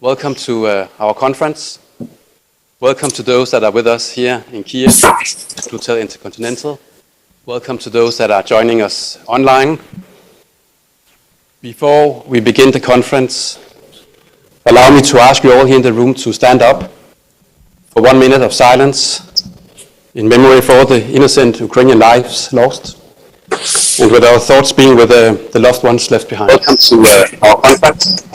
Welcome to our conference. Welcome to those that are with us here in Kiev, Hotel Intercontinental. Welcome to those that are joining us online. Before we begin the conference, allow me to ask you all here in the room to stand up for 1 minute of silence in memory for all the innocent Ukrainian lives lost, and with our thoughts being with the loved ones left behind. Welcome to our conference.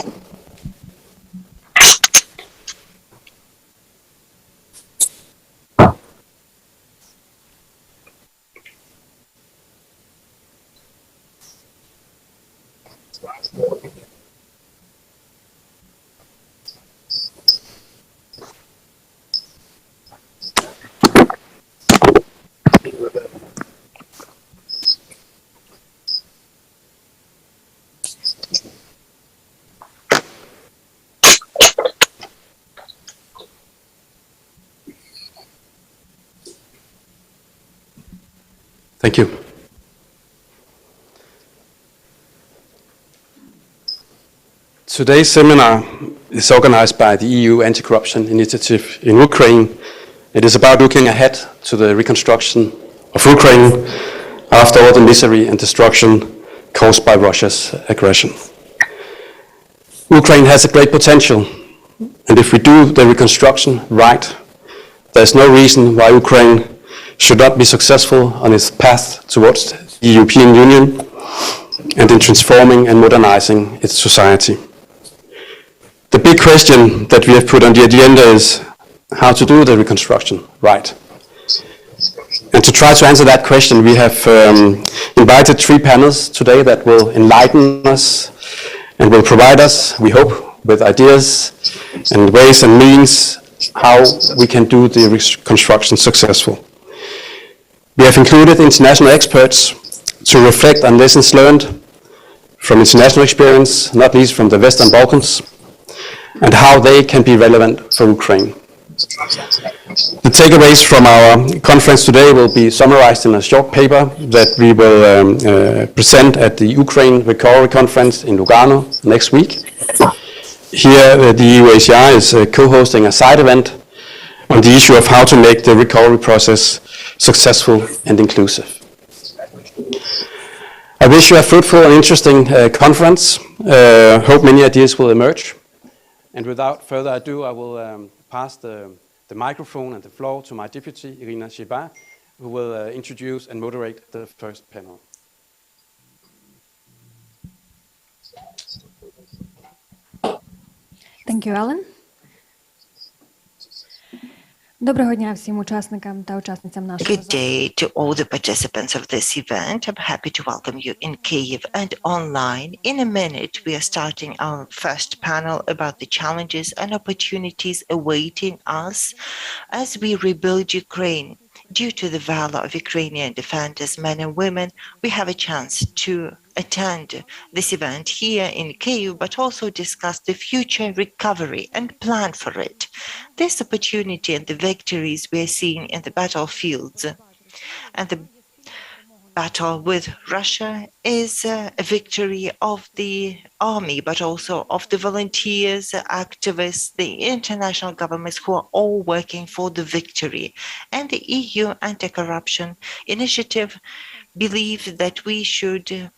Thank you. Today's seminar is organized by the EU Anti-Corruption Initiative in Ukraine. It is about looking ahead to the reconstruction of Ukraine after all the misery and destruction caused by Russia's aggression. Ukraine has a great potential, and if we do the reconstruction right, there's no reason why Ukraine should not be successful on its path towards the European Union and in transforming and modernizing its society. The big question that we have put on the agenda is how to do the reconstruction right. And to try to answer that question, we have invited 3 panels today that will enlighten us and will provide us, we hope, with ideas and ways and means how we can do the reconstruction successful. We have included international experts to reflect on lessons learned from international experience, not least from the Western Balkans, and how they can be relevant for Ukraine. The takeaways from our conference today will be summarized in a short paper that we will present at the Ukraine Recovery Conference in Lugano next week. Here, the EU-ACR is co-hosting a side event on the issue of how to make the recovery process successful and inclusive. I wish you a fruitful and interesting conference. Hope many ideas will emerge. And without further ado, I will pass the microphone and the floor to my deputy, Irina Sheba, who will introduce and moderate the first panel. Thank you, Alan. Доброго дня всім учасникам та учасницям нашого Good day to all the participants of this event. I'm happy to welcome you in Kyiv and online. In a minute, we are starting our first panel about the challenges and opportunities awaiting us as we rebuild Ukraine. Due to the valor of Ukrainian defenders, men and women, we have a chance to attend this event here in Kyiv, but also discuss the future recovery and plan for it. This opportunity and the victories we are seeing in the battlefields and the battle with Russia is a victory of the army, but also of the volunteers, activists, the international governments who are all working for the victory. And the EU Anti-Corruption Initiative believes that we should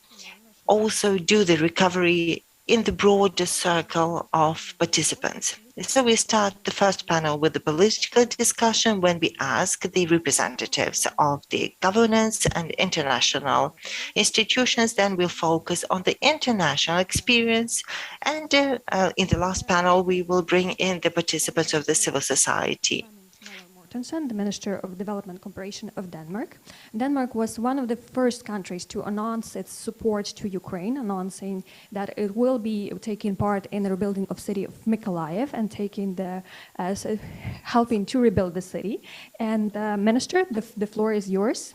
also do the recovery in the broader circle of participants. So we start the first panel with the political discussion when we ask the representatives of the governance and international institutions. Then we'll focus on the international experience. And in the last panel, we will bring in the participants of the civil society. The Minister of Development Cooperation of Denmark. Denmark was one of the first countries to announce its support to Ukraine, announcing that it will be taking part in the rebuilding of city of Mykolaiv and helping to rebuild the city. And Minister, the floor is yours.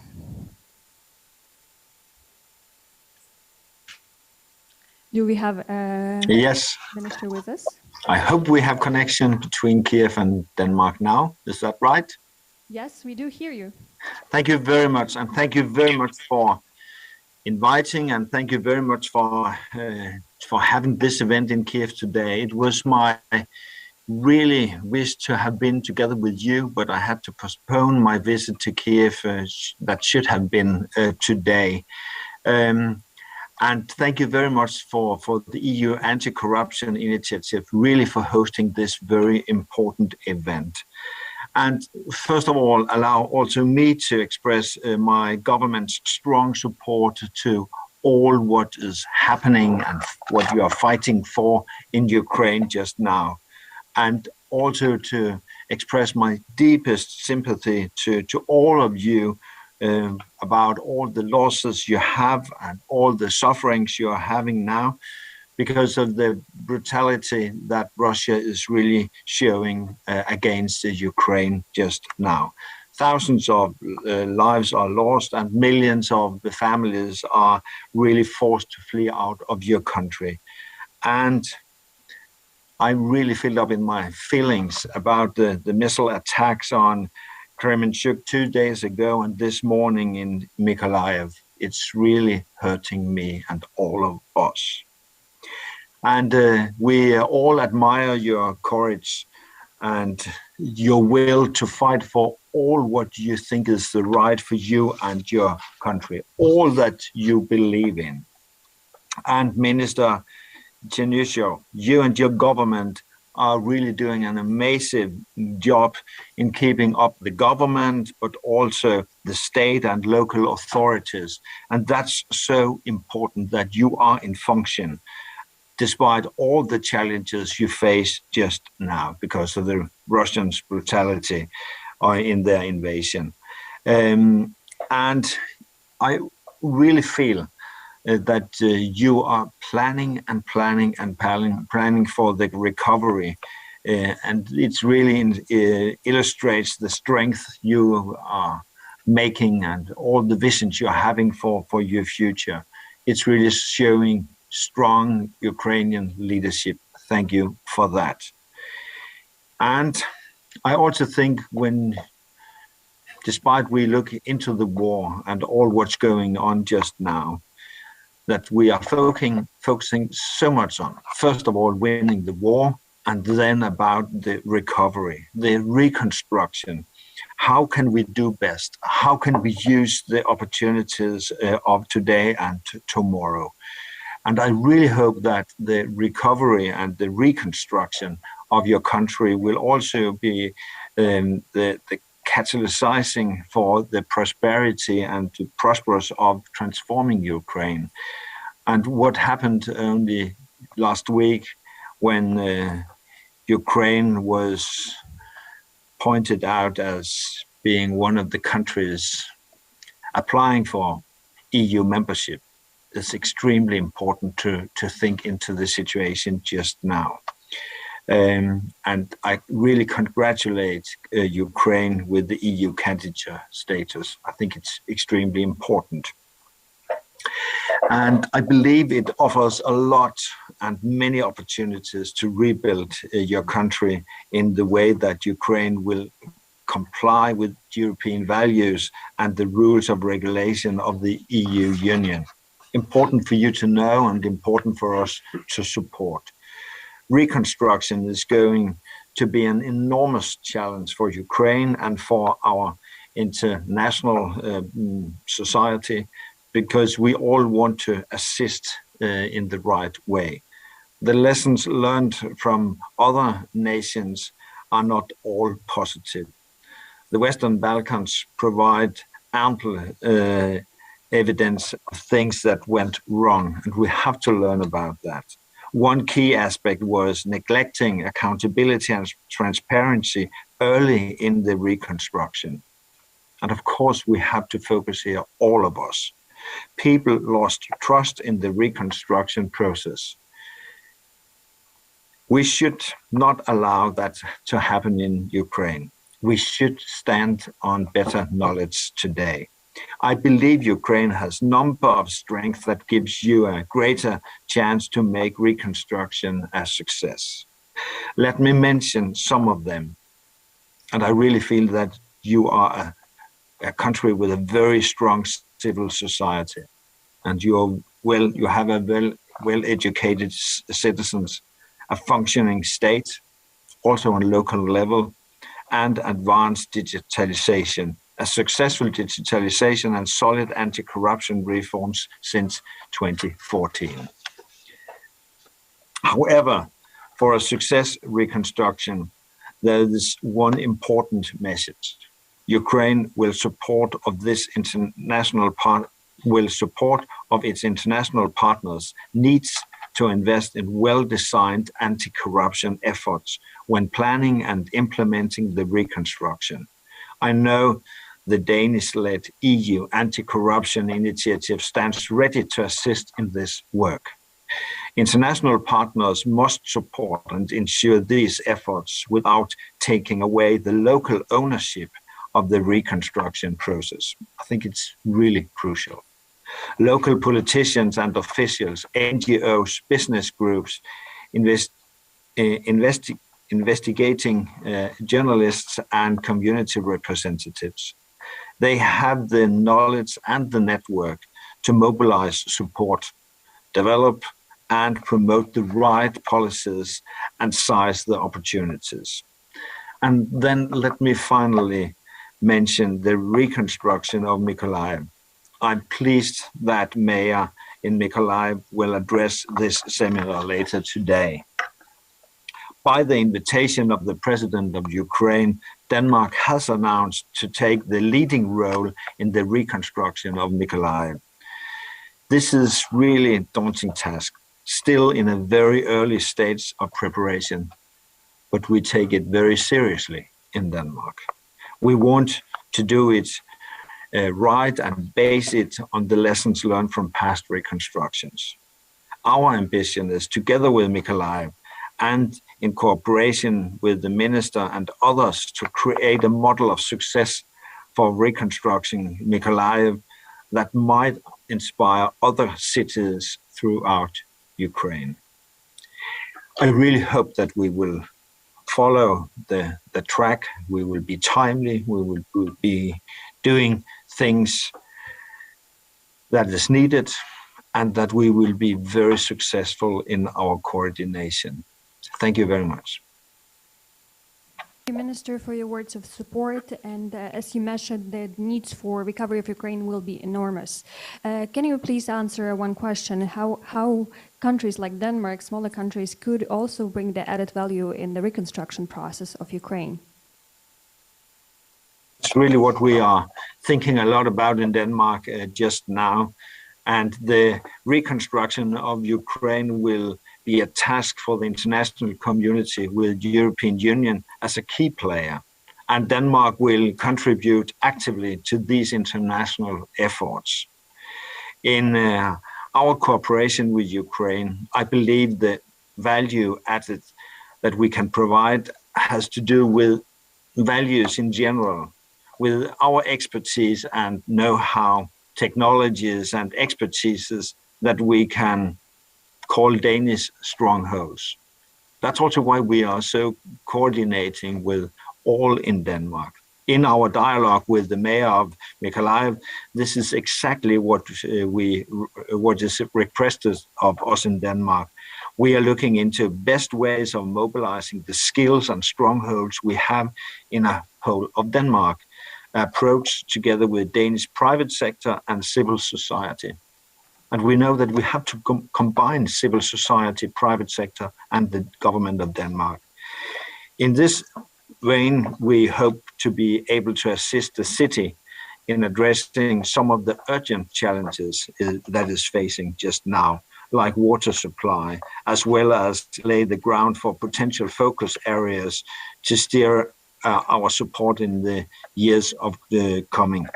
Do we have a minister with us? I hope we have connection between Kiev and Denmark now. Is that right? Yes, we do hear you. Thank you very much. And thank you very much for inviting, and thank you very much for for having this event in Kiev today. It was my really wish to have been together with you, but I had to postpone my visit to Kiev that should have been today. And thank you very much for the EU Anti-Corruption Initiative, really for hosting this very important event. And first of all, allow also me to express my government's strong support to all what is happening and what you are fighting for in Ukraine just now. And also to express my deepest sympathy to all of you about all the losses you have and all the sufferings you are having now because of the brutality that Russia is really showing against Ukraine just now. Thousands of lives are lost and millions of the families are really forced to flee out of your country. And I'm really filled up in my feelings about the missile attacks on Kremenchuk 2 days ago and this morning in Mykolaiv. It's really hurting me and all of us. And we all admire your courage and your will to fight for all what you think is the right for you and your country, all that you believe in. And Minister Chenusho, you and your government are really doing an amazing job in keeping up the government, but also the state and local authorities. And that's so important that you are in function, despite all the challenges you face just now because of the Russians' brutality in their invasion. And I really feel that you are planning for the recovery. And it's really illustrates the strength you are making and all the visions you're having for your future. It's really showing strong Ukrainian leadership. Thank you for that. And I also think despite we look into the war and all what's going on just now, that we are focusing so much on, first of all, winning the war, and then about the recovery, the reconstruction. How can we do best? How can we use the opportunities of today and tomorrow? And I really hope that the recovery and the reconstruction of your country will also be the catalyzing for the prosperity and the prosperous of transforming Ukraine. And what happened only last week when Ukraine was pointed out as being one of the countries applying for EU membership is extremely important to think into the situation just now. And I really congratulate Ukraine with the EU candidate status. I think it's extremely important. And I believe it offers a lot and many opportunities to rebuild your country in the way that Ukraine will comply with European values and the rules of regulation of the EU Union. Important for you to know and important for us to support. Reconstruction is going to be an enormous challenge for Ukraine and for our international society, because we all want to assist in the right way. The lessons learned from other nations are not all positive. The Western Balkans provide ample evidence of things that went wrong, and we have to learn about that. One key aspect was neglecting accountability and transparency early in the reconstruction. And of course, we have to focus here, all of us. People lost trust in the reconstruction process. We should not allow that to happen in Ukraine. We should stand on better knowledge today. I believe Ukraine has a number of strengths that gives you a greater chance to make reconstruction a success. Let me mention some of them. And I really feel that you are a country with a very strong civil society. And you have a well-educated citizens, a functioning state, also on local level, and advanced digitalization, a successful digitalization and solid anti-corruption reforms since 2014. However, for a success reconstruction, there is one important message. Ukraine will support of its international partners needs to invest in well-designed anti-corruption efforts when planning and implementing the reconstruction. I know the Danish-led EU anti-corruption initiative stands ready to assist in this work. International partners must support and ensure these efforts without taking away the local ownership of the reconstruction process. I think it's really crucial. Local politicians and officials, NGOs, business groups, investigating journalists and community representatives. They have the knowledge and the network to mobilize support, develop and promote the right policies and seize the opportunities. And then let me finally mention the reconstruction of Mykolaiv. I'm pleased that Mayor in Mykolaiv will address this seminar later today. By the invitation of the President of Ukraine, Denmark has announced to take the leading role in the reconstruction of Mykolaiv. This is really a daunting task, still in a very early stage of preparation, but we take it very seriously in Denmark. We want to do it right and base it on the lessons learned from past reconstructions. Our ambition is, together with Mykolaiv and in cooperation with the minister and others, to create a model of success for reconstructing Mykolaiv that might inspire other cities throughout Ukraine. I really hope that we will follow the track, we will be timely, we will be doing things that is needed, and that we will be very successful in our coordination. Thank you very much. Thank you, Minister, for your words of support. And as you mentioned, the needs for recovery of Ukraine will be enormous. Can you please answer one question? How countries like Denmark, smaller countries, could also bring the added value in the reconstruction process of Ukraine? It's really what we are thinking a lot about in Denmark just now. And the reconstruction of Ukraine will be a task for the international community with the European Union as a key player. And Denmark will contribute actively to these international efforts. In our cooperation with Ukraine, I believe the value added that we can provide has to do with values in general, with our expertise and know-how, technologies and expertises that we can call Danish strongholds. That's also why we are so coordinating with all in Denmark. In our dialogue with the mayor of Mykolaiv, this is exactly what is requested of us in Denmark. We are looking into best ways of mobilizing the skills and strongholds we have in a whole of Denmark, approach together with Danish private sector and civil society. And we know that we have to combine civil society, private sector, and the government of Denmark. In this vein, we hope to be able to assist the city in addressing some of the urgent challenges that is facing just now, like water supply, as well as lay the ground for potential focus areas to steer our support in the years of the coming.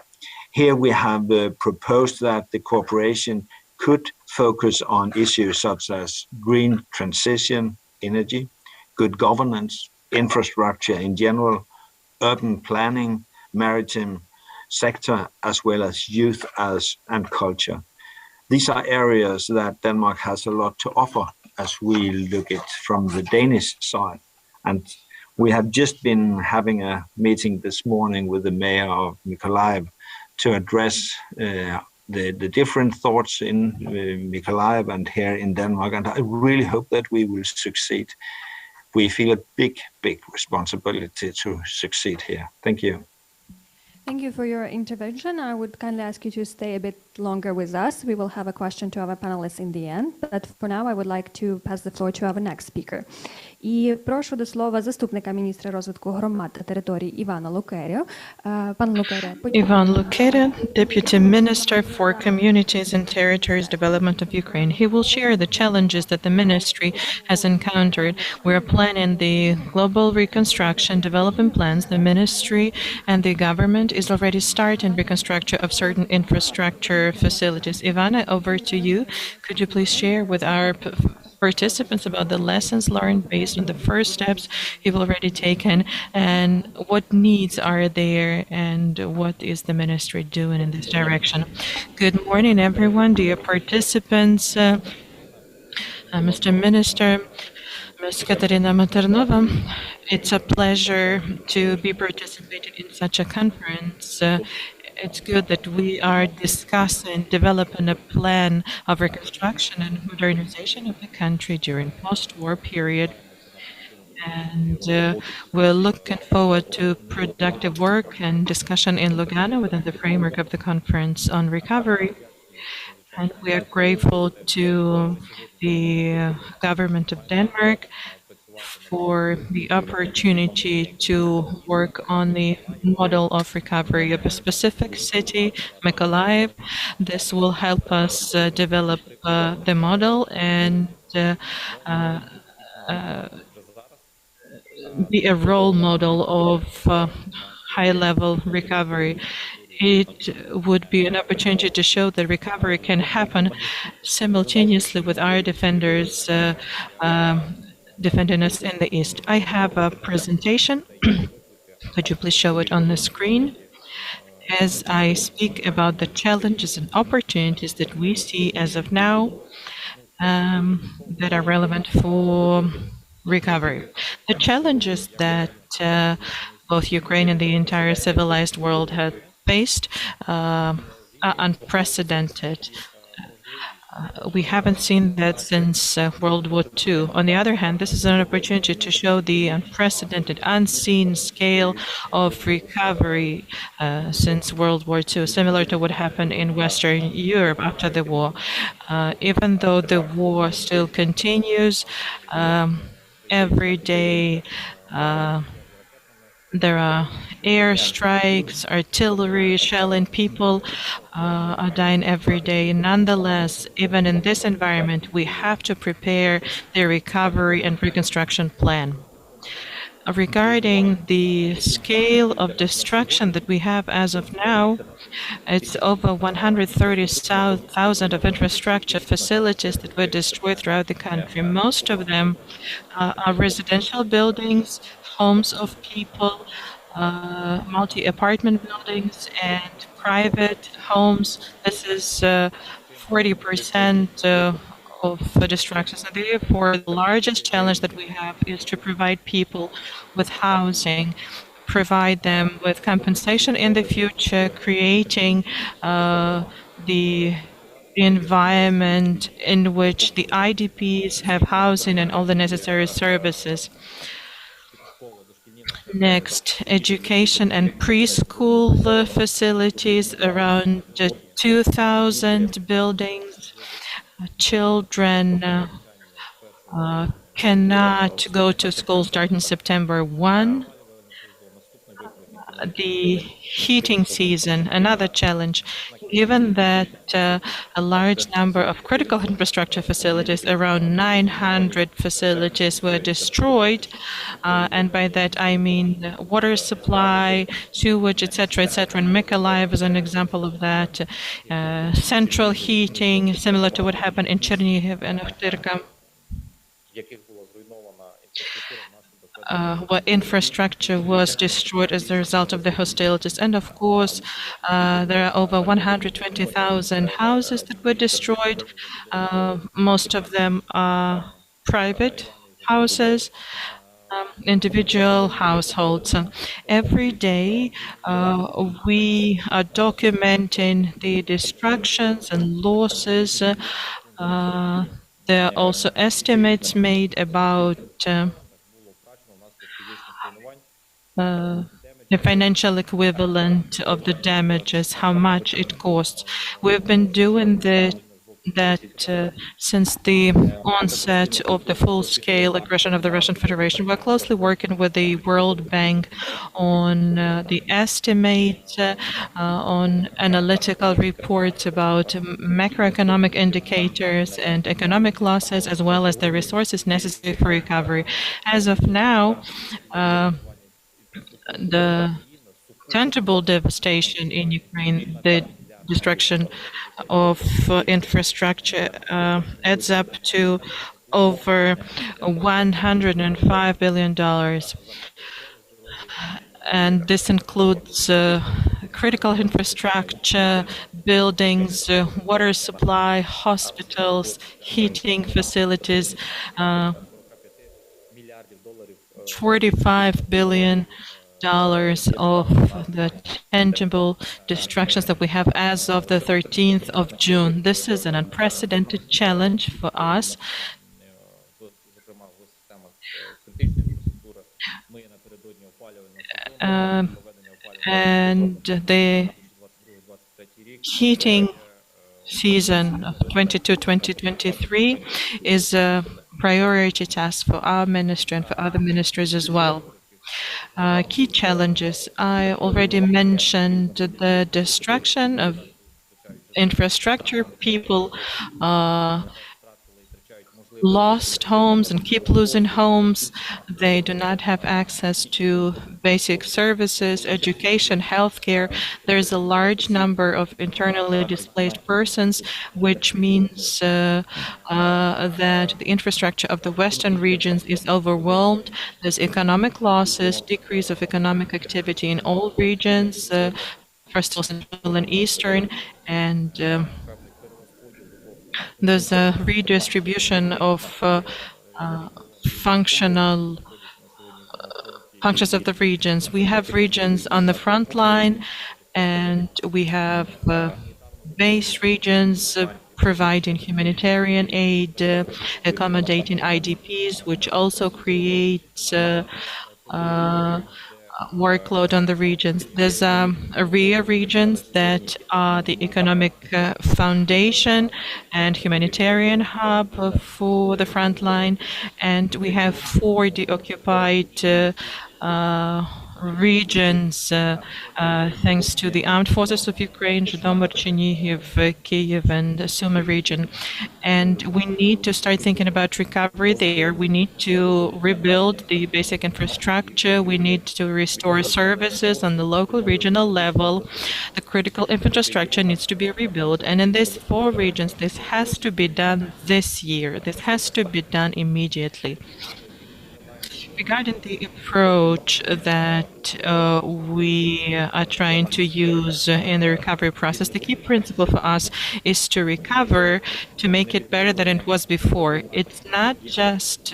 Here we have proposed that the cooperation could focus on issues such as green transition, energy, good governance, infrastructure in general, urban planning, maritime sector, as well as youth and culture. These are areas that Denmark has a lot to offer as we look at from the Danish side. And we have just been having a meeting this morning with the mayor of Mykolaiv to address the different thoughts in Mykolaiv and here in Denmark, and I really hope that we will succeed. We feel a big responsibility to succeed here. Thank you. Thank you for your intervention. I would kindly ask you to stay a bit longer with us. We will have a question to our panelists in the end, but for now I would like to pass the floor to our next speaker. І прошу до слова заступника міністра розвитку громад та територій Івана Лукерю. Пан Лукеря. Ivan Lukera, Deputy Minister for Communities and Territories Development of Ukraine. He will share the challenges that the ministry has encountered. We're planning the global reconstruction development plans. The ministry and the government is already starting reconstruction of certain infrastructure facilities. Ivana, over to you. Could you please share with our participants about the lessons learned based on the first steps you've already taken, and what needs are there, and what is the ministry doing in this direction? Good morning, everyone, dear participants, Mr. Minister, Ms. Katerina Maternova. It's a pleasure to be participating in such a conference. It's good that we are discussing developing a plan of reconstruction and modernization of the country during post-war period. And we're looking forward to productive work and discussion in Lugano within the framework of the Conference on Recovery. And we are grateful to the government of Denmark for the opportunity to work on the model of recovery of a specific city, Mykolaiv. This will help us develop the model and be a role model of high-level recovery. It would be an opportunity to show that recovery can happen simultaneously with our defenders defending us in the East. I have a presentation. Could you please show it on the screen? As I speak about the challenges and opportunities that we see as of now that are relevant for recovery. The challenges that both Ukraine and the entire civilized world have faced are unprecedented. We haven't seen that since World War II. On the other hand, this is an opportunity to show the unprecedented, unseen scale of recovery since World War II, similar to what happened in Western Europe after the war. Even though the war still continues, every day there are air strikes, artillery shelling, people are dying every day. Nonetheless, even in this environment, we have to prepare the recovery and reconstruction plan. Regarding the scale of destruction that we have as of now, it's over 130,000 of infrastructure facilities that were destroyed throughout the country. Most of them are residential buildings, homes of people, multi-apartment buildings, and private homes. This is 40% of destructions. And therefore, the largest challenge that we have is to provide people with housing, provide them with compensation in the future, creating the environment in which the IDPs have housing and all the necessary services. Next, education and preschool facilities, around 2,000 buildings. Children cannot go to school starting September 1. The heating season, another challenge, given that a large number of critical infrastructure facilities, around 900 facilities were destroyed, and by that I mean water supply, sewage, etc., etc. And Mykolaiv is an example of that. Central heating, similar to what happened in Chernihiv and Ochtyrka. What infrastructure was destroyed as a result of the hostilities. And of course, there are over 120,000 houses that were destroyed. Most of them are private houses. individual households. Every day, we are documenting the destructions and losses. There are also estimates made about the financial equivalent of the damages, how much it costs. We've been doing that since the onset of the full-scale aggression of the Russian Federation. We're closely working with the World Bank on the estimate, on analytical reports about macroeconomic indicators and economic losses, as well as the resources necessary for recovery. As of now, the tangible devastation in Ukraine, the destruction of infrastructure adds up to over $105 billion. And this includes critical infrastructure, buildings, water supply, hospitals, heating facilities, $45 billion of the tangible destructions that we have as of the 13th of June. This is an unprecedented challenge for us. And the heating season of 2022-2023 is a priority task for our ministry and for other ministries as well. Key challenges. I already mentioned the destruction of infrastructure. People lost homes and keep losing homes. They do not have access to basic services, education, healthcare. There's a large number of internally displaced persons, which means that the infrastructure of the western regions is overwhelmed. There's economic losses, decrease of economic activity in all regions, first of all central and eastern, and there's a redistribution of functions of the regions. We have regions on the front line, and we have base regions providing humanitarian aid, accommodating IDPs, which also creates workload on the regions. There's area regions that are the economic foundation and humanitarian hub for the front line, and we have 4 deoccupied regions thanks to the armed forces of Ukraine, Zhytomyr, Chernihiv, Kyiv, and Sumy region. And we need to start thinking about recovery there. We need to rebuild the basic infrastructure. We need to restore services on the local, regional level. The critical infrastructure needs to be rebuilt. And in these 4 regions, this has to be done this year. This has to be done immediately. Regarding the approach that we are trying to use in the recovery process, the key principle for us is to recover, to make it better than it was before. It's not just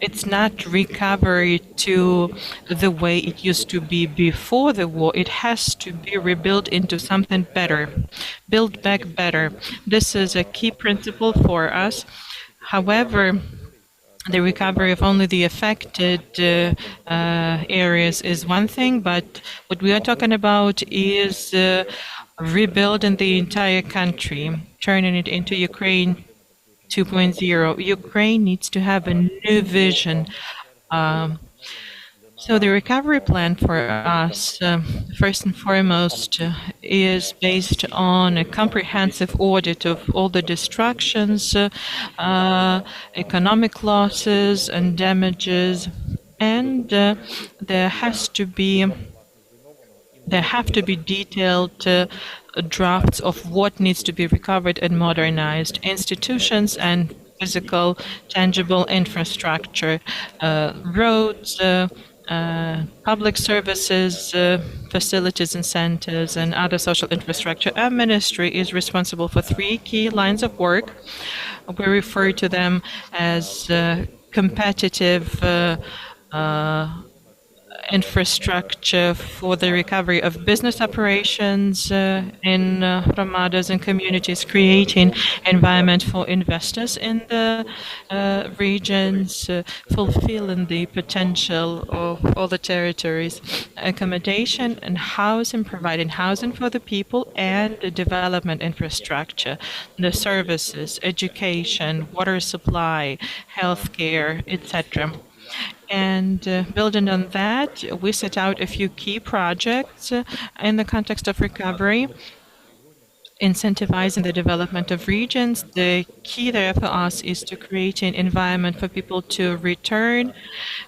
it's not recovery to the way it used to be before the war. It has to be rebuilt into something better, built back better. This is a key principle for us. However, the recovery of only the affected areas is one thing, but what we are talking about is rebuilding the entire country, turning it into Ukraine 2.0. Ukraine needs to have a new vision. So the recovery plan for us, first and foremost, is based on a comprehensive audit of all the destructions, economic losses and damages, and there have to be detailed drafts of what needs to be recovered and modernized, institutions and physical, tangible infrastructure, roads, public services, facilities and centers, and other social infrastructure. Our ministry is responsible for 3 key lines of work. We refer to them as competitive infrastructure for the recovery of business operations in hromadas and communities, creating environment for investors in the regions, fulfilling the potential of all the territories, accommodation and housing, providing housing for the people, and the development infrastructure, the services, education, water supply, healthcare, etc. And building on that, we set out a few key projects in the context of recovery, incentivizing the development of regions. The key there for us is to create an environment for people to return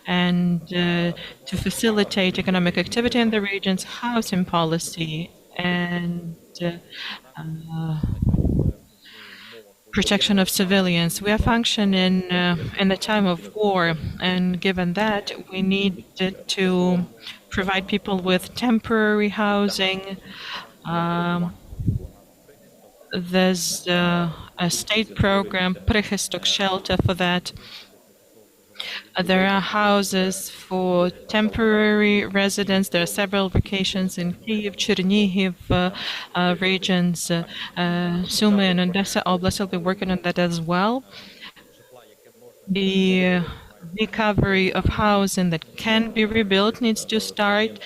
and to facilitate economic activity in the regions, housing policy, and protection of civilians. We are functioning in the time of war, and given that, we need to provide people with temporary housing. There's a state program, Reconstruction Shelter, for that. There are houses for temporary residents. There are several locations in Kyiv, Chernihiv regions, Sumy and Odessa Oblast will be working on that as well. The recovery of housing that can be rebuilt needs to start.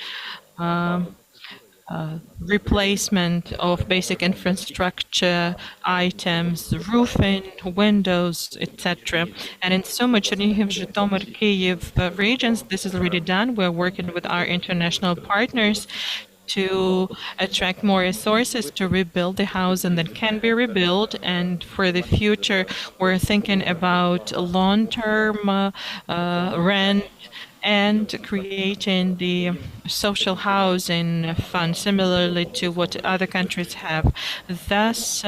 Replacement of basic infrastructure items, roofing, windows, etc. And in Sumy, Chernihiv, Zhytomyr, Kyiv regions, this is already done. We're working with our international partners to attract more resources to rebuild the housing that can be rebuilt. And for the future, we're thinking about long-term rent and creating the social housing fund, similarly to what other countries have, thus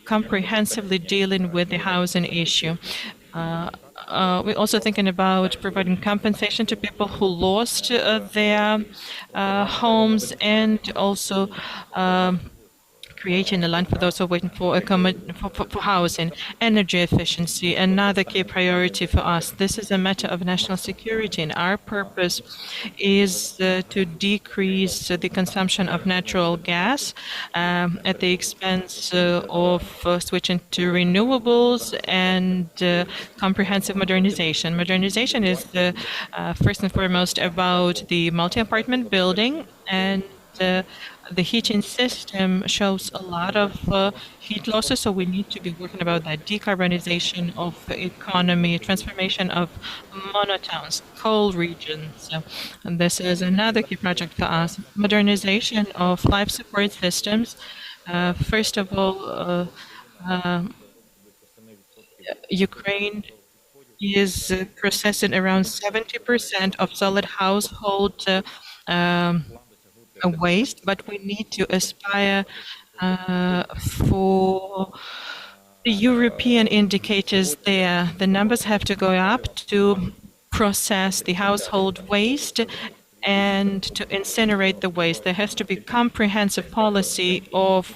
comprehensively dealing with the housing issue. We're also thinking about providing compensation to people who lost their homes, and also creating a land for those who are waiting for housing. Energy efficiency, another key priority for us. This is a matter of national security, and our purpose is to decrease the consumption of natural gas at the expense of switching to renewables and comprehensive modernization. Modernization is first and foremost about the multi-apartment building, and the heating system shows a lot of heat losses, so we need to be working about that decarbonization of the economy, transformation of monotowns, coal regions. And this is another key project for us. Modernization of life support systems. First of all, Ukraine is processing around 70% of solid household waste, but we need to aspire for the European indicators there. The numbers have to go up to process the household waste and to incinerate the waste. There has to be comprehensive policy of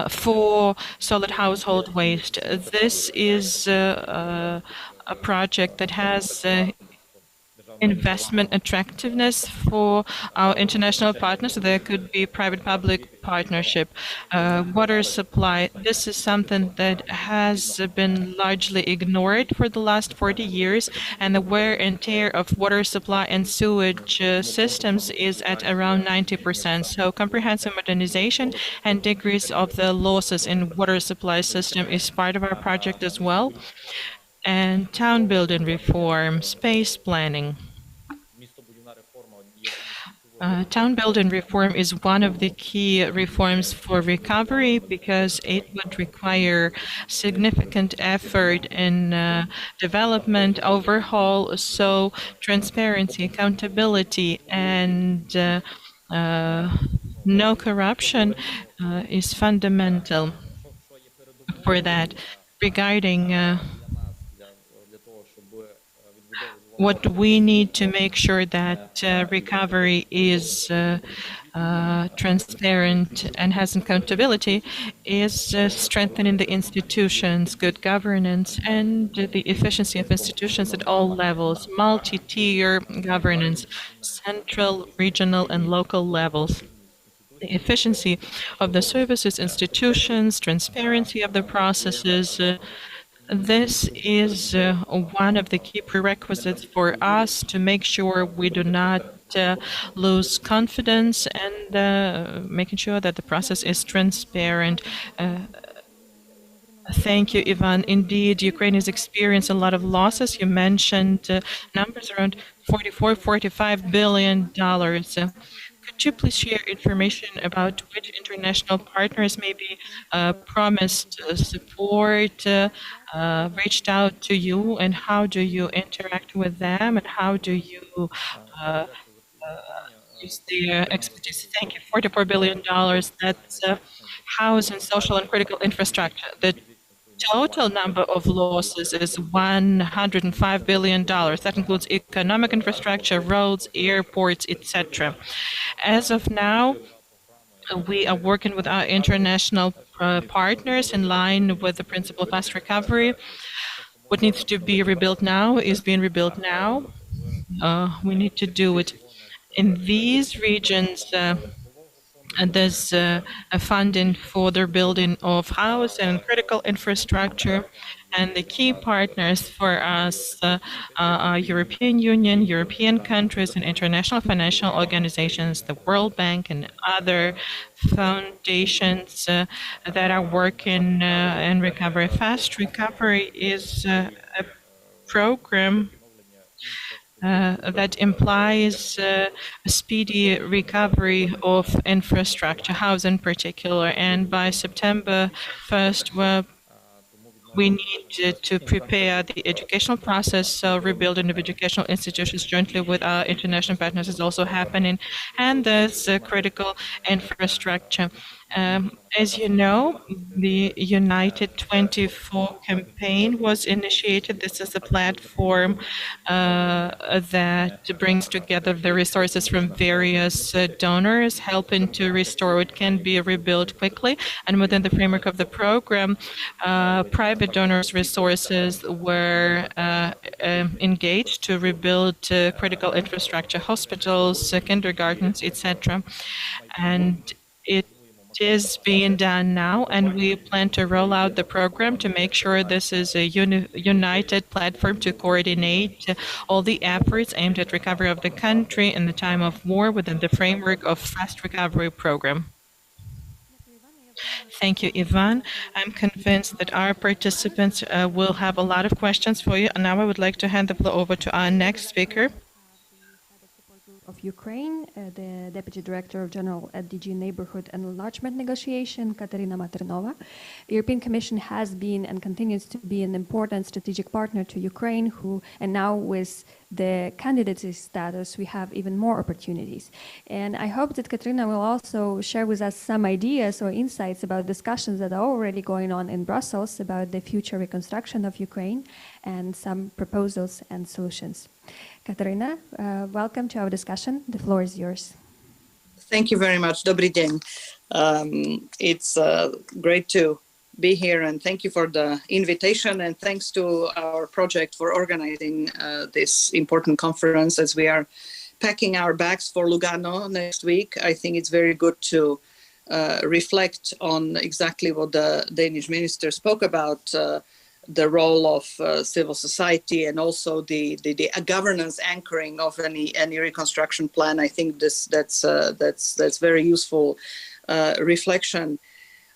for solid household waste. This is a project that has investment attractiveness for our international partners. There could be private-public partnership. Water supply, this is something that has been largely ignored for the last 40 years, and the wear and tear of water supply and sewage systems is at around 90%. So comprehensive modernization and decrease of the losses in water supply system is part of our project as well. And town building reform, space planning. Town building reform is one of the key reforms for recovery because it would require significant effort in development, overhaul, so transparency, accountability, and no corruption is fundamental for that. Regarding what we need to make sure that recovery is transparent and has accountability is strengthening the institutions, good governance, and the efficiency of institutions at all levels, multi-tier governance, central, regional, and local levels. The efficiency of the services, institutions, transparency of the processes, this is one of the key prerequisites for us to make sure we do not lose confidence and making sure that the process is transparent. Thank you, Ivan. Indeed, Ukraine has experienced a lot of losses. You mentioned numbers around $45 billion. Could you please share information about which international partners maybe promised support, reached out to you, and how do you interact with them, and how do you uh, use their expertise? Thank you. $44 billion. That's house and social and critical infrastructure. The total number of losses is $105 billion. That includes economic infrastructure, roads, airports, etc. As of now, we are working with our international partners in line with the principle of fast recovery. What needs to be rebuilt now is being rebuilt now. We need to do it in these regions. And there's a funding for the building of house and critical infrastructure. And the key partners for us are European Union, European countries, and international financial organizations, the World Bank, and other foundations that are working in recovery. Fast recovery is a program that implies a speedy recovery of infrastructure, house in particular. And by September 1st, we need to prepare the educational process, so rebuilding of educational institutions jointly with our international partners is also happening, and there's critical infrastructure. As you know, the United 24 campaign was initiated. This is a platform that brings together the resources from various donors, helping to restore what can be rebuilt quickly. And within the framework of the program, private donors' resources were engaged to rebuild critical infrastructure, hospitals, kindergartens, etc. And it is being done now, and we plan to roll out the program to make sure this is a united platform to coordinate all the efforts aimed at recovery of the country in the time of war within the framework of fast recovery program. Thank you, Ivan. I'm convinced that our participants will have a lot of questions for you. And now I would like to hand the floor over to our next speaker. Of Ukraine, the Deputy Director of General at DG Neighborhood and Enlargement Negotiation, Katerina Maternova. The European Commission has been and continues to be an important strategic partner to Ukraine, and now with the candidacy status, we have even more opportunities. And I hope that Katerina will also share with us some ideas or insights about discussions that are already going on in Brussels about the future reconstruction of Ukraine and some proposals and solutions. Katerina, welcome to our discussion. The floor is yours. Thank you very much. Dobry den. It's great to be here, and thank you for the invitation, and thanks to our project for organizing this important conference as we are packing our bags for Lugano next week. I think it's very good to reflect on exactly what the Danish minister spoke about, the role of civil society and also the governance anchoring of any reconstruction plan. I think that's very useful reflection.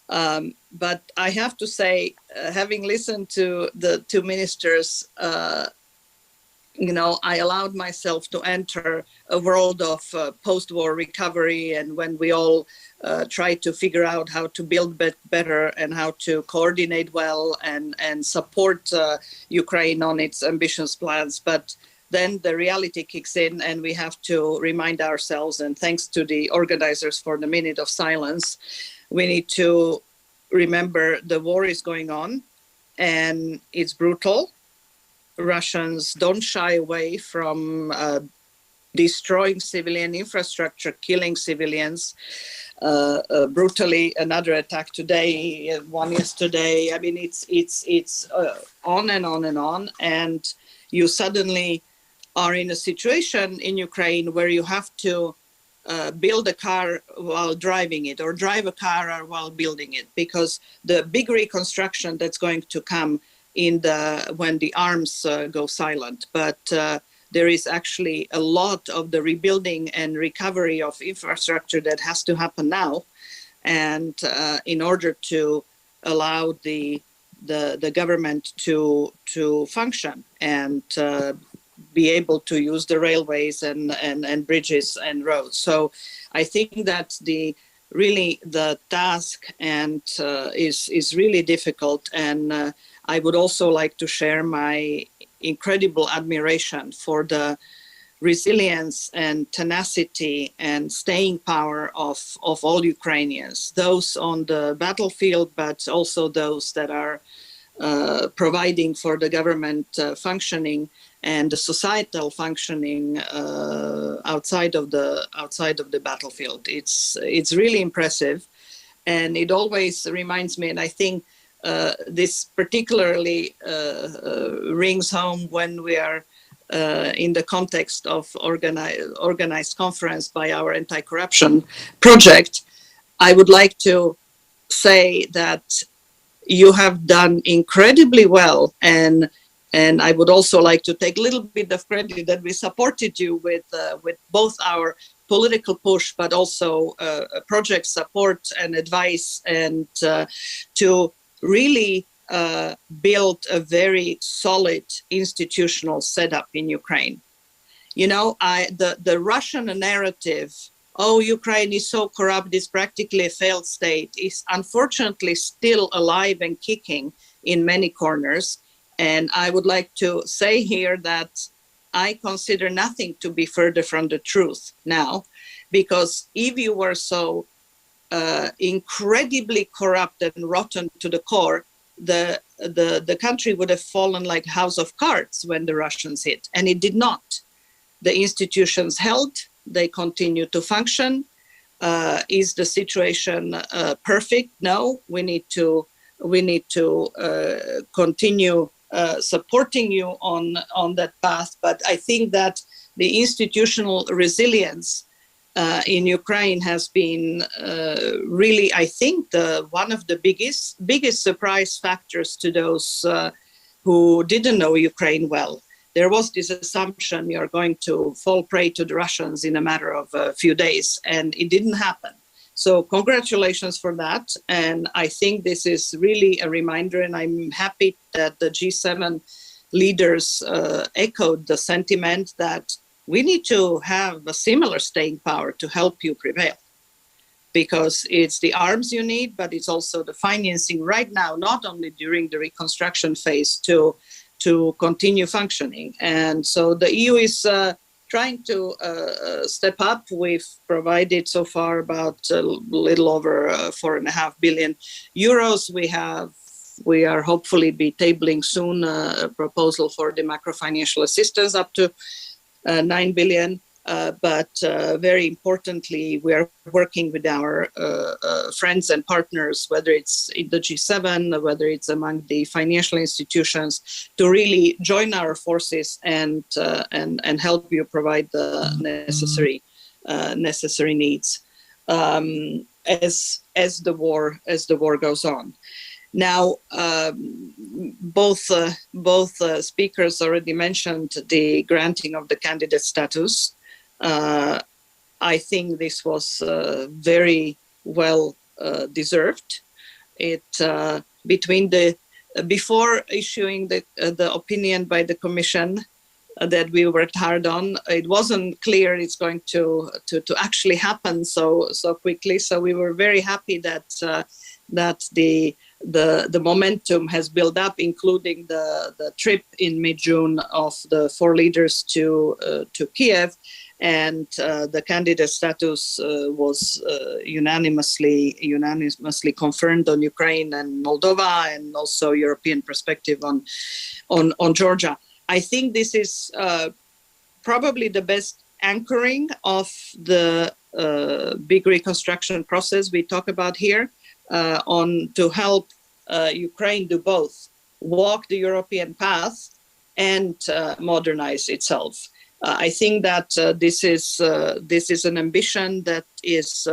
But I have to say, having listened to the two ministers, I allowed myself to enter a world of post-war recovery, and when we all try to figure out how to build better and how to coordinate well and support Ukraine on its ambitious plans. But then the reality kicks in, and we have to remind ourselves, and thanks to the organizers for the minute of silence, we need to remember the war is going on, and it's brutal. Russians don't shy away from destroying civilian infrastructure, killing civilians brutally. Another attack today, one yesterday. I mean, it's on and on and on. And you suddenly are in a situation in Ukraine where you have to build a car while driving it, or drive a car while building it, because the big reconstruction that's going to come when the arms go silent. But there is actually a lot of the rebuilding and recovery of infrastructure that has to happen now, and in order to allow the government to function and be able to use the railways and bridges and roads. So I think that the task is really difficult, and I would also like to share my incredible admiration for the resilience and tenacity and staying power of all Ukrainians, those on the battlefield, but also those that are providing for the government functioning and the societal functioning outside of the battlefield. It's really impressive, and it always reminds me, and I think this particularly rings home when we are in the context of organized conference by our anti-corruption project. I would like to say that you have done incredibly well, and I would also like to take a little bit of credit that we supported you with both our political push, but also project support and advice, and to really build a very solid institutional setup in Ukraine. You know, the Russian narrative, oh, Ukraine is so corrupt, it's practically a failed state, is unfortunately still alive and kicking in many corners. And I would like to say here that I consider nothing to be further from the truth now, because if you were so incredibly corrupt and rotten to the core, the country would have fallen like house of cards when the Russians hit, and it did not. The institutions held, they continue to function. Is the situation perfect? No, we need to continue supporting you on that path. But I think that the institutional resilience in Ukraine has been really, I think, one of the biggest surprise factors to those who didn't know Ukraine well. There was this assumption you're going to fall prey to the Russians in a matter of a few days, and it didn't happen. So congratulations for that. And I think this is really a reminder, and I'm happy that the G7 leaders echoed the sentiment that we need to have a similar staying power to help you prevail, because it's the arms you need, but it's also the financing right now, not only during the reconstruction phase, to continue functioning. And so the EU is trying to step up. We've provided so far about a little over 4.5 billion euros. We are hopefully be tabling soon a proposal for the macro-financial assistance up to 9 billion. But very importantly, we are working with our friends and partners, whether it's in the G7, whether it's among the financial institutions, to really join our forces and help you provide the necessary needs as the war goes on. Now, both speakers already mentioned the granting of the candidate status. I think this was very well deserved. Before issuing the opinion by the Commission that we worked hard on, it wasn't clear it's going to actually happen so quickly. So we were very happy that the momentum has built up, including the trip in mid-June of the 4 leaders to Kiev. And the candidate status was unanimously confirmed on Ukraine and Moldova, and also European perspective on Georgia. I think this is probably the best anchoring of the big reconstruction process we talk about here, on to help Ukraine do both, walk the European path and modernize itself. I think that this is an ambition that is,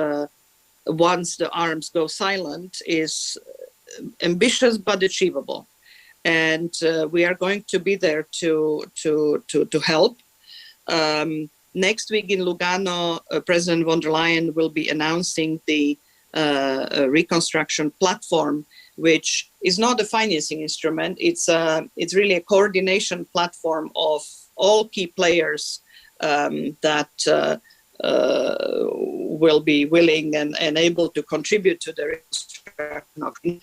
once the arms go silent, is ambitious but achievable, and we are going to be there to help. Next week in Lugano, President von der Leyen will be announcing the Reconstruction Platform, which is not a financing instrument. It's really a coordination platform of all key players that will be willing and able to contribute to the reconstruction.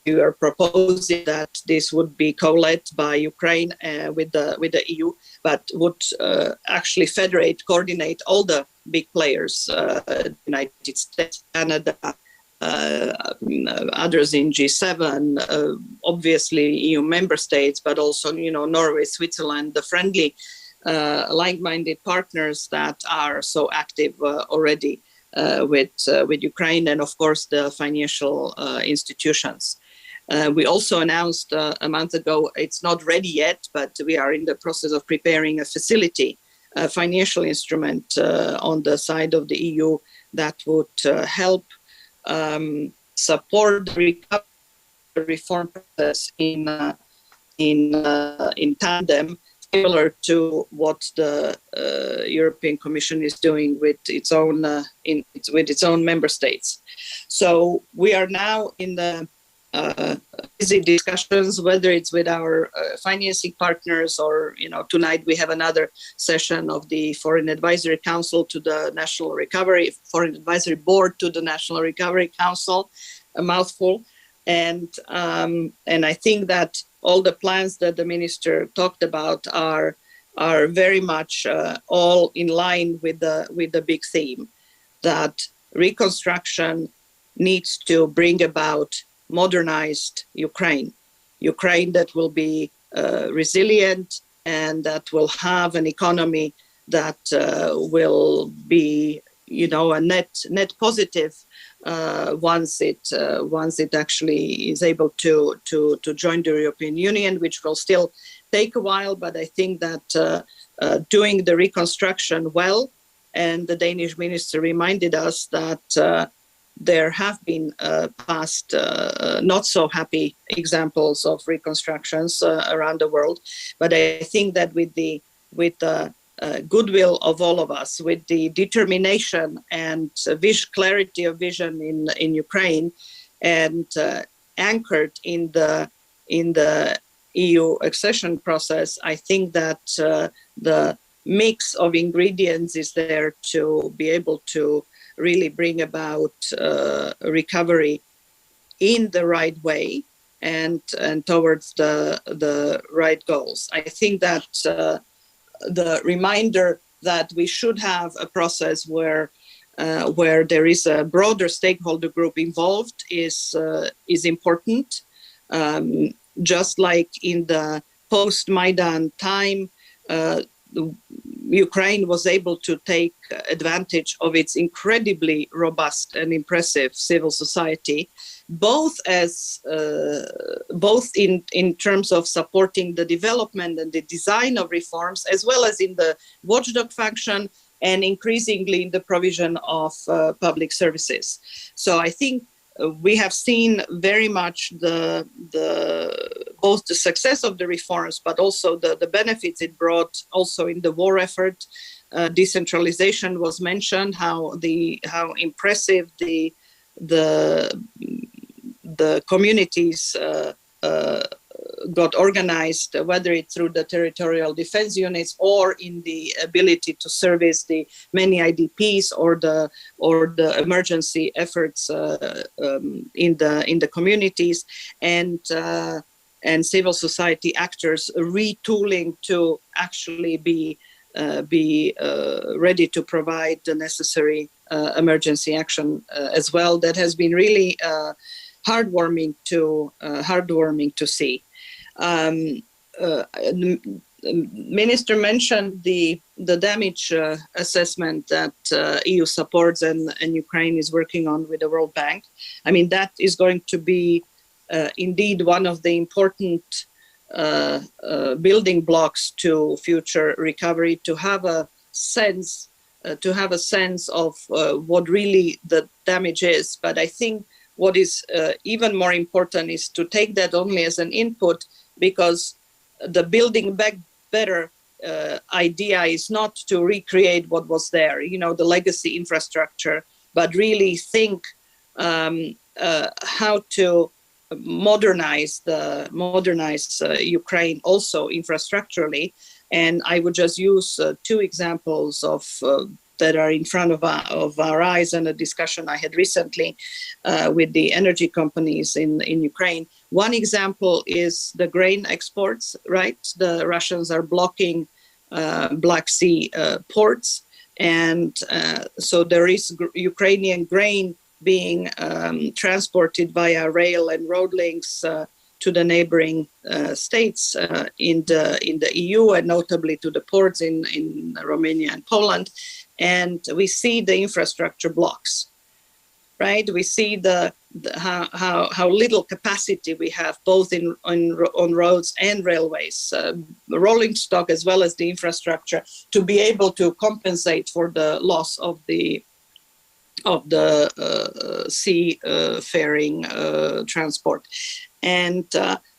We are proposing that this would be co-led by Ukraine with the EU, but would actually federate, coordinate all the big players, United States, Canada, others in G7, obviously EU member states, but also, Norway, Switzerland, the friendly, like-minded partners that are so active already with Ukraine, and of course the financial institutions. We also announced a month ago, it's not ready yet, but we are in the process of preparing a facility, a financial instrument on the side of the EU that would help support the recovery reform process in tandem, similar to what the European Commission is doing with its own member states. So we are now in the busy discussions, whether it's with our financing partners or, tonight we have another session of the Foreign Advisory Council to the National Recovery, Foreign Advisory Board to the National Recovery Council, a mouthful. And I think that all the plans that the minister talked about are very much all in line with the big theme, that reconstruction needs to bring about modernized Ukraine that will be resilient and that will have an economy that will be, a net positive once it actually is able to join the European Union, which will still take a while. But I think that doing the reconstruction well, and the Danish minister reminded us that there have been past not so happy examples of reconstructions around the world, but I think that with the goodwill of all of us, with the determination and clarity of vision in Ukraine, and anchored in the EU accession process, I think that the mix of ingredients is there to be able to really bring about recovery in the right way and towards the right goals. I think that the reminder that we should have a process where there is a broader stakeholder group involved is important. Just like in the post-Maidan time, Ukraine was able to take advantage of its incredibly robust and impressive civil society, both in terms of supporting the development and the design of reforms, as well as in the watchdog function and increasingly in the provision of public services. So I think we have seen very much both the success of the reforms, but also the benefits it brought also in the war effort. Decentralization was mentioned, how impressive the communities got organized, whether it's through the territorial defense units or in the ability to service the many IDPs or the emergency efforts in the communities, and civil society actors retooling to actually be ready to provide the necessary emergency action as well. That has been really heartwarming to see. Minister mentioned the damage assessment that EU supports and Ukraine is working on with the World Bank. I mean, that is going to be indeed one of the important building blocks to future recovery, to have a sense of what really the damage is. But I think what is even more important is to take that only as an input, because the building back better idea is not to recreate what was there, the legacy infrastructure, but really think how to modernize Ukraine also infrastructurally. And I would just use two examples of that are in front of our eyes, and a discussion I had recently with the energy companies in Ukraine. One example is the grain exports, right? The Russians are blocking Black Sea ports, and so there is Ukrainian grain being transported via rail and road links to the neighboring states in the EU, and notably to the ports in Romania and Poland. And we see the infrastructure blocks, right? We see how little capacity we have both on roads and railways, rolling stock as well as the infrastructure, to be able to compensate for the loss of the seafaring transport. And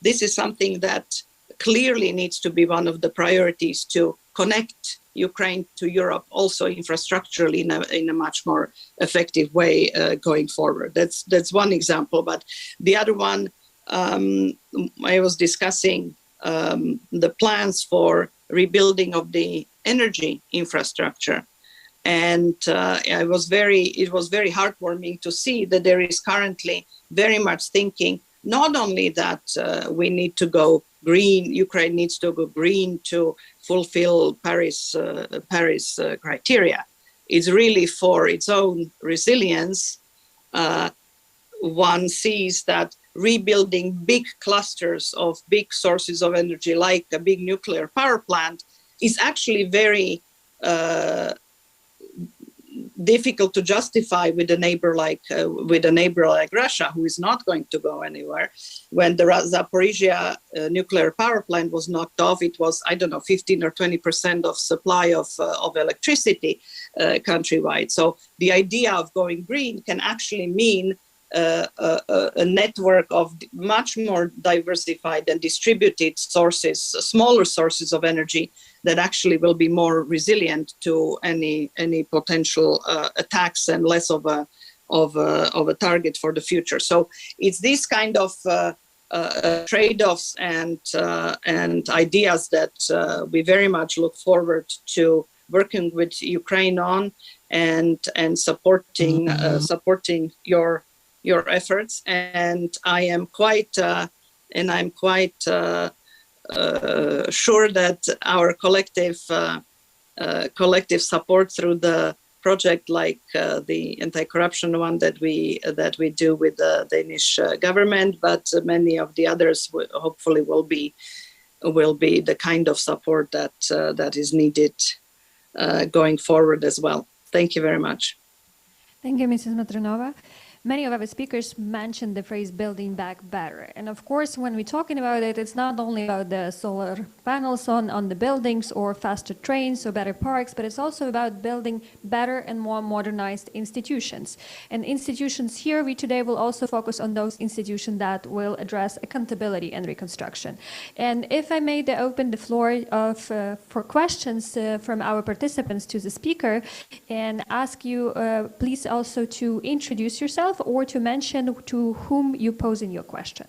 this is something that clearly needs to be one of the priorities, to connect Ukraine to Europe also infrastructurally in a much more effective way going forward. That's one example. But the other one, I was discussing the plans for rebuilding of the energy infrastructure. And it was very heartwarming to see that there is currently very much thinking, not only that we need to go green, Ukraine needs to go green to fulfill Paris criteria. It's really for its own resilience. One sees that rebuilding big clusters of big sources of energy, like a big nuclear power plant, is actually very difficult to justify with a neighbor like Russia, who is not going to go anywhere. When the Zaporizhia nuclear power plant was knocked off, it was 15 or 20% of supply of electricity countrywide. So the idea of going green can actually mean a network of much more diversified and distributed sources, smaller sources of energy that actually will be more resilient to any potential attacks, and less of a target for the future. So it's these kind of trade-offs and ideas that we very much look forward to working with Ukraine on, and supporting your efforts. And I'm quite sure that our collective support through the project, like the anti-corruption one that we do with the Danish government, but many of the others hopefully will be the kind of support that is needed going forward as well. Thank you very much. Thank you, Mrs. Matronova. Many of our speakers mentioned the phrase building back better. And of course, when we're talking about it, it's not only about the solar panels on the buildings or faster trains or better parks, but it's also about building better and more modernized institutions. And institutions here, we today will also focus on those institutions that will address accountability and reconstruction. And if I may open the floor for questions from our participants to the speaker, and ask you please also to introduce yourself or to mention to whom you posing your question.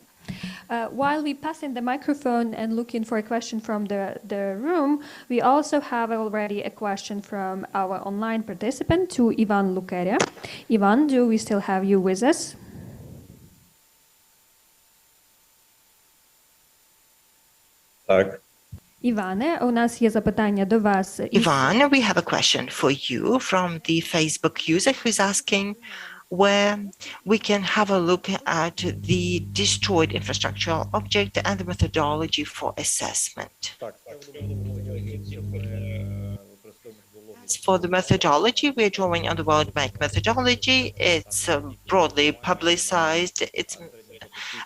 While we pass in the microphone and looking for a question from the room, we also have already a question from our online participant to Ivan Lukeria. Ivan, do we still have you with us? Так. Іване, у нас є запитання до вас. Ivan, we have a question for you from the Facebook user who's asking, where we can have a look at the destroyed infrastructural object and the methodology for assessment. As for the methodology, we're drawing on the World Bank methodology. It's broadly publicized. It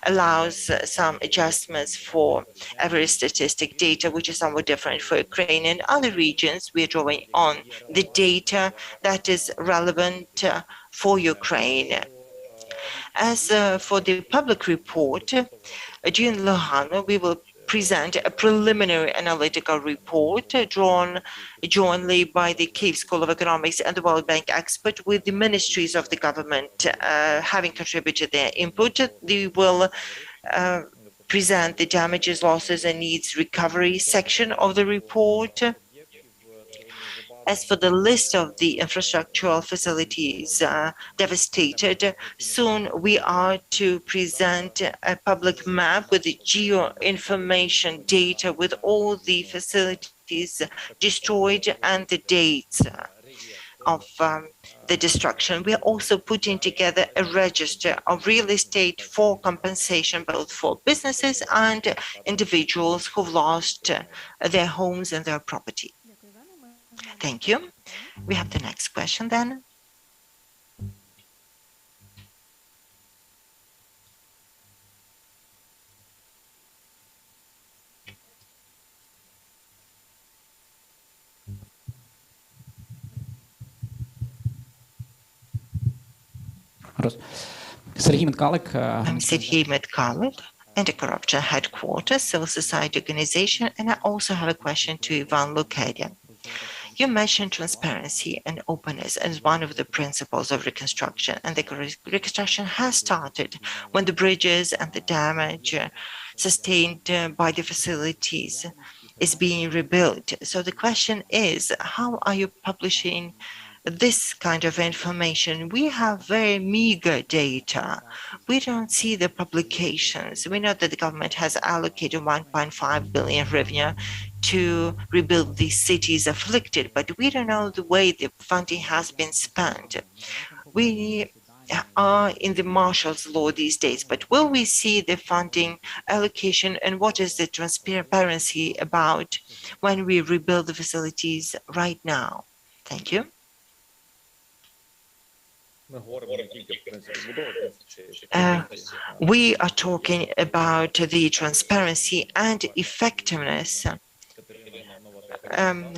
allows some adjustments for every statistic data, which is somewhat different for Ukraine and other regions. We're drawing on the data that is relevant for Ukraine. As for the public report, during Lugano, we will present a preliminary analytical report drawn jointly by the Kyiv School of Economics and the World Bank expert, with the ministries of the government having contributed their input. They will present the damages, losses and needs recovery section of the report. As for the list of the infrastructural facilities devastated, soon we are to present a public map with the geo-information data with all the facilities destroyed and the dates of the destruction. We are also putting together a register of real estate for compensation, both for businesses and individuals who've lost their homes and their property. Thank you. We have the next question then. I'm Sergei Metkalik, Anti-Corruption Headquarters, Civil Society Organization, and I also have a question to Ivan Lukadyan. You mentioned transparency and openness as one of the principles of reconstruction, and the reconstruction has started when the bridges and the damage sustained by the facilities is being rebuilt. So the question is, how are you publishing this kind of information? We have very meager data. We don't see the publications. We know that the government has allocated 1.5 billion hryvnia to rebuild these cities afflicted, but we don't know the way the funding has been spent. We are in the Marshall's Law these days, but will we see the funding allocation, and what is the transparency about when we rebuild the facilities right now? Thank you. We are talking about the transparency and effectiveness.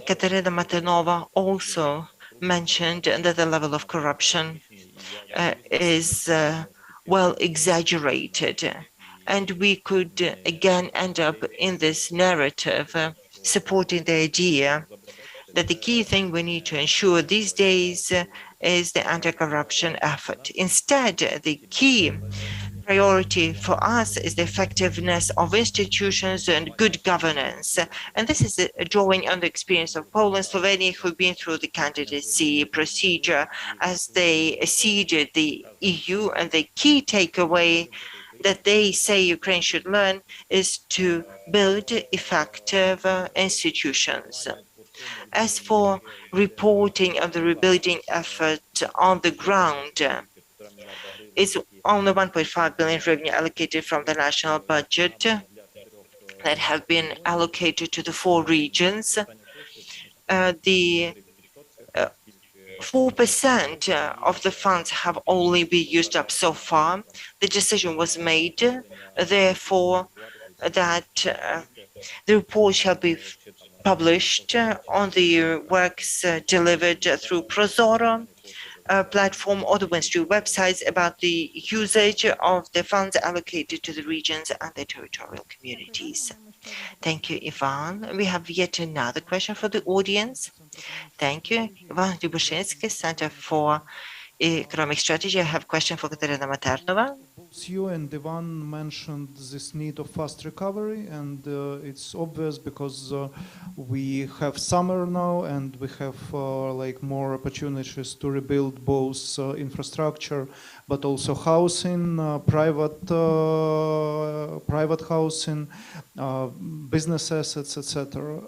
Katerina Matenova also mentioned that the level of corruption is well exaggerated, and we could again end up in this narrative supporting the idea that the key thing we need to ensure these days is the anti-corruption effort. Instead, the key priority for us is the effectiveness of institutions and good governance. And this is drawing on the experience of Poland, Slovenia, who've been through the candidacy procedure as they acceded the EU. And the key takeaway that they say Ukraine should learn is to build effective institutions. As for reporting of the rebuilding effort on the ground, it's only 1.5 billion revenue allocated from the national budget that have been allocated to the 4 regions. The 4% of the funds have only been used up so far. The decision was made, therefore, that the report shall be published on the works delivered through Prozoro platform or the Ministry websites about the usage of the funds allocated to the regions and the territorial communities. Thank you, Ivan. We have yet another question for the audience. Thank you. Ivan Dubushinsky, Center for Economic Strategy. I have a question for Katerina Maternova. Both you and Ivan mentioned this need of fast recovery, and it's obvious because we have summer now and we have like more opportunities to rebuild both infrastructure, but also housing, private housing, business assets, etc.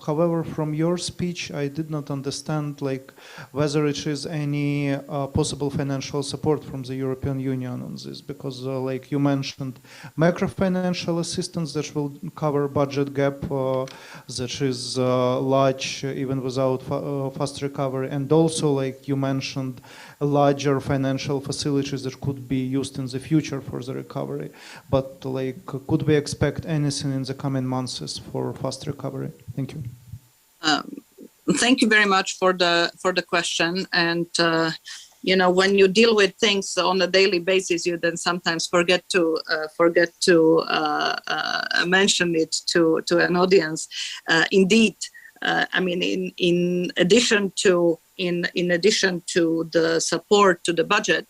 However, from your speech, I did not understand like whether it is any any possible financial support from the European Union on this, because like you mentioned, macro-financial assistance that will cover budget gap that is large even without fast recovery, and also like you mentioned, larger financial facilities that could be used in the future for the recovery. But like, could we expect anything in the coming months for fast recovery? Thank you. Thank you very much for the question. And you know, when you deal with things on a daily basis, you then sometimes forget to mention it to an audience. Indeed, I mean, in addition to the support to the budget,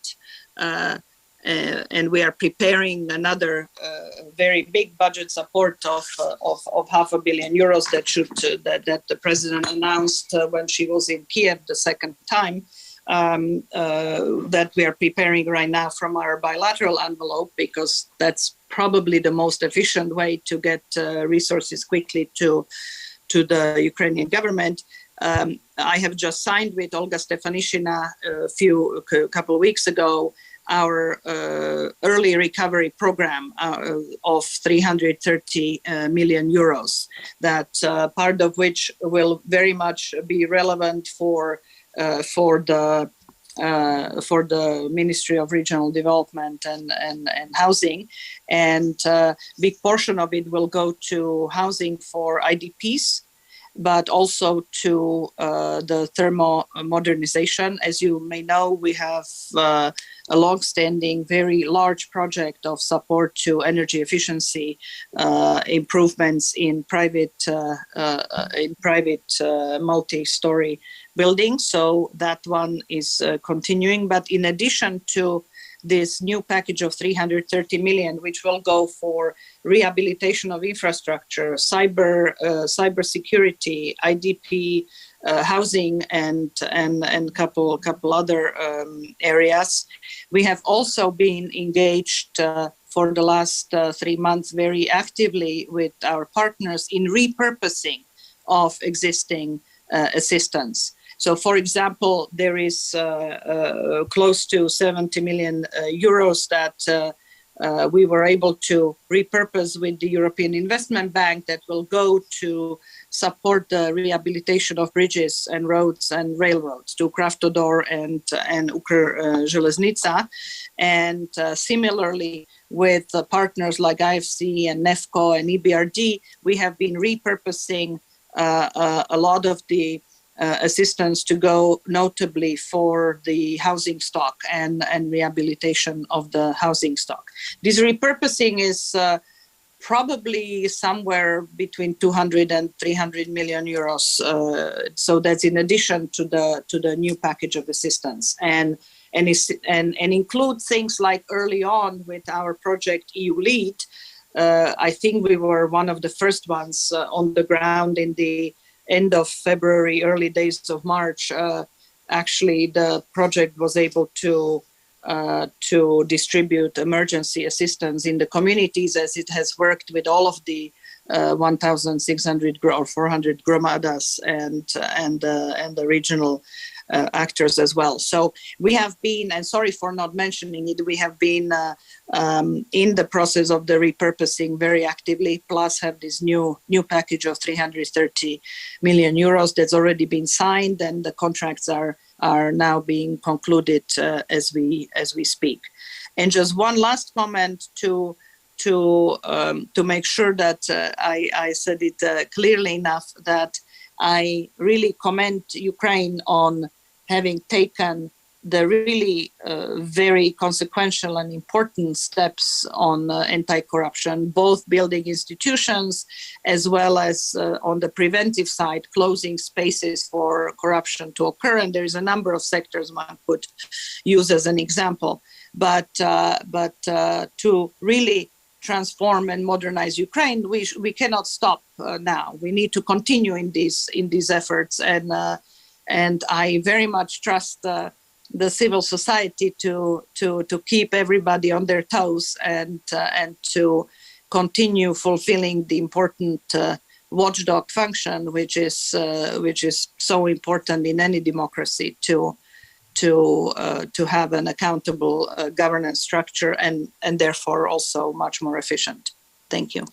and we are preparing another very big budget support of €500 million that the president announced when she was in Kiev the second time, that we are preparing right now from our bilateral envelope, because that's probably the most efficient way to get resources quickly to the Ukrainian government. I have just signed with Olga Stefanishina a couple of weeks ago our early recovery program of 330 million euros, that part of which will very much be relevant for the Ministry of Regional Development and Housing, and big portion of it will go to housing for IDPs, but also to the thermal modernization. As you may know, we have a long-standing, very large project of support to energy efficiency improvements in private multi-story buildings. So that one is continuing. But in addition to this new package of 330 million, which will go for rehabilitation of infrastructure, cyber security, IDP, housing, and couple other areas. We have also been engaged for the last 3 months very actively with our partners in repurposing of existing assistance. So, for example, there is close to 70 million euros that we were able to repurpose with the European Investment Bank that will go to support the rehabilitation of bridges and roads and railroads to Kraftovor and Ukr-Železnica. And similarly, with partners like IFC and NEFCO and EBRD, we have been repurposing a lot of the assistance to go notably for the housing stock and rehabilitation of the housing stock. This repurposing is probably somewhere between 200 and 300 million euros. So that's in addition to the new package of assistance, and include things like early on with our project EU Lead. I think we were one of the first ones on the ground in the end of February, early days of March. Actually, the project was able to distribute emergency assistance in the communities, as it has worked with all of the 1,600 or 400 gromadas and the regional actors as well. So we have been, and sorry for not mentioning it, we have been in the process of the repurposing very actively, plus have this new package of 330 million euros that's already been signed, and the contracts are now being concluded as we speak. And just one last comment to make sure that I said it clearly enough, that I really commend Ukraine on having taken the really very consequential and important steps on anti-corruption, both building institutions as well as on the preventive side, closing spaces for corruption to occur. And there is a number of sectors one could use as an example. But to really transform and modernize Ukraine, we cannot stop now. We need to continue in these efforts, and I very much trust the civil society to keep everybody on their toes and to continue fulfilling the important watchdog function, which is so important in any democracy, to to have an accountable governance structure and therefore also much more efficient. Thank you.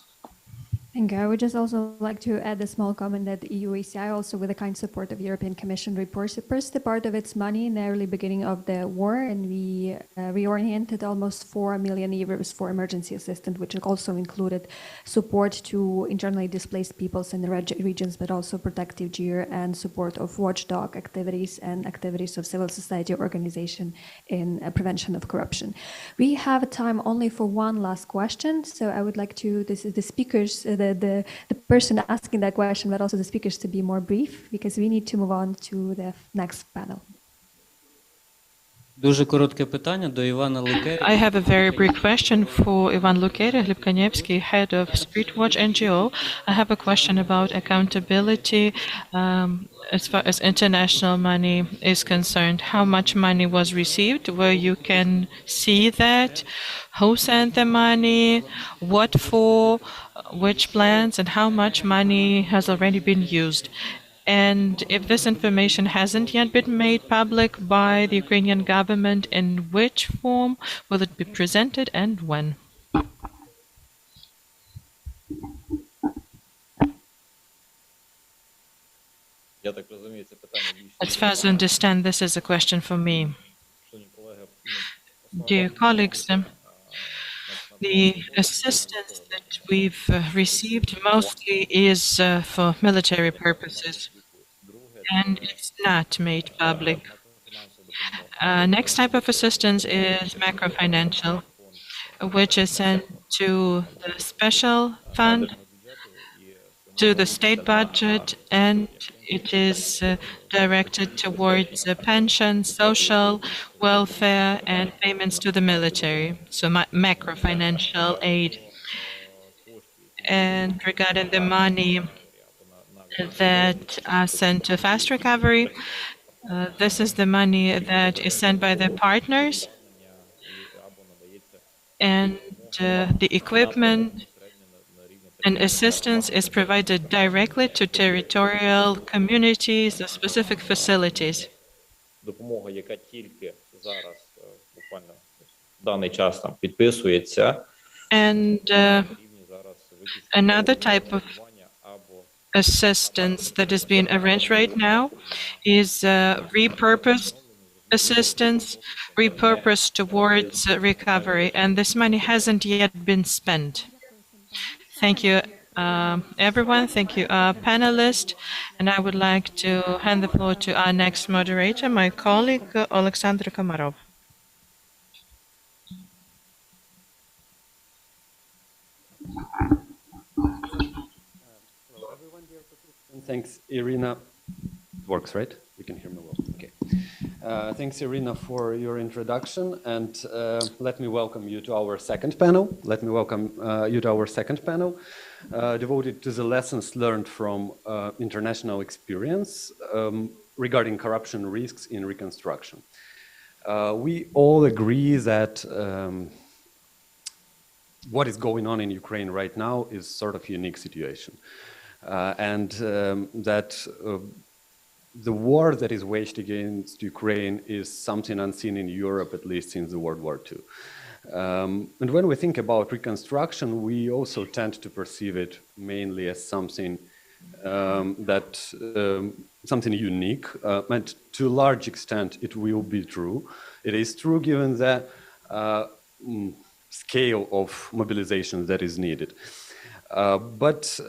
Thank you. I would just also like to add a small comment that EUACI, also with the kind support of European Commission, repurposed a part of its money in the early beginning of the war, and we reoriented almost 4 million euros for emergency assistance, which also included support to internally displaced peoples in the regions, but also protective gear and support of watchdog activities and activities of civil society organization in prevention of corruption. We have time only for one last question, so I would like to, this is the speakers, the person asking that question, but also the speakers to be more brief, because we need to move on to the next panel. Дуже коротке питання до Івана Лукері. I have a very brief question for Ivan Lukeri, Hlipkanievsky, head of Streetwatch NGO. I have a question about accountability as far as international money is concerned. How much money was received, where you can see that, who sent the money, what for, which plans, and how much money has already been used. And if this information hasn't yet been made public by the Ukrainian government, in which form will it be presented and when? As far as I understand, this is a question for me. Dear colleagues, the assistance that we've received mostly is for military purposes, and it's not made public. Next type of assistance is macro-financial, which is sent to the special fund, to the state budget, and it is directed towards pension, social welfare, and payments to the military, so macro-financial aid. And regarding the money that are sent to fast recovery, this is the money that is sent by the partners, and the equipment and assistance is provided directly to territorial communities or specific facilities. Допомога, яка тільки зараз буквально в даний час там підписується. And another type of assistance that is being arranged right now is repurposed assistance, repurposed towards recovery, and this money hasn't yet been spent. Thank you, everyone. Thank you, our panelists. And I would like to hand the floor to our next moderator, my colleague, Alexander Komarov. Hello, everyone, dear participants. Thanks, Irina. It works, right? You can hear me well. Okay. Thanks, Irina, for your introduction, and let me welcome you to our second panel. Devoted to the lessons learned from international experience regarding corruption risks in reconstruction. We all agree that what is going on in Ukraine right now is sort of a unique situation, and that the war that is waged against Ukraine is something unseen in Europe, at least since the World War II. And when we think about reconstruction, we also tend to perceive it mainly as something something unique, and to a large extent it will be true. It is true given the scale of mobilization that is needed. But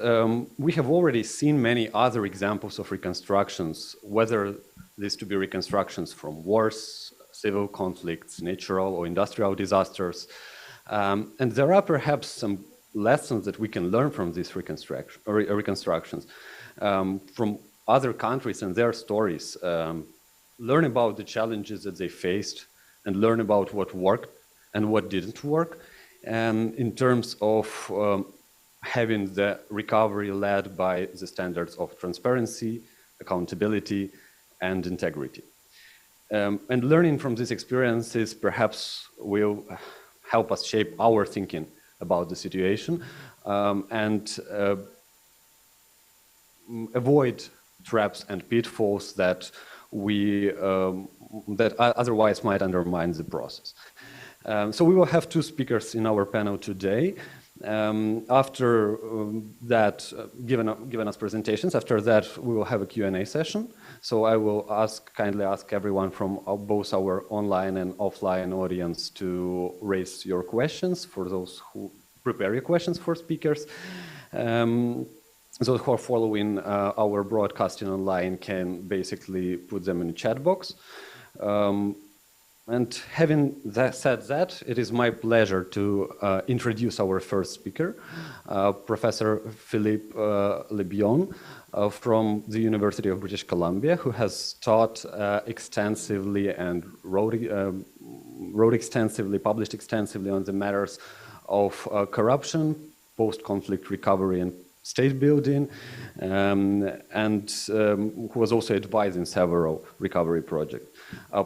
we have already seen many other examples of reconstructions, whether these to be reconstructions from wars, civil conflicts, natural or industrial disasters. And there are perhaps some lessons that we can learn from these reconstructions from other countries and their stories. Learn about the challenges that they faced and learn about what worked and what didn't work. And in terms of having the recovery led by the standards of transparency, accountability, and integrity. And learning from these experiences perhaps will help us shape our thinking about the situation and avoid traps and pitfalls that we otherwise might undermine the process. So we will have two speakers in our panel today. After that, given us presentations, after that we will have a Q&A session. So I will kindly ask everyone from both our online and offline audience to raise your questions for those who prepare your questions for speakers. Those who are following our broadcasting online can basically put them in the chat box. And having said that, it is my pleasure to introduce our first speaker, Professor Philippe Lebion from the University of British Columbia, who has taught extensively and wrote extensively, published extensively on the matters of corruption, post-conflict recovery and state building, and who was also advising several recovery projects.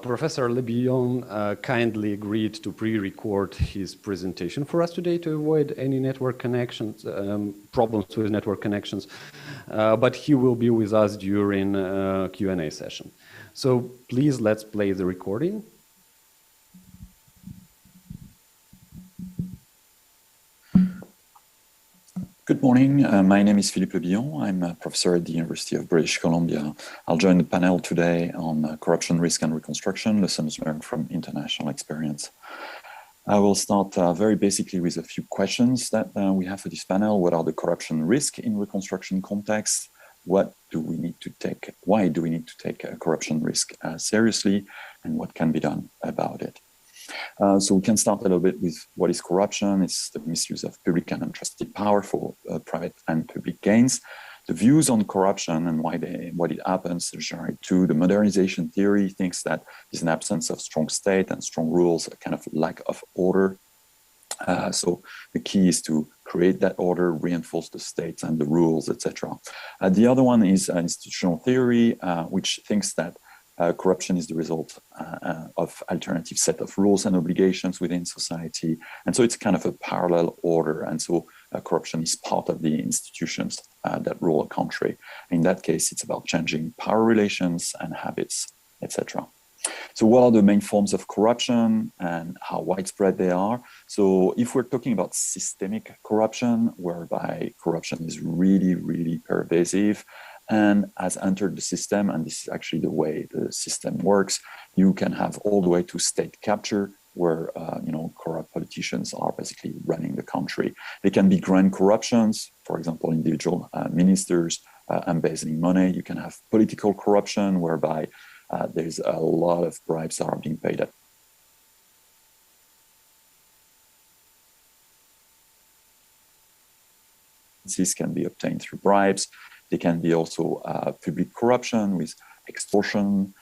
Professor Lebion kindly agreed to pre-record his presentation for us today to avoid any network connections, problems with network connections, but he will be with us during Q&A session. So please, let's play the recording. Good morning. My name is Philippe Lebion. I'm a professor at the University of British Columbia. I'll join the panel today on corruption, risk, and reconstruction, lessons learned from international experience. I will start very basically with a few questions that we have for this panel. What are the corruption risks in reconstruction context? What do we need to take? Why do we need to take a corruption risk seriously? And what can be done about it? So we can start a little bit with what is corruption. It's the misuse of public and untrusted power for private and public gains. The views on corruption and what it happens generate to the modernization theory thinks that there's an absence of strong state and strong rules, a kind of lack of order. So the key is to create that order, reinforce the states and the rules, etc. The other one is institutional theory, which thinks that corruption is the result of alternative set of rules and obligations within society. And so it's kind of a parallel order. And so corruption is part of the institutions that rule a country. In that case, it's about changing power relations and habits, etc. So what are the main forms of corruption and how widespread they are? So if we're talking about systemic corruption, whereby corruption is really, really pervasive, and has entered the system, and this is actually the way the system works, you can have all the way to state capture, where corrupt politicians are basically running the country. They can be grand corruptions, for example, individual ministers embezzling money. You can have political corruption, whereby there's a lot of bribes that are being paid at This can be obtained through bribes. They can be also public corruption with extortion,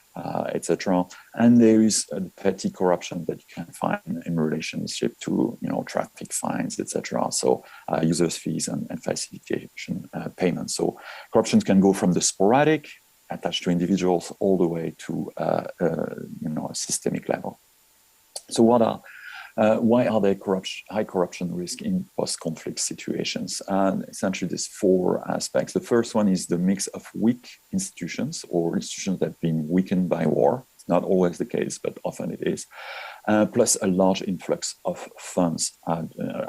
etc. And there is a petty corruption that you can find in relationship to traffic fines, etc. So users' fees and facilitation payments. So corruption can go from the sporadic, attached to individuals, all the way to a systemic level. So why are there high corruption risk in post-conflict situations? And essentially, there's four aspects. The first one is the mix of weak institutions or institutions that have been weakened by war. It's not always the case, but often it is. Plus a large influx of funds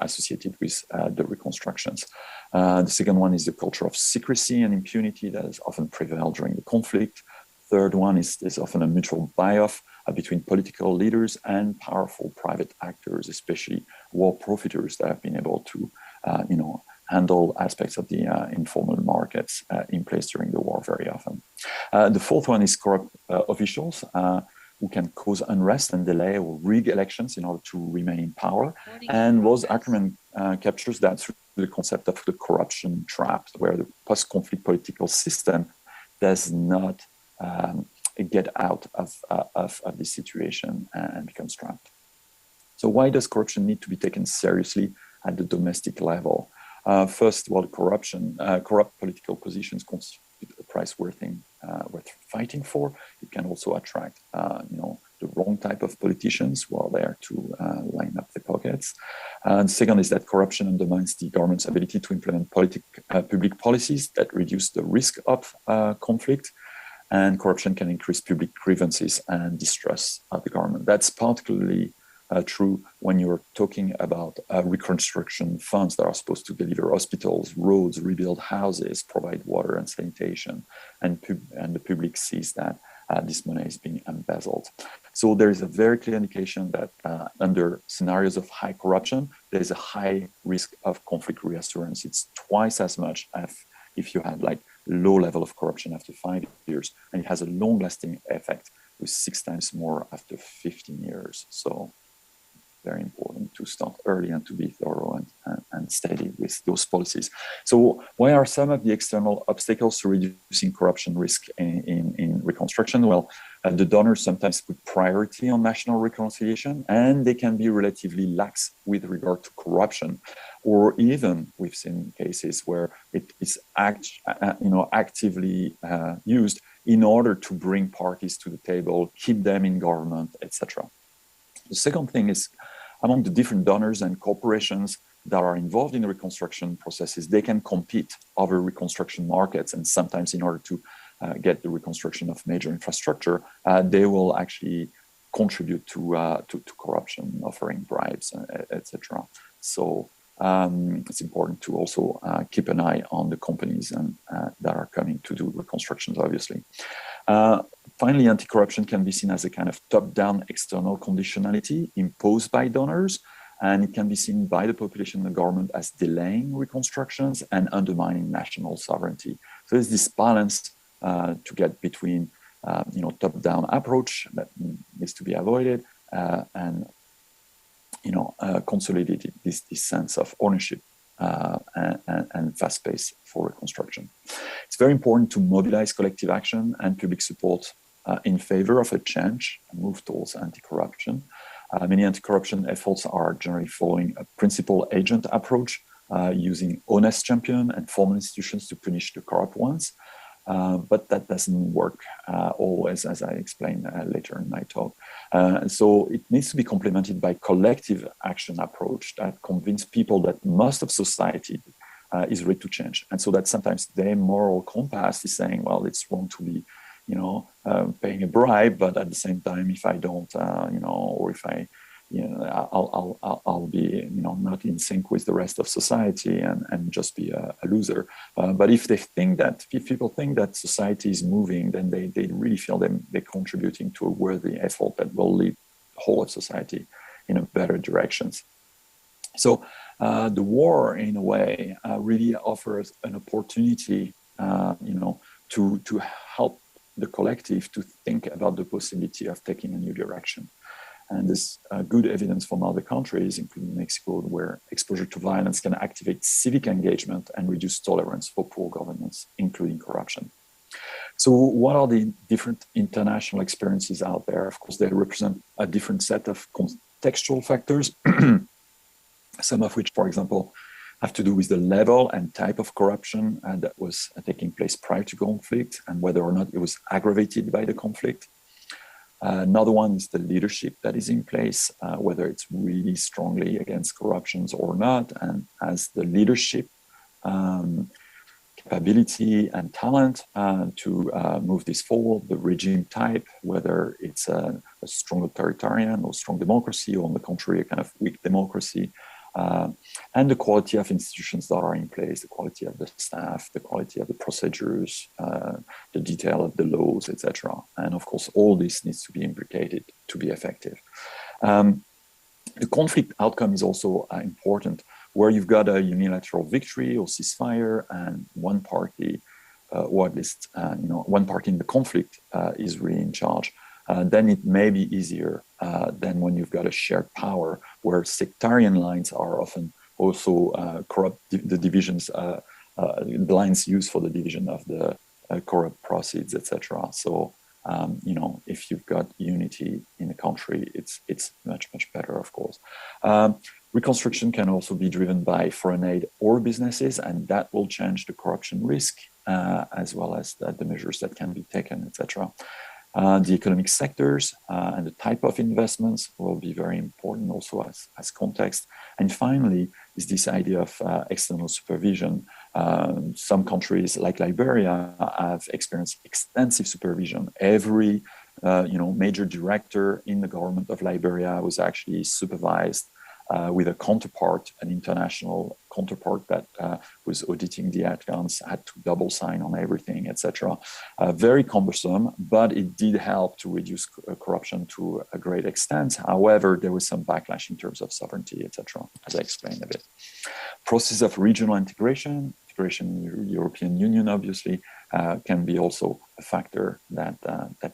associated with the reconstructions. The second one is the culture of secrecy and impunity that has often prevailed during the conflict. Third one is there's often a mutual buy-off between political leaders and powerful private actors, especially war profiteers that have been able to, handle aspects of the informal markets in place during the war very often. The fourth one is corrupt officials who can cause unrest and delay or rig elections in order to remain in power. And Rose Ackerman captures that through the concept of the corruption trap, where the post-conflict political system does not get out of this situation and becomes trapped. So why does corruption need to be taken seriously at the domestic level? First, while corrupt political positions constitute a price worth fighting for, it can also attract the wrong type of politicians who are there to line up their pockets. And second is that corruption undermines the government's ability to implement public policies that reduce the risk of conflict. and corruption can increase public grievances and distrust of the government. That's particularly true when you're talking about reconstruction funds that are supposed to deliver hospitals, roads, rebuild houses, provide water and sanitation, and the public sees that this money is being embezzled. So there is a very clear indication that under scenarios of high corruption, there is a high risk of conflict reassurance. It's twice as much as if you had like low level of corruption after 5 years, and it has a long-lasting effect with 6 times more after 15 years. So very important to start early and to be thorough and steady with those policies. So what are some of the external obstacles to reducing corruption risk in reconstruction? Well, the donors sometimes put priority on national reconciliation, and they can be relatively lax with regard to corruption, or even we've seen cases where it is actively used in order to bring parties to the table, keep them in government, etc. The second thing is, among the different donors and corporations that are involved in the reconstruction processes, they can compete over reconstruction markets, and sometimes in order to get the reconstruction of major infrastructure, they will actually contribute to corruption, offering bribes, etc. So it's important to also keep an eye on the companies that are coming to do reconstructions, obviously. Finally, anti-corruption can be seen as a kind of top-down external conditionality imposed by donors, and it can be seen by the population and the government as delaying reconstructions and undermining national sovereignty. So there's this balance to get between top-down approach that needs to be avoided and consolidated this sense of ownership and fast pace for reconstruction. It's very important to mobilize collective action and public support in favor of a change and move towards anti-corruption. Many anti-corruption efforts are generally following a principal agent approach, using honest champion and formal institutions to punish the corrupt ones. But that doesn't work always, as I explain later in my talk. So it needs to be complemented by collective action approach that convince people that most of society is ready to change. And so that sometimes their moral compass is saying, well, it's wrong to be, paying a bribe, but at the same time, if I don't, or if I, I'll be, not in sync with the rest of society and just be a loser. But if people think that society is moving, then they really feel they're contributing to a worthy effort that will lead the whole of society in a better directions. So the war, in a way, really offers an opportunity, to help the collective to think about the possibility of taking a new direction. And there's good evidence from other countries, including Mexico, where exposure to violence can activate civic engagement and reduce tolerance for poor governance, including corruption. So what are the different international experiences out there? Of course, they represent a different set of contextual factors, some of which, for example, have to do with the level and type of corruption that was taking place prior to conflict and whether or not it was aggravated by the conflict. Another one is the leadership that is in place, whether it's really strongly against corruptions or not, and as the leadership capability and talent to move this forward, the regime type, whether it's a strong authoritarian or strong democracy, or on the contrary, a kind of weak democracy, and the quality of institutions that are in place, the quality of the staff, the quality of the procedures, the detail of the laws, etc. And of course, all this needs to be implicated to be effective. The conflict outcome is also important, where you've got a unilateral victory or ceasefire, and one party, or at least one party in the conflict is really in charge. Then it may be easier than when you've got a shared power, where sectarian lines are often also corrupt. The divisions, the lines used for the division of the corrupt proceeds, etc. So if you've got unity in the country, it's much better, of course. Reconstruction can also be driven by foreign aid or businesses, and that will change the corruption risk as well as the measures that can be taken, etc. The economic sectors and the type of investments will be very important also as context. And finally, is this idea of external supervision, Some countries like Liberia have experienced extensive supervision. Every major director in the government of Liberia was actually supervised with a counterpart, an international counterpart that was auditing the accounts, had to double sign on everything, etc. Very cumbersome, but it did help to reduce corruption to a great extent. However, there was some backlash in terms of sovereignty, etc., as I explained a bit. Process of regional integration in the European Union, obviously, can be also a factor that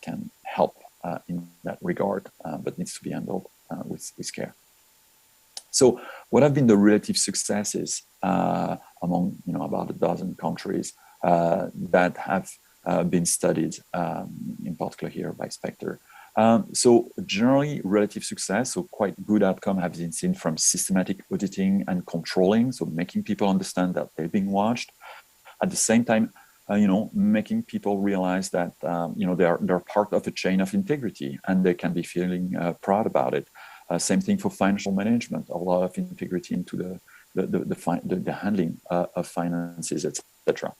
can help in that regard, but needs to be handled with care. So what have been the relative successes among about a dozen countries that have been studied, in particular here by Spectre? So generally relative success, so quite good outcome have been seen from systematic auditing and controlling, so making people understand that they're being watched. At the same time, making people realize that they're part of a chain of integrity and they can be feeling proud about it. Same thing for financial management, a lot of integrity into the handling of finances, etc.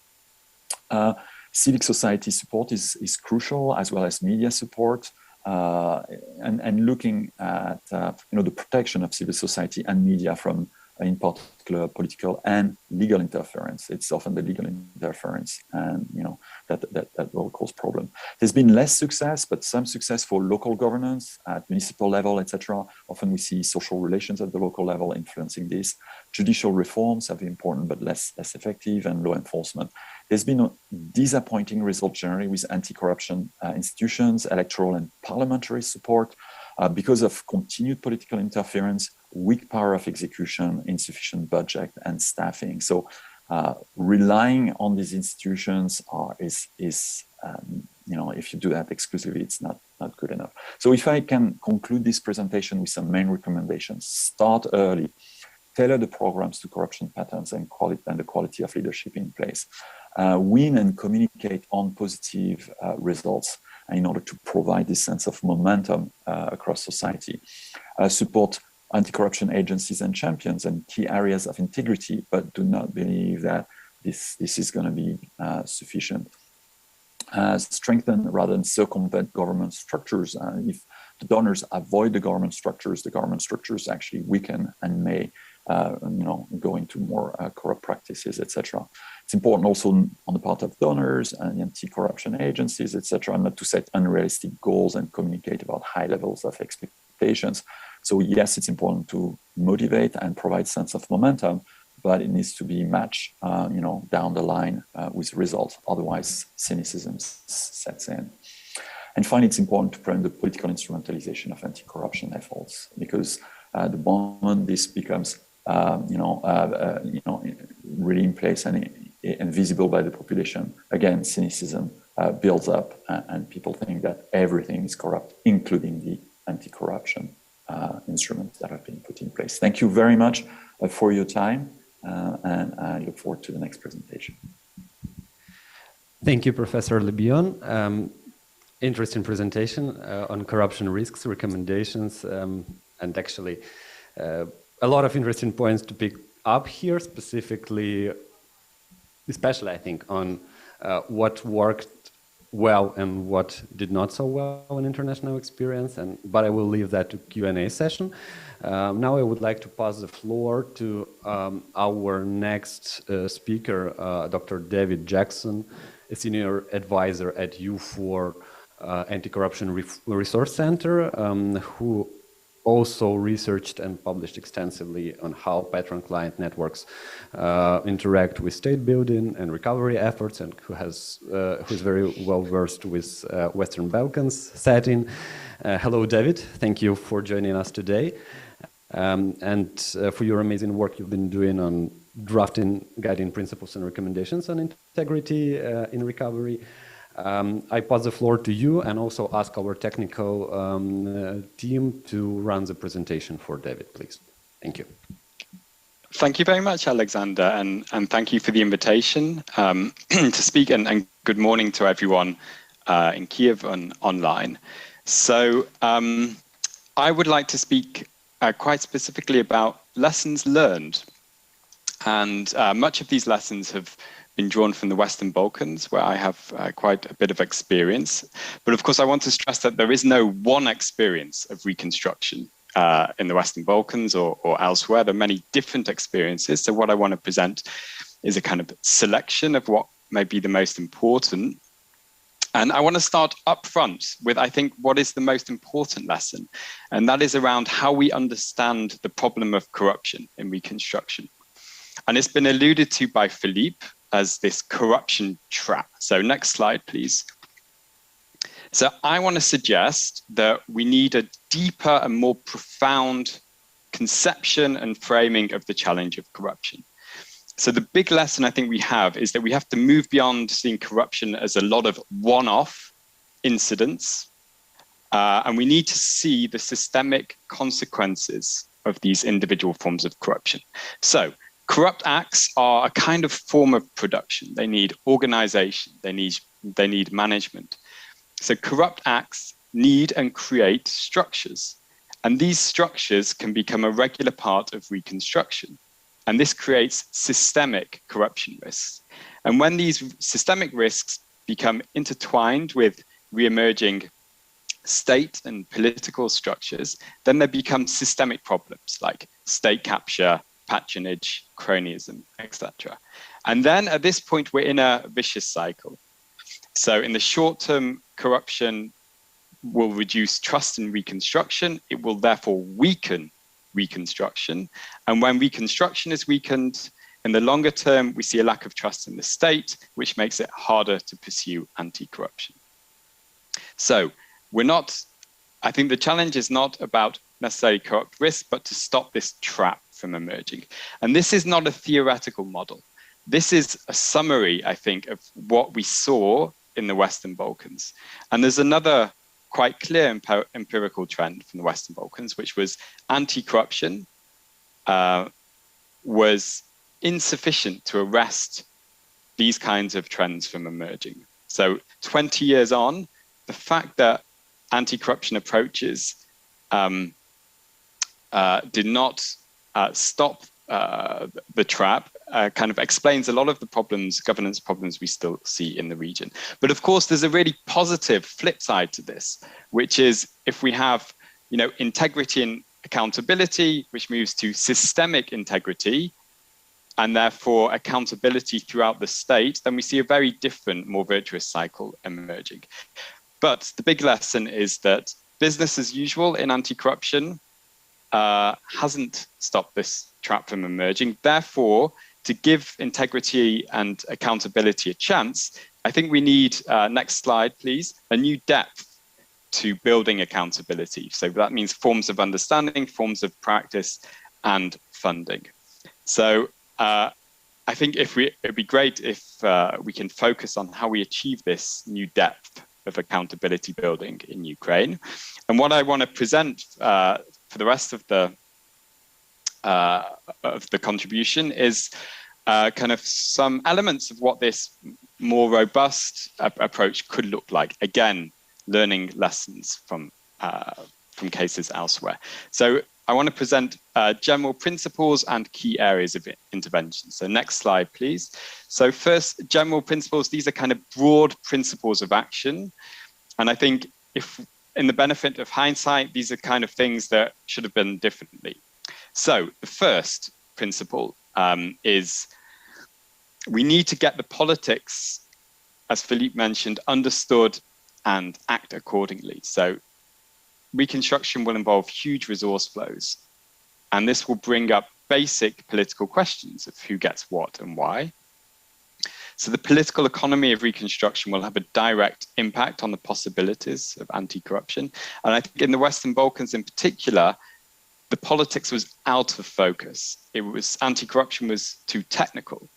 Civic society support is crucial, as well as media support, and looking at the protection of civil society and media from, in particular, political and legal interference. It's often the legal interference, and that will cause problem. There's been less success, but some success for local governance at municipal level, etc. Often we see social relations at the local level influencing this. Judicial reforms have been important, but less effective, and law enforcement. There's been a disappointing result generally with anti-corruption institutions, electoral and parliamentary support, because of continued political interference, weak power of execution, insufficient budget and staffing. So relying on these institutions is if you do that exclusively, it's not good enough. So if I can conclude this presentation with some main recommendations: start early, tailor the programs to corruption patterns and the quality of leadership in place, win and communicate on positive results in order to provide this sense of momentum across society, support anti-corruption agencies and champions and key areas of integrity, but do not believe that this is going to be sufficient. Strengthen rather than circumvent government structures. If the donors avoid the government structures actually weaken and may go into more corrupt practices, etc. It's important also on the part of donors and anti-corruption agencies, etc., not to set unrealistic goals and communicate about high levels of expectations. So yes, it's important to motivate and provide sense of momentum, but it needs to be matched, down the line with results. Otherwise, cynicism sets in. And finally, it's important to prevent the political instrumentalization of anti-corruption efforts, because the moment this becomes, really in place and visible by the population, again, cynicism builds up, and people think that everything is corrupt, including the anti-corruption instruments that have been put in place. Thank you very much for your time, and I look forward to the next presentation. Thank you, Professor Le Bihan. Interesting presentation on corruption risks, recommendations, and actually a lot of interesting points to pick up here, especially I think on what worked well and what did not so well in international experience, but I will leave that to Q&A session. Now I would like to pass the floor to our next speaker, Dr. David Jackson, a senior advisor at U4 Anti-Corruption Resource Center, who also researched and published extensively on how patron-client networks interact with state building and recovery efforts, and who's very well versed with Western Balkans setting. Hello, David. Thank you for joining us today, and for your amazing work you've been doing on drafting guiding principles and recommendations on integrity in recovery. I pass the floor to you and also ask our technical team to run the presentation for David, please. Thank you. Thank you very much, Alexander, and thank you for the invitation to speak, and good morning to everyone in Kiev and online. So I would like to speak quite specifically about lessons learned And much of these lessons have been drawn from the Western Balkans, where I have quite a bit of experience. But of course, I want to stress that there is no one experience of reconstruction in the Western Balkans or elsewhere. There are many different experiences. So what I want to present is a kind of selection of what may be the most important. And I want to start up front with, I think, what is the most important lesson. And that is around how we understand the problem of corruption in reconstruction. And it's been alluded to by Philippe as this corruption trap. So next slide, please. So I want to suggest that we need a deeper and more profound conception and framing of the challenge of corruption. So the big lesson I think we have is that we have to move beyond seeing corruption as a lot of one-off incidents, and we need to see the systemic consequences of these individual forms of corruption. So corrupt acts are a kind of form of production. They need organization, they need management. So corrupt acts need and create structures, and these structures can become a regular part of reconstruction. And this creates systemic corruption risks. And when these systemic risks become intertwined with re-emerging state and political structures, then they become systemic problems like state capture, patronage, cronyism, etc. And then at this point, we're in a vicious cycle. So in the short term, corruption will reduce trust in reconstruction. It will therefore weaken reconstruction. And when reconstruction is weakened, in the longer term, we see a lack of trust in the state, which makes it harder to pursue anti-corruption. So I think the challenge is not about necessarily corrupt risk, but to stop this trap from emerging. And this is not a theoretical model. This is a summary, I think, of what we saw in the Western Balkans. And there's another quite clear empirical trend from the Western Balkans, which was anti-corruption was insufficient to arrest these kinds of trends from emerging. So 20 years on, the fact that anti-corruption approaches did not stop the trap kind of explains a lot of the governance problems we still see in the region. But of course, there's a really positive flip side to this, which is if we have, integrity and accountability, which moves to systemic integrity, and therefore accountability throughout the state, then we see a very different, more virtuous cycle emerging. But the big lesson is that business as usual in anti-corruption hasn't stopped this trap from emerging. Therefore, to give integrity and accountability a chance, I think we need, next slide, please, a new depth to building accountability. So that means forms of understanding, forms of practice, and funding. So I think it'd be great if we can focus on how we achieve this new depth of accountability building in Ukraine. And what I want to present for the rest of the contribution is kind of some elements of what this more robust approach could look like. Again, learning lessons from cases elsewhere. So I want to present general principles and key areas of intervention. So next slide, please. So first, general principles. These are kind of broad principles of action. And I think if in the benefit of hindsight, these are kind of things that should have been differently. So the first principle is we need to get the politics, as Philippe mentioned, understood and act accordingly. So reconstruction will involve huge resource flows, and this will bring up basic political questions of who gets what and why. So the political economy of reconstruction will have a direct impact on the possibilities of anti-corruption. And I think in the Western Balkans in particular, the politics was out of focus. Anti-corruption was too technical,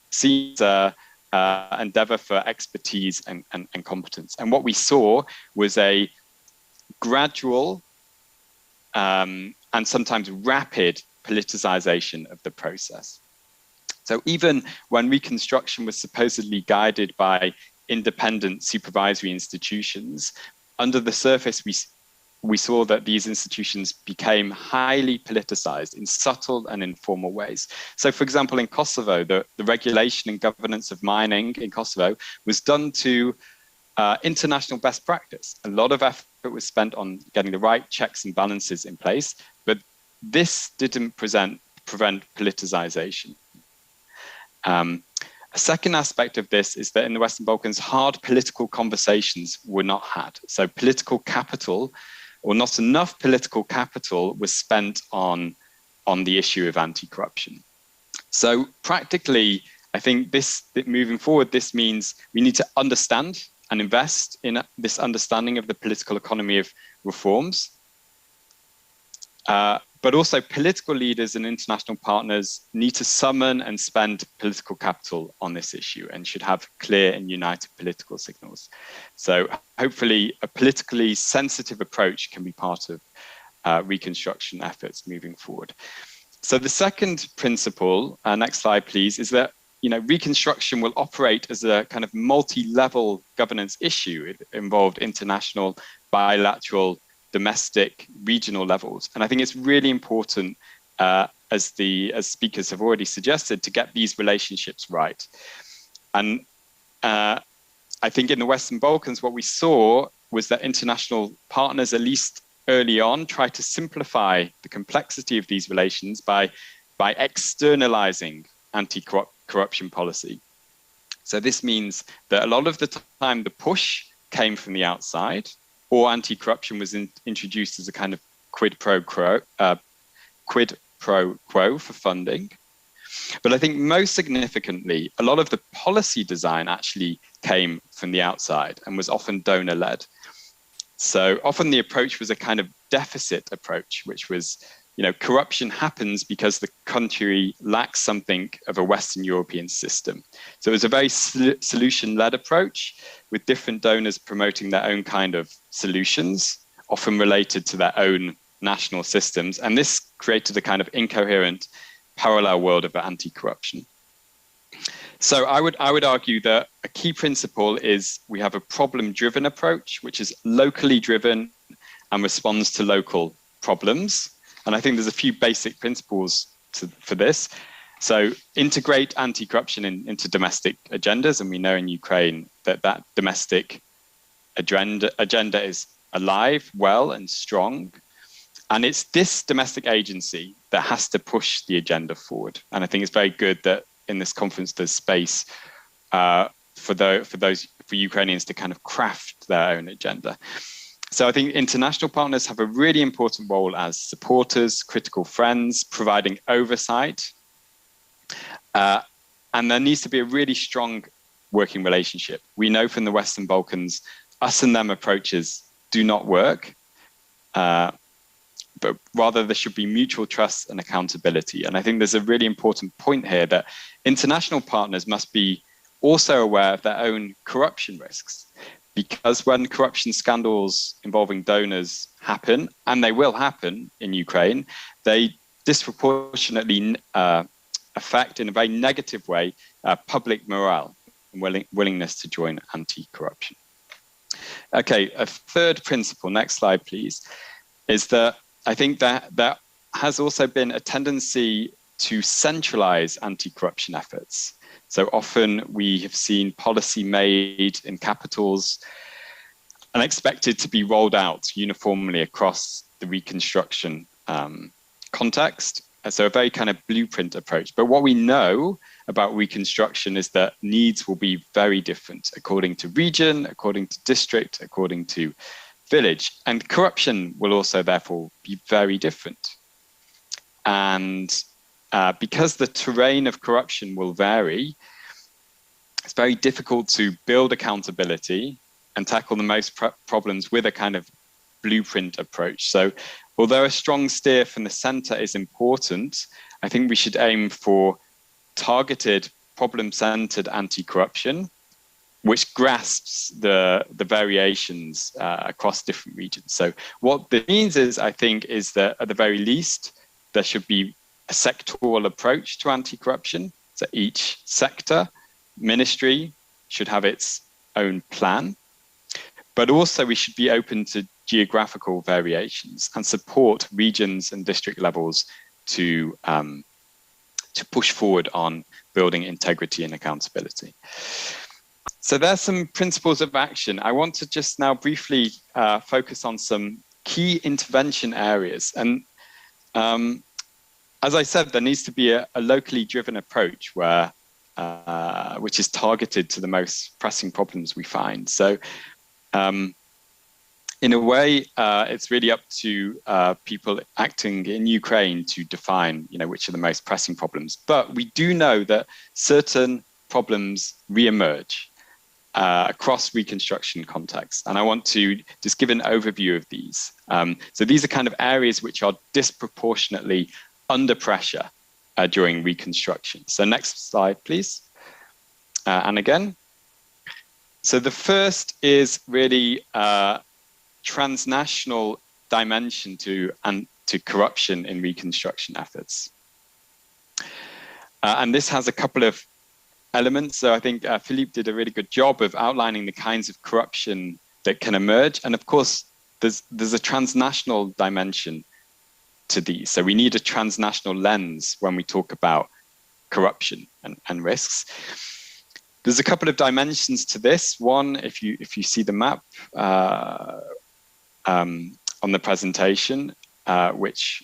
seen as an endeavor for expertise and competence. And what we saw was a gradual and sometimes rapid politicization of the process. So even when reconstruction was supposedly guided by independent supervisory institutions, under the surface, we saw that these institutions became highly politicized in subtle and informal ways. So, for example, in Kosovo, the regulation and governance of mining in Kosovo was done to international best practice. A lot of effort was spent on getting the right checks and balances in place, but this didn't prevent politicization. A second aspect of this is that in the Western Balkans, hard political conversations were not had. So political capital, or not enough political capital, was spent on the issue of anti-corruption. So practically, I think moving forward, this means we need to understand and invest in this understanding of the political economy of reforms. But also political leaders and international partners need to summon and spend political capital on this issue and should have clear and united political signals. So hopefully a politically sensitive approach can be part of reconstruction efforts moving forward. So the second principle, next slide please, is that reconstruction will operate as a kind of multi-level governance issue. It involved international, bilateral, domestic, regional levels. And I think it's really important, as speakers have already suggested, to get these relationships right. And I think in the Western Balkans, what we saw was that international partners, at least early on, tried to simplify the complexity of these relations by externalizing anti-corruption policy. So this means that a lot of the time the push came from the outside, or anti-corruption was introduced as a kind of quid pro quo for funding. But I think most significantly, a lot of the policy design actually came from the outside and was often donor-led. So often the approach was a kind of deficit approach, which was, corruption happens because the country lacks something of a Western European system. So it was a very solution-led approach with different donors promoting their own kind of solutions, often related to their own national systems. And this created a kind of incoherent parallel world of anti-corruption. So I would argue that a key principle is we have a problem-driven approach, which is locally driven and responds to local problems. And I think there's a few basic principles for this. So integrate anti-corruption into domestic agendas. And we know in Ukraine that domestic agenda is alive, well, and strong. And it's this domestic agency that has to push the agenda forward. And I think it's very good that in this conference there's space for Ukrainians to kind of craft their own agenda. So I think international partners have a really important role as supporters, critical friends, providing oversight. And there needs to be a really strong working relationship. We know from the Western Balkans, us and them approaches do not work, but rather there should be mutual trust and accountability. And I think there's a really important point here that international partners must be also aware of their own corruption risks. Because when corruption scandals involving donors happen, and they will happen in Ukraine, they disproportionately affect in a very negative way public morale and willingness to join anti-corruption. Okay, a third principle, next slide please, is that I think that there has also been a tendency to centralize anti-corruption efforts. So often we have seen policy made in capitals and expected to be rolled out uniformly across the reconstruction context. And so a very kind of blueprint approach. But what we know about reconstruction is that needs will be very different according to region, according to district, according to village. And corruption will also therefore be very different. And because the terrain of corruption will vary, it's very difficult to build accountability and tackle the most problems with a kind of blueprint approach. So although a strong steer from the center is important, I think we should aim for targeted, problem-centered anti-corruption, which grasps the variations across different regions. So what this means is, I think, is that at the very least, there should be a sectoral approach to anti-corruption. So each sector, ministry should have its own plan. But also we should be open to geographical variations and support regions and district levels to push forward on building integrity and accountability. So there's some principles of action. I want to just now briefly focus on some key intervention areas. And as I said, there needs to be a locally driven approach where which is targeted to the most pressing problems we find. So in a way, it's really up to people acting in Ukraine to define, which are the most pressing problems. But we do know that certain problems reemerge across reconstruction contexts. And I want to just give an overview of these. So these are kind of areas which are disproportionately under pressure during reconstruction. So next slide, please. And again. So the first is really transnational dimension to corruption in reconstruction efforts. And this has a couple of elements. So I think Philippe did a really good job of outlining the kinds of corruption that can emerge. And of course, there's a transnational dimension to these. So we need a transnational lens when we talk about corruption and risks. There's a couple of dimensions to this. One, if you see the map on the presentation, which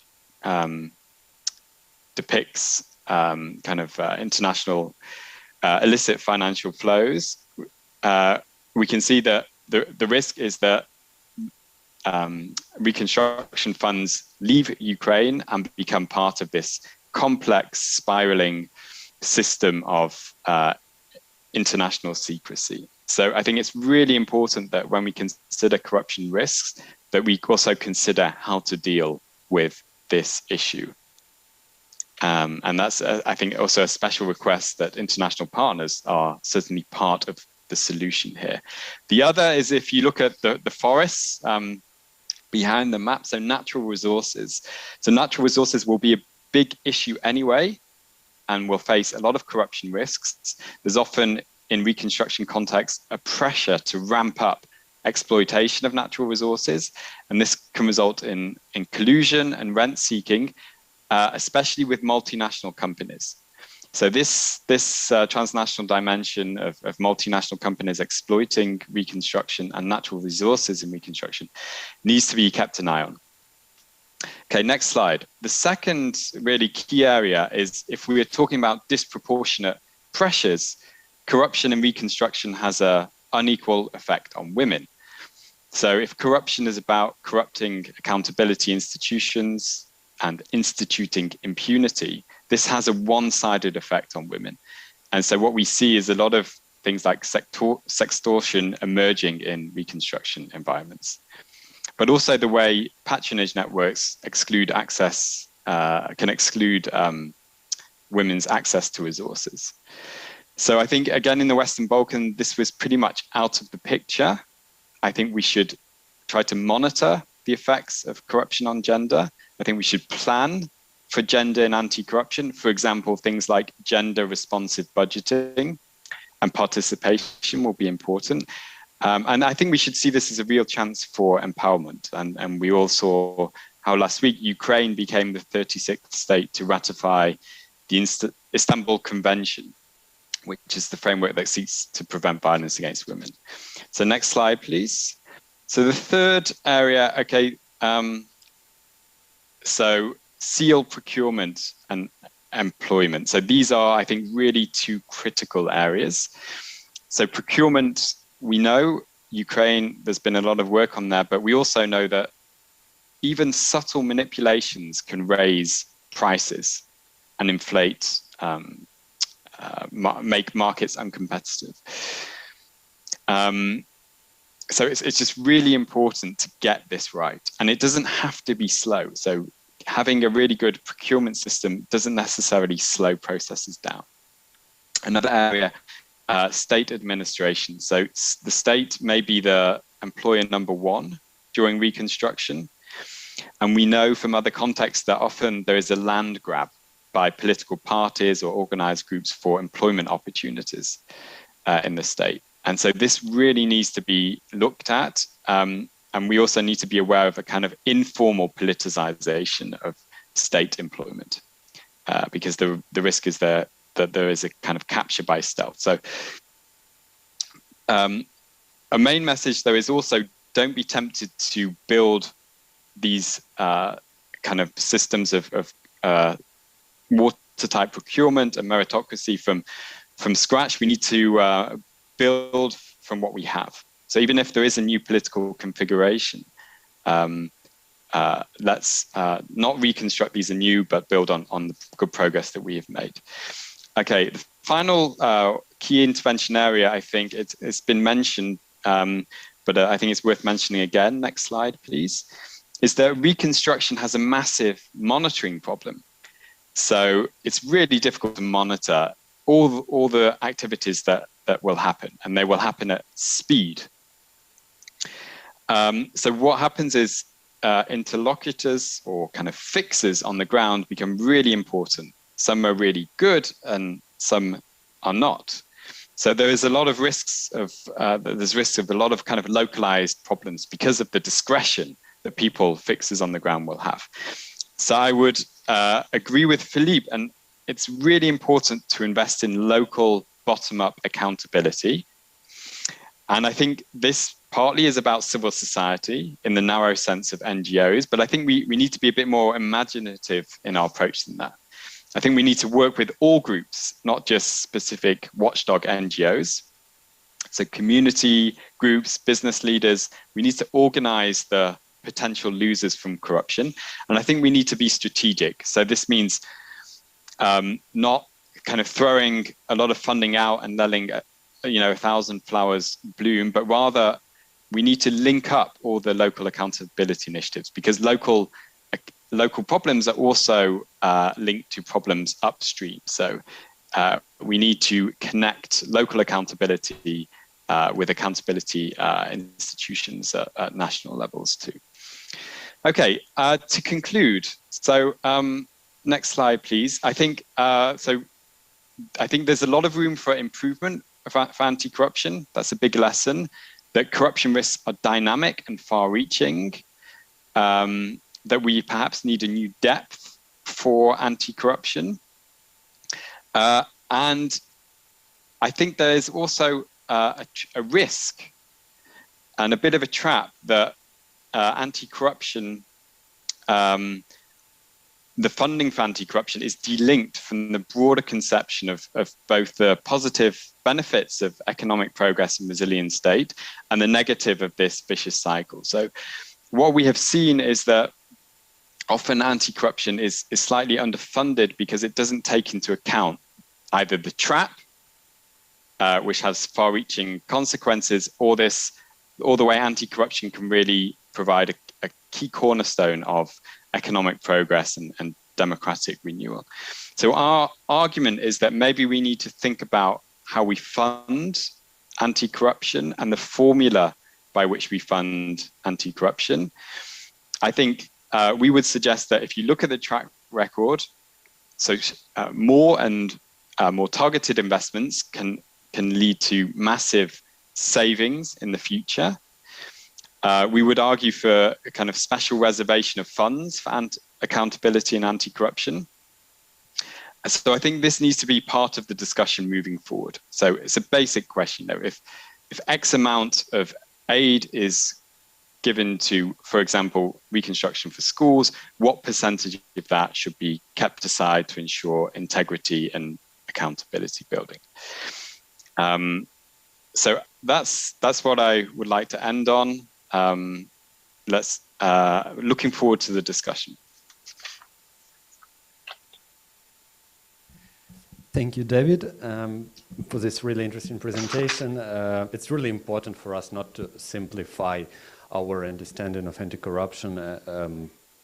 depicts international illicit financial flows, we can see that the risk is that reconstruction funds leave Ukraine and become part of this complex spiraling system of international secrecy. So I think it's really important that when we consider corruption risks, that we also consider how to deal with this issue. And that's, I think, also a special request that international partners are certainly part of the solution here. The other is if you look at the forests behind the map, so natural resources. So natural resources will be a big issue anyway, and will face a lot of corruption risks. There's often, in reconstruction contexts, a pressure to ramp up exploitation of natural resources, and this can result in collusion and rent seeking, especially with multinational companies. So this transnational dimension of multinational companies exploiting reconstruction and natural resources in reconstruction needs to be kept an eye on. Okay, next slide. The second really key area is if we are talking about disproportionate pressures, corruption in reconstruction has an unequal effect on women. So if corruption is about corrupting accountability institutions and instituting impunity, this has a one-sided effect on women. And so what we see is a lot of things like sextortion emerging in reconstruction environments. But also the way patronage networks exclude access, can exclude women's access to resources. So I think, again, in the Western Balkans, this was pretty much out of the picture. I think we should try to monitor the effects of corruption on gender. I think we should plan for gender and anti-corruption. For example, things like gender-responsive budgeting and participation will be important. And I think we should see this as a real chance for empowerment. And we all saw how last week Ukraine became the 36th state to ratify the Istanbul Convention, which is the framework that seeks to prevent violence against women. So next slide, please. So the third area, okay, so seal procurement and employment. So these are, I think, really two critical areas. So procurement, we know Ukraine, there's been a lot of work on that, but we also know that even subtle manipulations can raise prices and inflate, make markets uncompetitive. So it's just really important to get this right. And it doesn't have to be slow. So having a really good procurement system doesn't necessarily slow processes down. Another area, state administration. So the state may be the employer number one during reconstruction. And we know from other contexts that often there is a land grab by political parties or organized groups for employment opportunities in the state. And so this really needs to be looked at. And we also need to be aware of a kind of informal politicization of state employment, because the risk is that there is a kind of capture by stealth. So a main message, though, is also don't be tempted to build these kind of systems of watertight procurement and meritocracy from scratch. We need to build from what we have. So even if there is a new political configuration, let's not reconstruct these anew, but build on the good progress that we have made. Okay, the final key intervention area, I think it's been mentioned, but I think it's worth mentioning again. Next slide, please. Is that reconstruction has a massive monitoring problem. So it's really difficult to monitor all the activities that will happen, and they will happen at speed. So what happens is interlocutors or kind of fixers on the ground become really important. Some are really good and some are not. So there is a lot of risks of, there's risks of a lot of kind of localized problems because of the discretion that people, fixers on the ground, will have. So I would agree with Philippe, and it's really important to invest in local bottom-up accountability. And I think this partly is about civil society in the narrow sense of NGOs, but I think we need to be a bit more imaginative in our approach than that. I think we need to work with all groups, not just specific watchdog NGOs. So community groups, business leaders, we need to organize the potential losers from corruption. And I think we need to be strategic. So this means not kind of throwing a lot of funding out and letting 1,000 flowers bloom, but rather we need to link up all the local accountability initiatives, because local problems are also linked to problems upstream. So we need to connect local accountability with accountability institutions at national levels too. Okay, to conclude, so next slide, please. I think there's a lot of room for improvement for anti-corruption. That's a big lesson, that corruption risks are dynamic and far-reaching, that we perhaps need a new depth for anti-corruption. And I think there is also a risk and a bit of a trap that anti-corruption, the funding for anti-corruption is delinked from the broader conception of both the positive benefits of economic progress and resilient state and the negative of this vicious cycle. So what we have seen is that often anti-corruption is slightly underfunded because it doesn't take into account either the trap, which has far-reaching consequences, or the way anti-corruption can really provide a key cornerstone of economic progress and democratic renewal. So our argument is that maybe we need to think about how we fund anti-corruption and the formula by which we fund anti-corruption. I think we would suggest that if you look at the track record, so more and more targeted investments can lead to massive savings in the future. We would argue for a kind of special reservation of funds for accountability and anti-corruption. So I think this needs to be part of the discussion moving forward. So it's a basic question, though. If X amount of aid is given to, for example, reconstruction for schools, what percentage of that should be kept aside to ensure integrity and accountability building? So that's what I would like to end on. Looking forward to the discussion. Thank you, David, for this really interesting presentation. It's really important for us not to simplify our understanding of anti-corruption,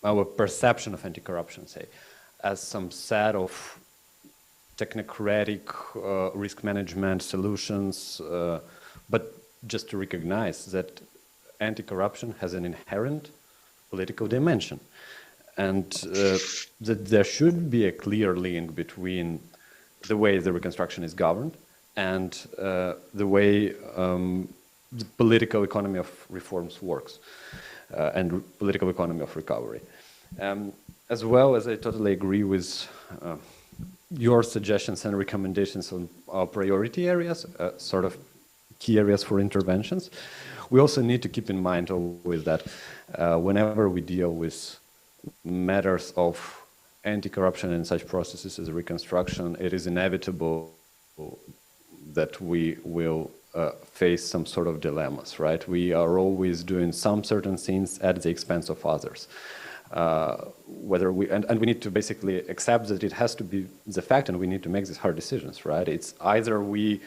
our perception of anti-corruption, say, as some set of technocratic risk management solutions, but just to recognize that anti-corruption has an inherent political dimension, and that there should be a clear link between the way the reconstruction is governed and the way the political economy of reforms works and political economy of recovery. As well as I totally agree with your suggestions and recommendations on our priority areas, sort of key areas for interventions. We also need to keep in mind always that whenever we deal with matters of anti-corruption in such processes as reconstruction, it is inevitable that we will face some sort of dilemmas, right? We are always doing some certain things at the expense of others. Whether we and we need to basically accept that it has to be the fact, and we need to make these hard decisions, right? It's either we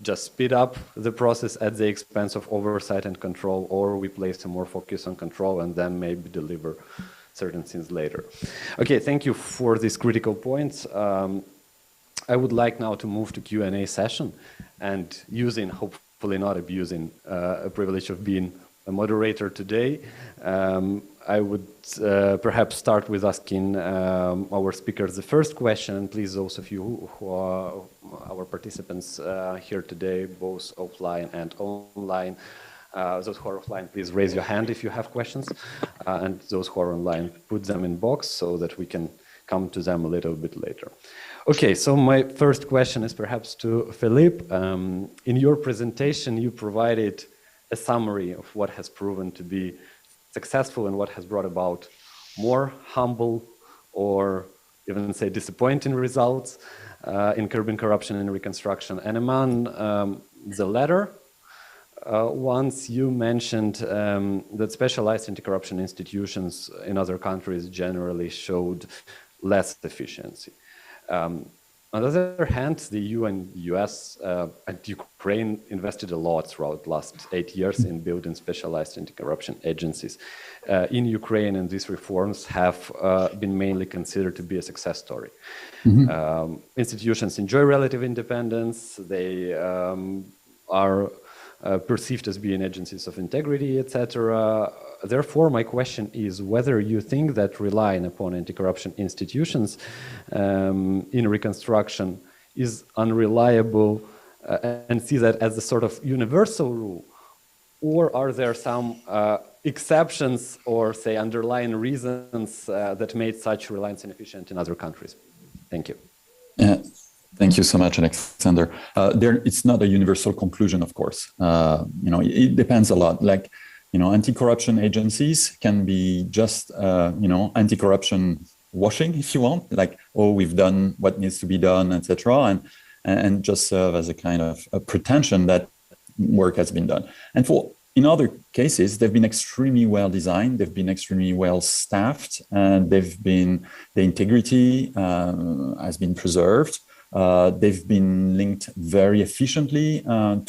just speed up the process at the expense of oversight and control, or we place more focus on control and then maybe deliver certain things later. Okay, thank you for these critical points. I would like now to move to Q&A session, and using, hopefully not abusing, a privilege of being a moderator today, I would perhaps start with asking our speakers the first question, and please those of you who are our participants here today, both offline and online, those who are offline, please raise your hand if you have questions, and those who are online, put them in box so that we can come to them a little bit later. Okay, so my first question is perhaps to Philippe. In your presentation, you provided a summary of what has proven to be successful and what has brought about more humble or even say disappointing results in curbing corruption and reconstruction. And among the latter, once you mentioned that specialized anti-corruption institutions in other countries generally showed less efficiency. On the other hand, the EU and US and Ukraine invested a lot throughout the last 8 years in building specialized anti-corruption agencies in Ukraine, and these reforms have been mainly considered to be a success story. Mm-hmm. Institutions enjoy relative independence. They are perceived as being agencies of integrity, etc. Therefore, my question is whether you think that relying upon anti-corruption institutions in reconstruction is unreliable and see that as a sort of universal rule, or are there some exceptions or say underlying reasons that made such reliance inefficient in other countries? Thank you. Thank you so much, Alexander. It's not a universal conclusion, of course. It depends a lot. Like, anti-corruption agencies can be just, anti-corruption washing, if you want. Like, oh, we've done what needs to be done, etc., and just serve as a kind of a pretension that work has been done. And in other cases, they've been extremely well designed. They've been extremely well staffed, and the integrity has been preserved. They've been linked very efficiently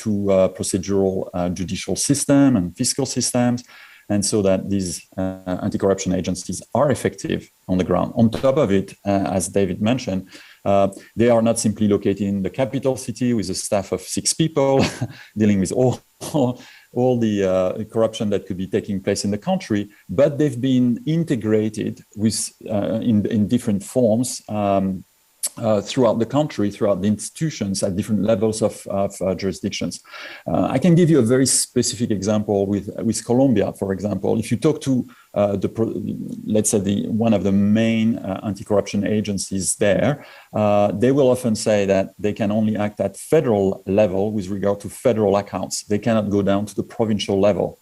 to procedural judicial system and fiscal systems, and so that these anti-corruption agencies are effective on the ground. On top of it, as David mentioned, they are not simply located in the capital city with a staff of 6 people dealing with all the corruption that could be taking place in the country, but they've been integrated with in different forms throughout the country, throughout the institutions at different levels of jurisdictions. I can give you a very specific example with Colombia, for example. If you talk to let's say one of the main anti-corruption agencies there, they will often say that they can only act at federal level with regard to federal accounts. They cannot go down to the provincial level.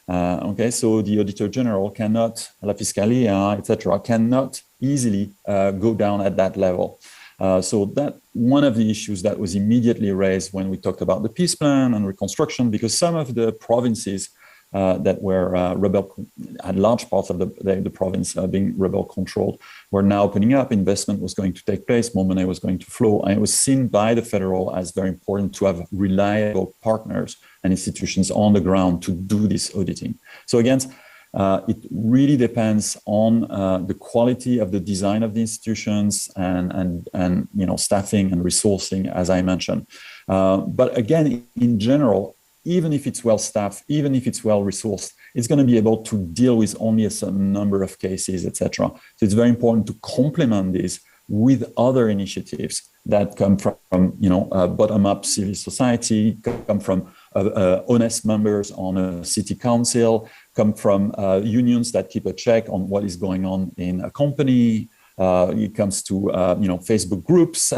So the Auditor General cannot, La Fiscalia, etc., cannot easily go down at that level. So that one of the issues that was immediately raised when we talked about the peace plan and reconstruction, because some of the provinces that were had large parts of the province being rebel controlled were now opening up. Investment was going to take place, more money was going to flow, and it was seen by the federal as very important to have reliable partners and institutions on the ground to do this auditing. So again, it really depends on the quality of the design of the institutions and staffing and resourcing, as I mentioned. But again, in general, even if it's well staffed, even if it's well resourced, it's going to be able to deal with only a certain number of cases, etc. So it's very important to complement this with other initiatives that come from bottom-up civil society, come from honest members on a city council, come from unions that keep a check on what is going on in a company. It comes to Facebook groups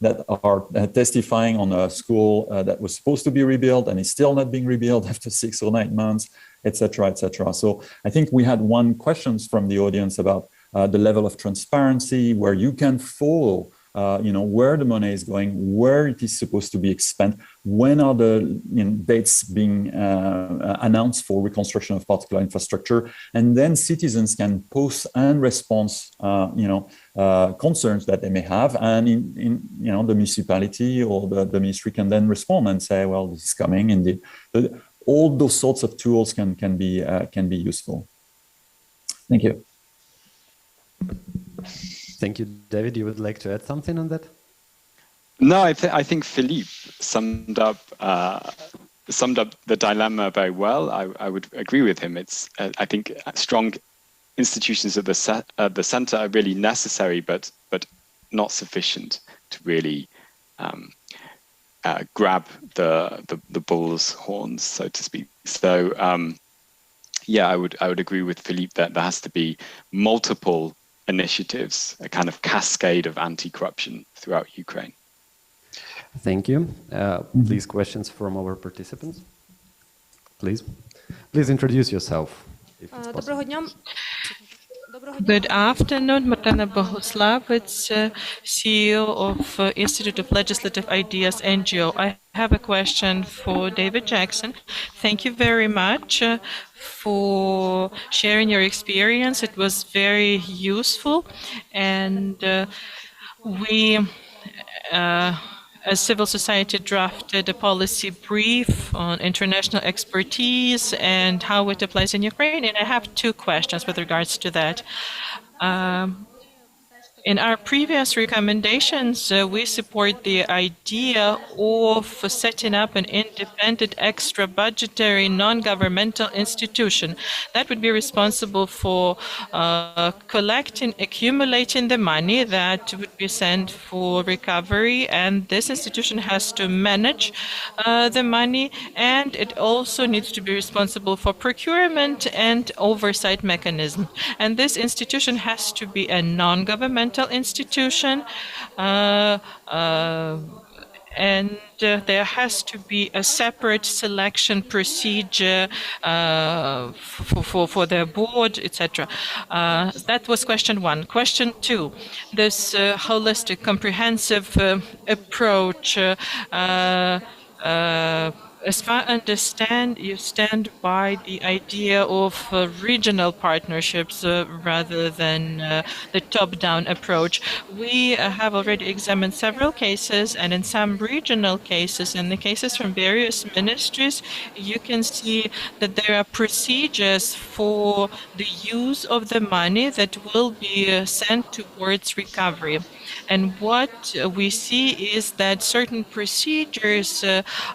that are testifying on a school that was supposed to be rebuilt and is still not being rebuilt after 6 or 9 months, etc., etc. So I think we had one questions from the audience about the level of transparency, where you can follow where the money is going, where it is supposed to be spent, when are the dates being announced for reconstruction of particular infrastructure, and then citizens can post and respond, concerns that they may have, and in the municipality or the ministry can then respond and say, well, this is coming. Indeed, all those sorts of tools can be useful. Thank you. Thank you, David. You would like to add something on that? No, I think Philippe summed up the dilemma very well. I would agree with him. It's I think strong institutions at the center are really necessary, but not sufficient to really grab the bull's horns, so to speak. So yeah, I would agree with Philippe that there has to be multiple initiatives, a kind of cascade of anti-corruption throughout Ukraine. Thank you. Please, questions from our participants. Please introduce yourself. Доброго дня. Good afternoon, Martina Boguslavets, CEO of Institute of Legislative Ideas NGO. I have a question for David Jackson. Thank you very much for sharing your experience. It was very useful, and we as civil society drafted a policy brief on international expertise and how it applies in Ukraine. And I have two questions with regards to that. In our previous recommendations, we support the idea of setting up an independent extra budgetary non-governmental institution that would be responsible for accumulating the money that would be sent for recovery, and this institution has to manage the money, and it also needs to be responsible for procurement and oversight mechanism. And this institution has to be a non-governmental institution, and there has to be a separate selection procedure for the board, etc. That was question one. Question two, this holistic, comprehensive approach. As far as I understand, you stand by the idea of regional partnerships rather than the top-down approach. We have already examined several cases, and in some regional cases, and the cases from various ministries, you can see that there are procedures for the use of the money that will be sent towards recovery. And what we see is that certain procedures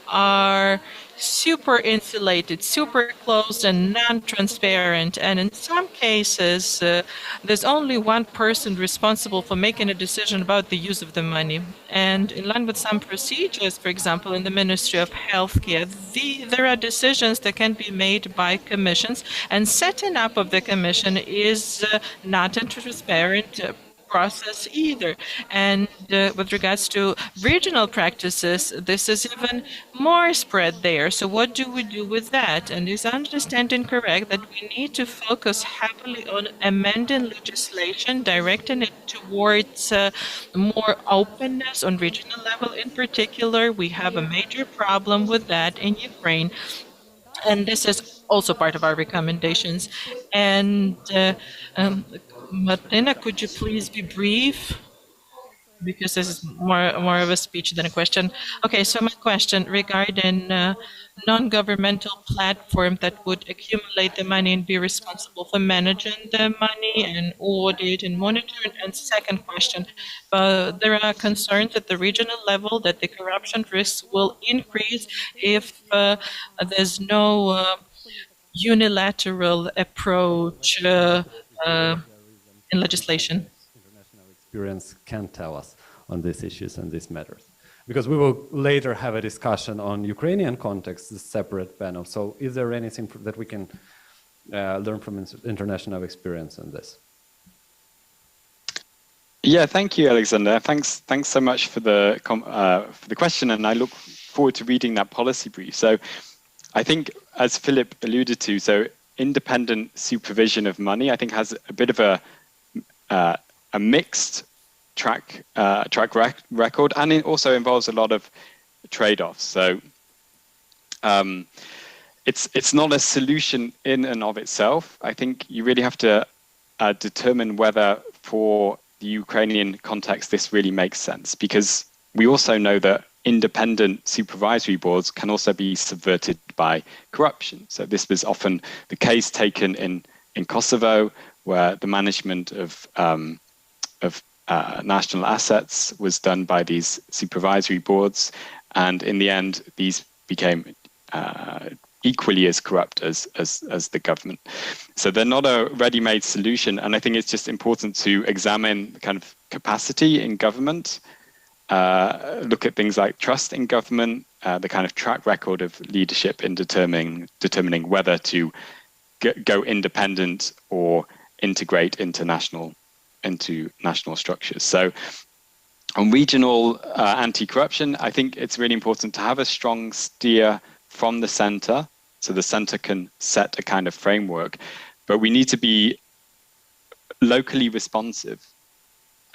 are super insulated, super closed and non-transparent. And in some cases, there's only one person responsible for making a decision about the use of the money. And in line with some procedures, for example, in the Ministry of Healthcare, there are decisions that can be made by commissions, and setting up of the commission is not a transparent process either. And with regards to regional practices, this is even more spread there. So what do we do with that? And is understanding correct that we need to focus heavily on amending legislation, directing it towards more openness on regional level in particular? We have a major problem with that in Ukraine. And this is also part of our recommendations. And Martina, could you please be brief? Because this is more of a speech than a question. Okay, so my question regarding non-governmental platform that would accumulate the money and be responsible for managing the money and audit and monitor. And second question, there are concerns at the regional level that the corruption risks will increase if there's no unilateral approach in legislation. International experience can tell us. on these issues and these matters. Because we will later have a discussion on Ukrainian context, a separate panel. So is there anything that we can learn from international experience in this? Yeah, thank you, Alexander. Thanks so much for the question, and I look forward to reading that policy brief. So I think, as Philip alluded to, so independent supervision of money, I think, has a bit of a mixed track record, and it also involves a lot of trade-offs. So it's not a solution in and of itself. I think you really have to determine whether, for the Ukrainian context, this really makes sense, because we also know that independent supervisory boards can also be subverted by corruption. So this was often the case taken in Kosovo, where the management of national assets was done by these supervisory boards, and in the end, these became equally as corrupt as the government. So they're not a ready-made solution, and I think it's just important to examine the kind of capacity in government, look at things like trust in government, the kind of track record of leadership in determining whether to go independent or integrate into national structures. So on regional anti-corruption, I think it's really important to have a strong steer from the center, so the center can set a kind of framework, but we need to be locally responsive.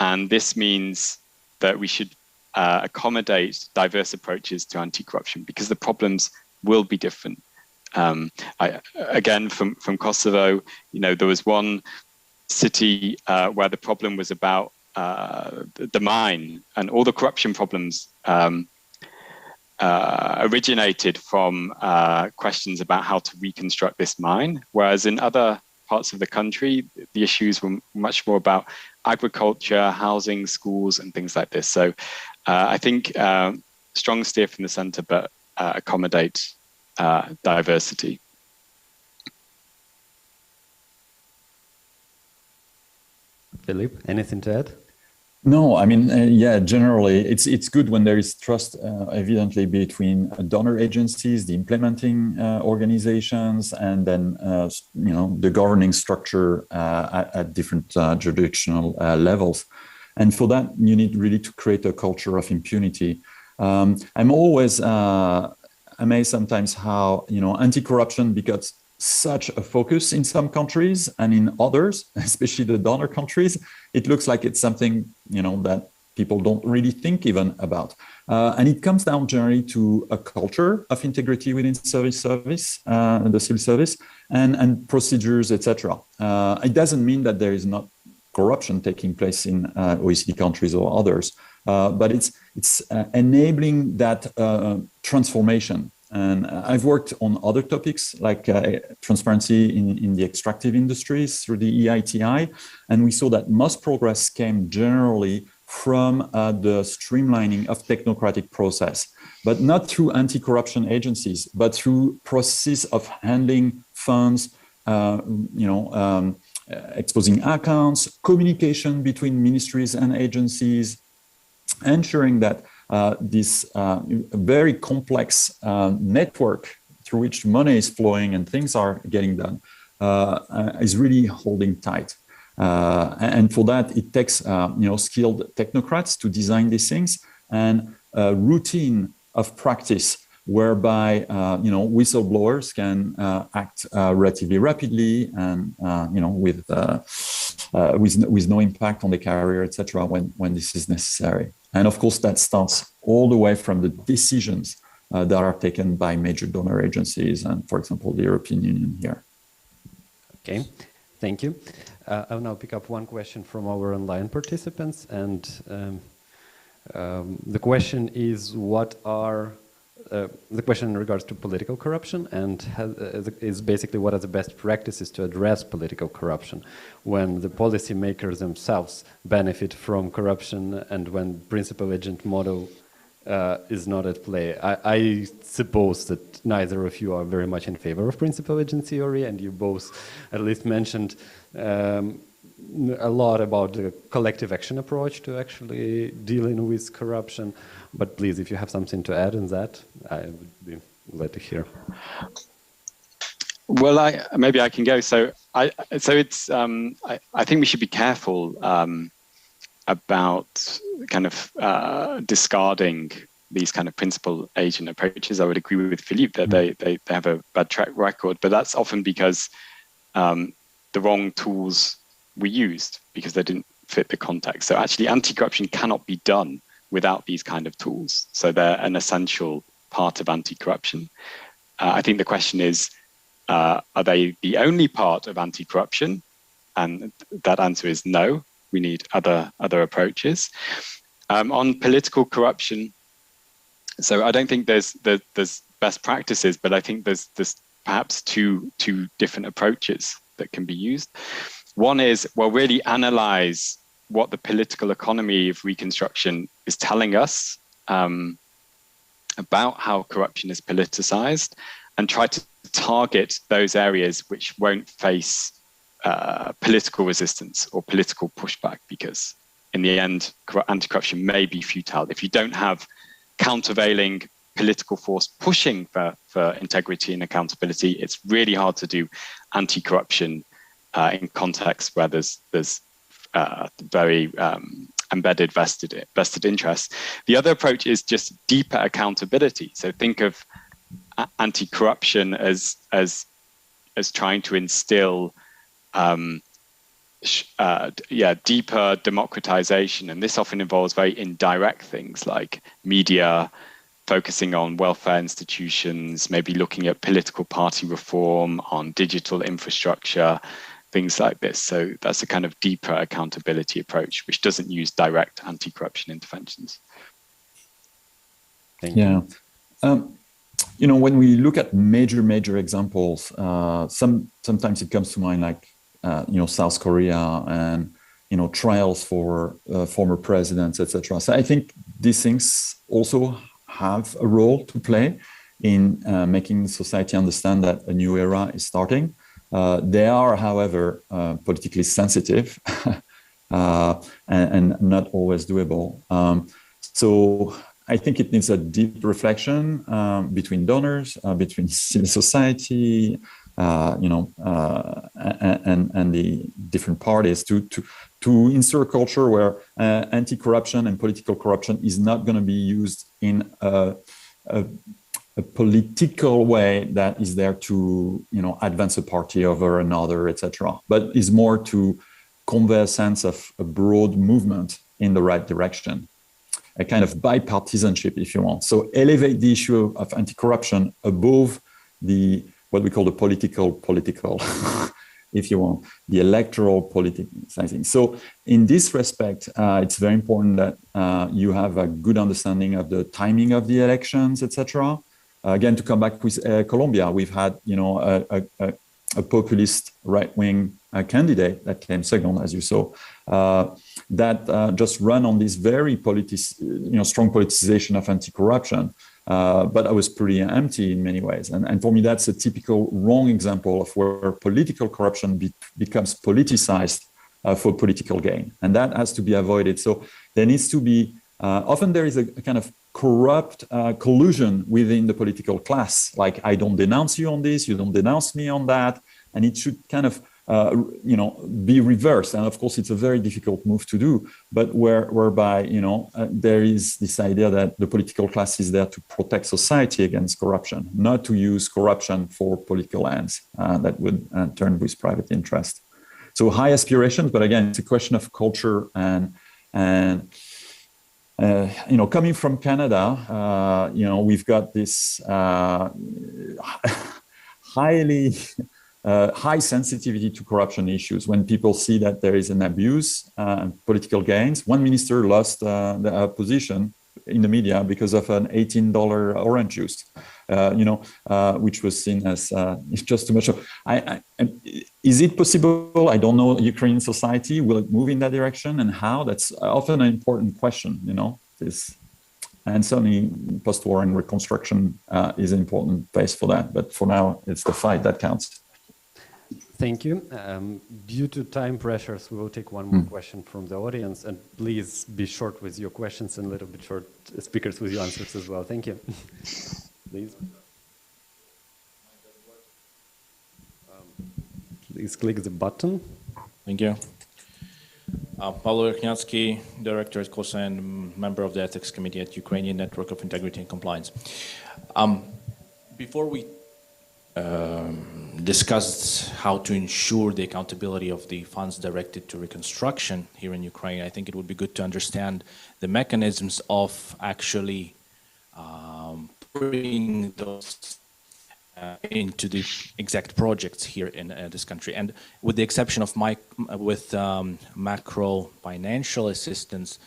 And this means that we should accommodate diverse approaches to anti-corruption, because the problems will be different. Again, from Kosovo, there was one city where the problem was about the mine, and all the corruption problems originated from questions about how to reconstruct this mine, whereas in other parts of the country, the issues were much more about agriculture, housing, schools, and things like this. So I think strong steer from the center, but accommodate diversity. Philip, anything to add? No, I mean, yeah, generally, it's good when there is trust, evidently, between donor agencies, the implementing organizations, and then, the governing structure at different jurisdictional levels. And for that, you need really to create a culture of impunity. I'm always amazed sometimes how, anti-corruption becomes such a focus in some countries, and in others, especially the donor countries, it looks like it's something, that people don't really think even about. And it comes down generally to a culture of integrity within the civil service, and procedures, etc. It doesn't mean that there is not corruption taking place in OECD countries or others, but it's enabling that transformation. And I've worked on other topics like transparency in the extractive industries through the EITI, and we saw that most progress came generally from the streamlining of technocratic process, but not through anti-corruption agencies, but through processes of handling funds, exposing accounts, communication between ministries and agencies, ensuring that this very complex network through which money is flowing and things are getting done is really holding tight. And for that, it takes skilled technocrats to design these things, and a routine of practice whereby whistleblowers can act relatively rapidly and with no impact on the career, etc. when this is necessary. And of course, that starts all the way from the decisions that are taken by major donor agencies and, for example, the European Union here. Okay, thank you. I'll now pick up one question from our online participants, and the question is, the question in regards to political corruption, and is basically what are the best practices to address political corruption when the policymakers themselves benefit from corruption and when principal agent model is not at play. I suppose that neither of you are very much in favor of principal agent theory, and you both at least mentioned a lot about the collective action approach to actually dealing with corruption. But please, if you have something to add on that, I would be glad to hear. Well, maybe I can go. So I think we should be careful about kind of discarding these kind of principal agent approaches. I would agree with Philippe that they have a bad track record, but that's often because the wrong tools were used because they didn't fit the context. So actually anti-corruption cannot be done without these kind of tools. So they're an essential part of anti-corruption. I think the question is, are they the only part of anti-corruption? And that answer is no. We need other approaches. On political corruption, so I don't think there's best practices, but I think there's perhaps two different approaches that can be used. One is, well, really analyze what the political economy of Reconstruction is telling us about how corruption is politicized, and try to target those areas which won't face political resistance or political pushback, because in the end, anti-corruption may be futile. If you don't have countervailing political force pushing for integrity and accountability, it's really hard to do anti-corruption in contexts where there's very embedded vested interests. The other approach is just deeper accountability. So think of anti-corruption as trying to instill deeper democratization, and this often involves very indirect things like media, focusing on welfare institutions, maybe looking at political party reform, on digital infrastructure, things like this. So that's a kind of deeper accountability approach, which doesn't use direct anti-corruption interventions. Thank you. You know, when we look at major examples, sometimes it comes to mind, like South Korea and trials for former presidents, etc. So I think these things also have a role to play in making society understand that a new era is starting. They are, however, politically sensitive and not always doable. So I think it needs a deep reflection between donors, between civil society, and the different parties to insert a culture where anti-corruption and political corruption is not going to be used in a political way that is there to advance a party over another, etc., but is more to convey a sense of a broad movement in the right direction, a kind of bipartisanship, if you want. So elevate the issue of anti-corruption above what we call the political, if you want, the electoral politicizing. So in this respect, it's very important that you have a good understanding of the timing of the elections, etc. Again, to come back with Colombia, we've had a populist right-wing candidate that came second, as you saw, that just run on this very strong politicization of anti-corruption. But I was pretty empty in many ways. And for me, that's a typical wrong example of where political corruption becomes politicized for political gain. And that has to be avoided. So there needs to be, often there is a kind of corrupt collusion within the political class. Like, I don't denounce you on this, you don't denounce me on that. And it should kind of be reversed. And of course, it's a very difficult move to do, but whereby, there is this idea that the political class is there to protect society against corruption, not to use corruption for political ends that would turn with private interest. So high aspirations, but again, it's a question of culture and coming from Canada, we've got this high sensitivity to corruption issues. When people see that there is an abuse, political gains. One minister lost the position in the media because of an $18 orange juice, which was seen as just too much. Is it possible? I don't know. Ukrainian society, will it move in that direction, and how? That's often an important question. And certainly post-war and reconstruction is an important place for that. But for now, it's the fight that counts. Thank you. Due to time pressures, we will take one more question from the audience, and please be short with your questions and a little bit short speakers with your answers as well. Thank you. Please. Please click the button. Thank you. Paolo Verkhnyatski, Director at COSA and member of the Ethics Committee at Ukrainian Network of Integrity and Compliance. Before we discussed how to ensure the accountability of the funds directed to reconstruction here in Ukraine, I think it would be good to understand the mechanisms of actually putting those into the exact projects here in this country. And with the exception of macro financial assistance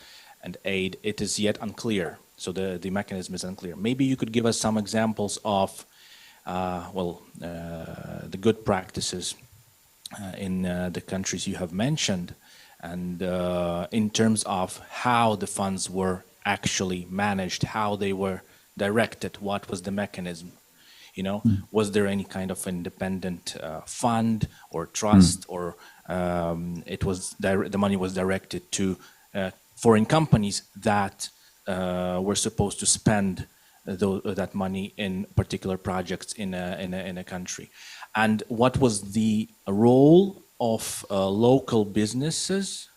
and aid, it is yet unclear. So the mechanism is unclear. Maybe you could give us some examples of the good practices in the countries you have mentioned, and in terms of how the funds were actually managed, how they were directed, what was the mechanism? You know, was there any kind of independent fund or trust, or the money was directed to foreign companies that were supposed to spend that money in particular projects in a country? And what was the role of local businesses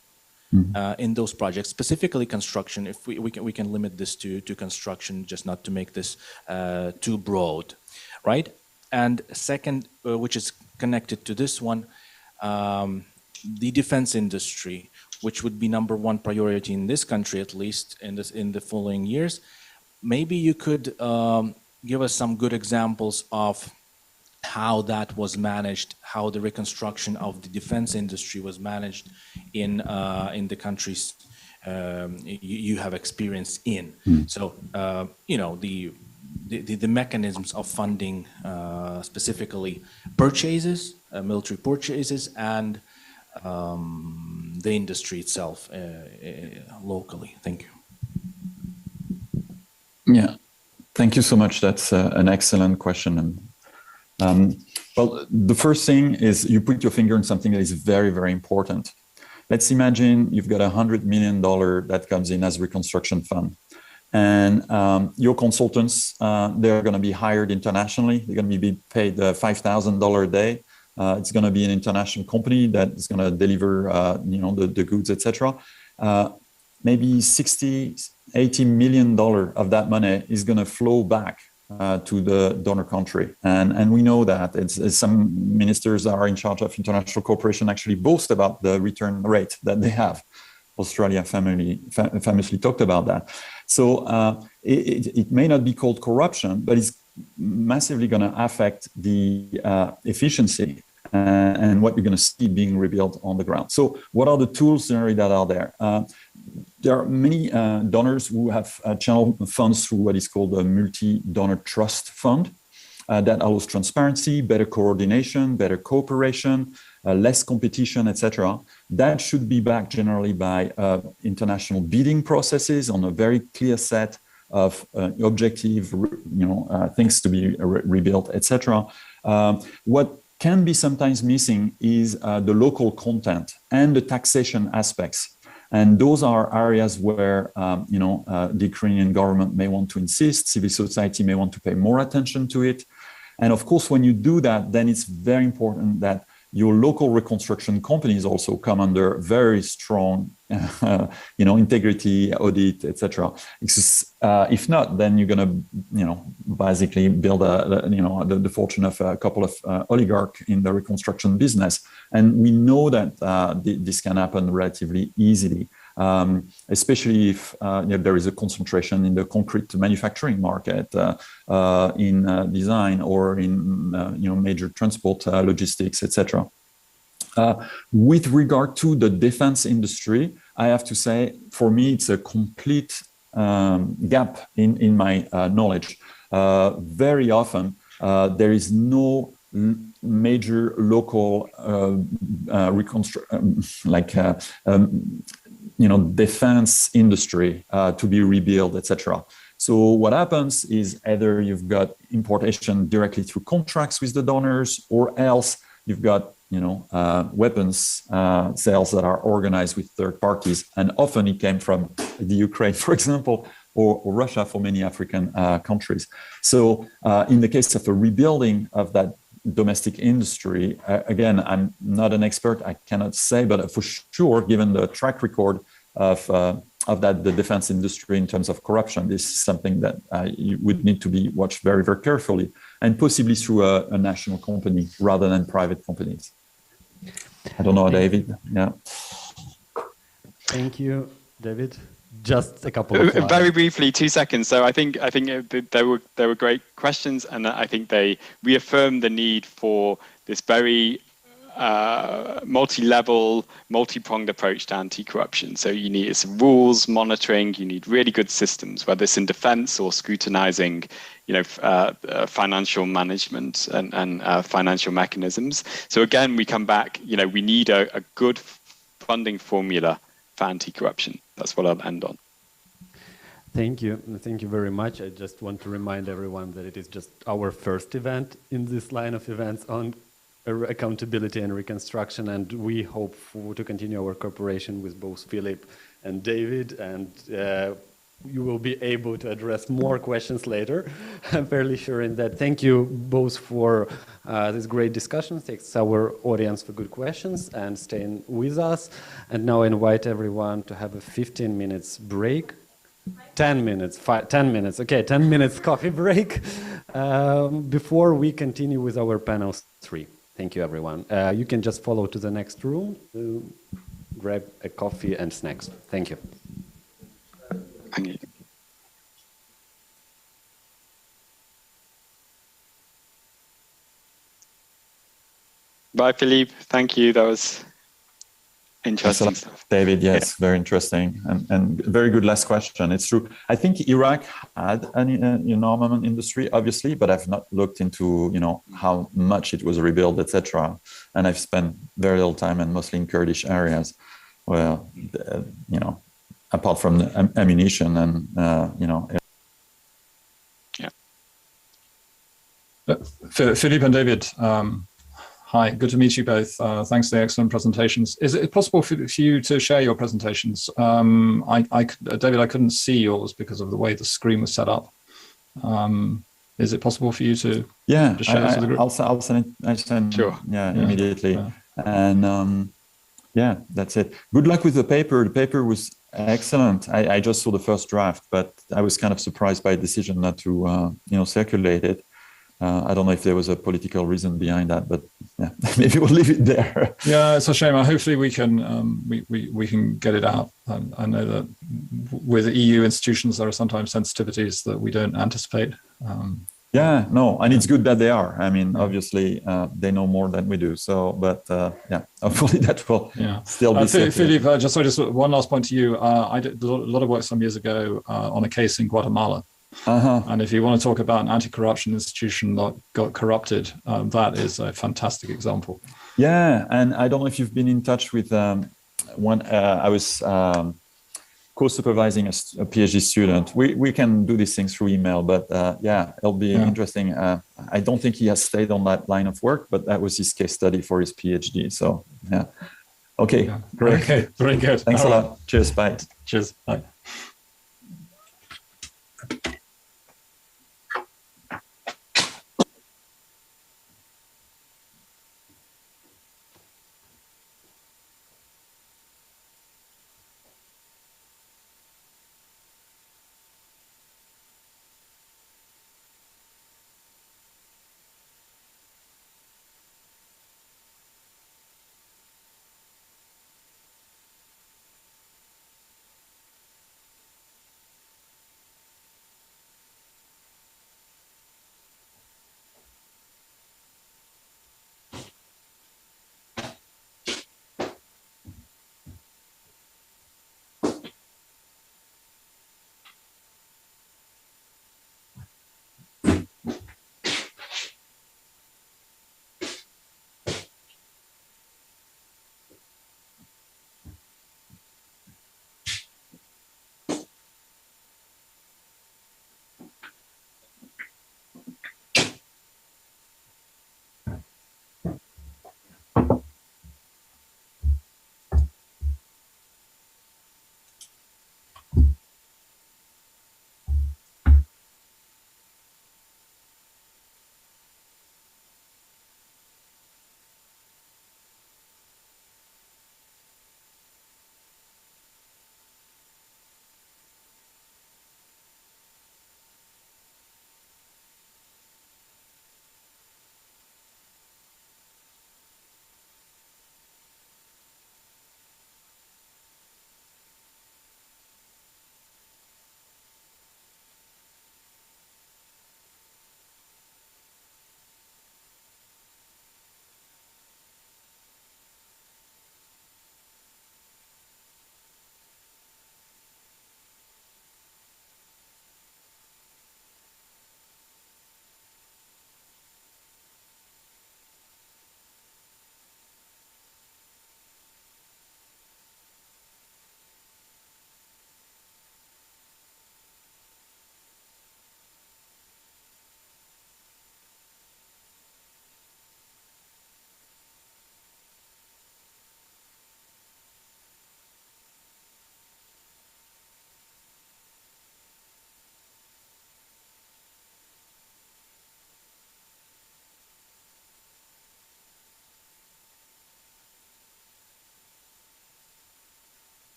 in those projects, specifically construction? If we can limit this to construction, just not to make this too broad, right? And second, which is connected to this one, the defense industry, which would be number one priority in this country, at least in the following years. Maybe you could give us some good examples of how that was managed, how the reconstruction of the defense industry was managed in the countries you have experience in. So, you know, the mechanisms of funding, specifically purchases, military purchases, and the industry itself locally. Thank you. Yeah, thank you so much. That's an excellent question. Well, the first thing is you put your finger on something that is very, very important. Let's imagine you've got $100 million that comes in as reconstruction fund. And your consultants, they're going to be hired internationally. They're going to be paid $5,000 a day. It's going to be an international company that is going to deliver, the goods, etc. Maybe $80 million of that money is going to flow back to the donor country. And we know that some ministers that are in charge of international cooperation actually boast about the return rate that they have. Australia famously talked about that. So it may not be called corruption, but it's massively going to affect the efficiency and what you're going to see being rebuilt on the ground. So what are the tools generally that are there? There are many donors who have channeled funds through what is called a multi-donor trust fund that allows transparency, better coordination, better cooperation, less competition, etc. That should be backed generally by international bidding processes on a very clear set of objective, things to be rebuilt, etc. What can be sometimes missing is the local content and the taxation aspects. And those are areas where, the Ukrainian government may want to insist, civil society may want to pay more attention to it. And of course, when you do that, then it's very important that your local reconstruction companies also come under very strong, integrity, audit, etc. If not, then you're going to, basically build the fortune of a couple of oligarchs in the reconstruction business. And we know that this can happen relatively easily, especially if there is a concentration in the concrete manufacturing market, in design, or in major transport, logistics, etc. With regard to the defense industry, I have to say, for me, it's a complete gap in my knowledge. Very often, there is no major local defense industry to be rebuilt, etc. So what happens is either you've got importation directly through contracts with the donors, or else you've got weapons sales that are organized with third parties, and often it came from the Ukraine, for example, or Russia for many African countries. So in the case of a rebuilding of that domestic industry, again, I'm not an expert, I cannot say, but for sure, given the track record of the defense industry in terms of corruption, this is something that you would need to be watched very, very carefully, and possibly through a national company rather than private companies. I don't know, David. Yeah. Thank you, David. Just a couple of slides. Very briefly, 2 seconds. So I think there were great questions, and I think they reaffirmed the need for this very multi-level, multi-pronged approach to anti-corruption. So you need some rules, monitoring, you need really good systems, whether it's in defense or scrutinizing, financial management and financial mechanisms. So again, we come back, we need a good funding formula for anti-corruption. That's what I'll end on. Thank you. Thank you very much. I just want to remind everyone that it is just our first event in this line of events on accountability and reconstruction, and we hope to continue our cooperation with both Philip and David, and you will be able to address more questions later. I'm fairly sure in that. Thank you both for this great discussion. Thanks our audience for good questions and staying with us. And now I invite everyone to have a 15 minutes break. 10 minutes, 10 minutes, okay, 10 minutes coffee break before we continue with our panel 3. Thank you, everyone. You can just follow to the next room to grab a coffee and snacks. Thank you. Thank you. Bye, Philippe. Thank you. That was interesting stuff. David, yes, very interesting and very good last question. It's true. I think Iraq had an armament industry, obviously, but I've not looked into how much it was rebuilt, etc. And I've spent very little time and mostly in Kurdish areas. Well, apart from the ammunition and Yeah. Philippe and David. Hi, good to meet you both. Thanks for the excellent presentations. Is it possible for you to share your presentations? David, I couldn't see yours because of the way the screen was set up. Is it possible for you to share this with the group? I'll send sure. Immediately. Yeah. And that's it. Good luck with the paper. The paper was excellent. I just saw the first draft, but I was kind of surprised by the decision not to circulate it. I don't know if there was a political reason behind that, but yeah, maybe we'll leave it there. Yeah, it's a shame. Hopefully we can we can get it out. I know that with EU institutions there are sometimes sensitivities that we don't anticipate. And it's good that they are. I mean, obviously they know more than we do. So, but hopefully that will still be. Philippe, just one last point to you. I did a lot of work some years ago on a case in Guatemala. And if you want to talk about an anti-corruption institution that got corrupted, that is a fantastic example. Yeah, and I don't know if you've been in touch with one. I was co-supervising a PhD student. We can do these things through email, but it'll be interesting. I don't think he has stayed on that line of work, but that was his case study for his PhD. So okay, great. Okay, very good. Thanks a lot. Cheers. Bye. Cheers. Bye.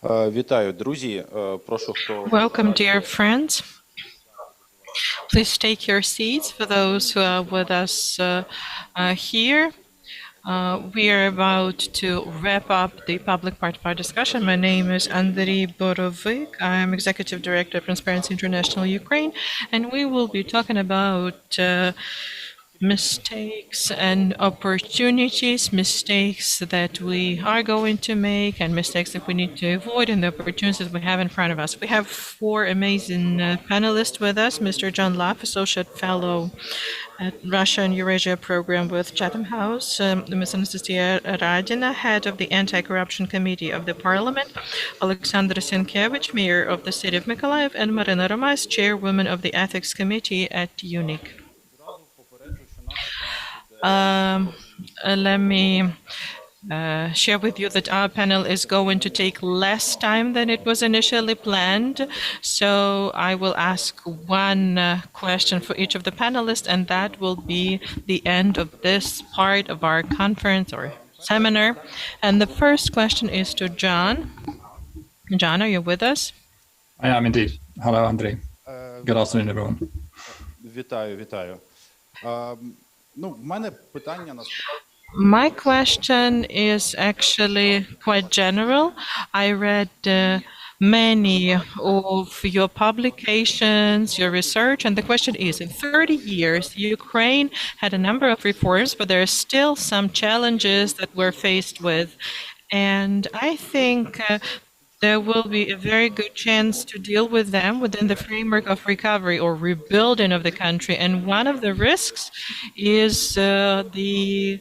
Вітаю, друзі. Прошу, хто... Welcome, dear friends. Please take your seats for those who are with us here. We are about to wrap up the public part of our discussion. My name is Andriy Borovik. I am Executive Director of Transparency International Ukraine, and we will be talking about mistakes and opportunities, mistakes that we are going to make and mistakes that we need to avoid, and the opportunities we have in front of us. We have four amazing panelists with us. Mr. John Laff, Associate Fellow at Russia and Eurasia Program with Chatham House, Ms. Anastasia Radina, Head of the Anti-Corruption Committee of the Parliament, Alexander Sienkiewicz, Mayor of the City of Mykolaiv, and Marina Romais, Chairwoman of the Ethics Committee at UNIC. Let me share with you that our panel is going to take less time than it was initially planned. So I will ask one question for each of the panelists, and that will be the end of this part of our conference or seminar. And the first question is to John. John, are you with us? I am indeed. Hello, Andrei. Good afternoon, everyone. Вітаю. My question is actually quite general. I read many of your publications, your research, and the question is, in 30 years, Ukraine had a number of reforms, but there are still some challenges that we're faced with. And I think there will be a very good chance to deal with them within the framework of recovery or rebuilding of the country. And one of the risks is the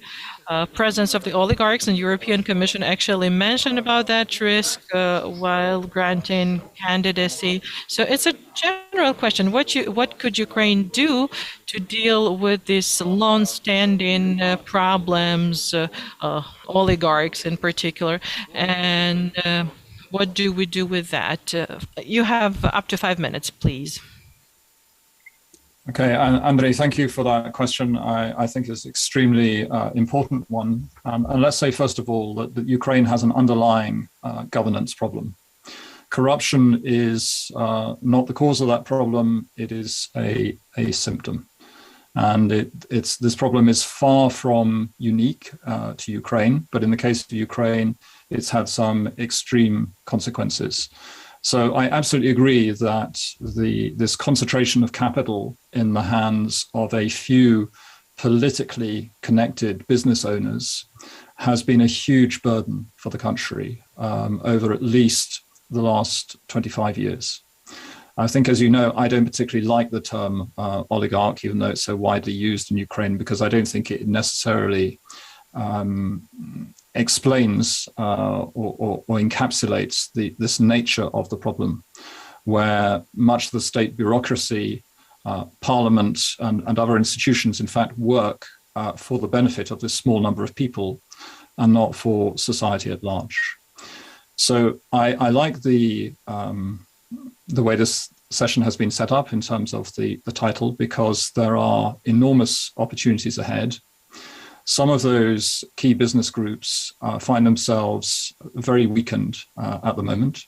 presence of the oligarchs, and European Commission actually mentioned about that risk while granting candidacy. So it's a general question. What could Ukraine do to deal with these long-standing problems, oligarchs in particular, and what do we do with that? You have up to 5 minutes, please. Okay, Andrei, thank you for that question. I think it's an extremely important one. And let's say, first of all, that Ukraine has an underlying governance problem. Corruption is not the cause of that problem, it is a symptom. And this problem is far from unique to Ukraine, but in the case of Ukraine, it's had some extreme consequences. So I absolutely agree that this concentration of capital in the hands of a few politically connected business owners has been a huge burden for the country over at least the last 25 years. I think, as you know, I don't particularly like the term oligarch, even though it's so widely used in Ukraine, because I don't think it necessarily explains or encapsulates this nature of the problem, where much of the state bureaucracy, parliament, and other institutions, in fact, work for the benefit of this small number of people and not for society at large. So I like the way this session has been set up in terms of the title, because there are enormous opportunities ahead. Some of those key business groups find themselves very weakened at the moment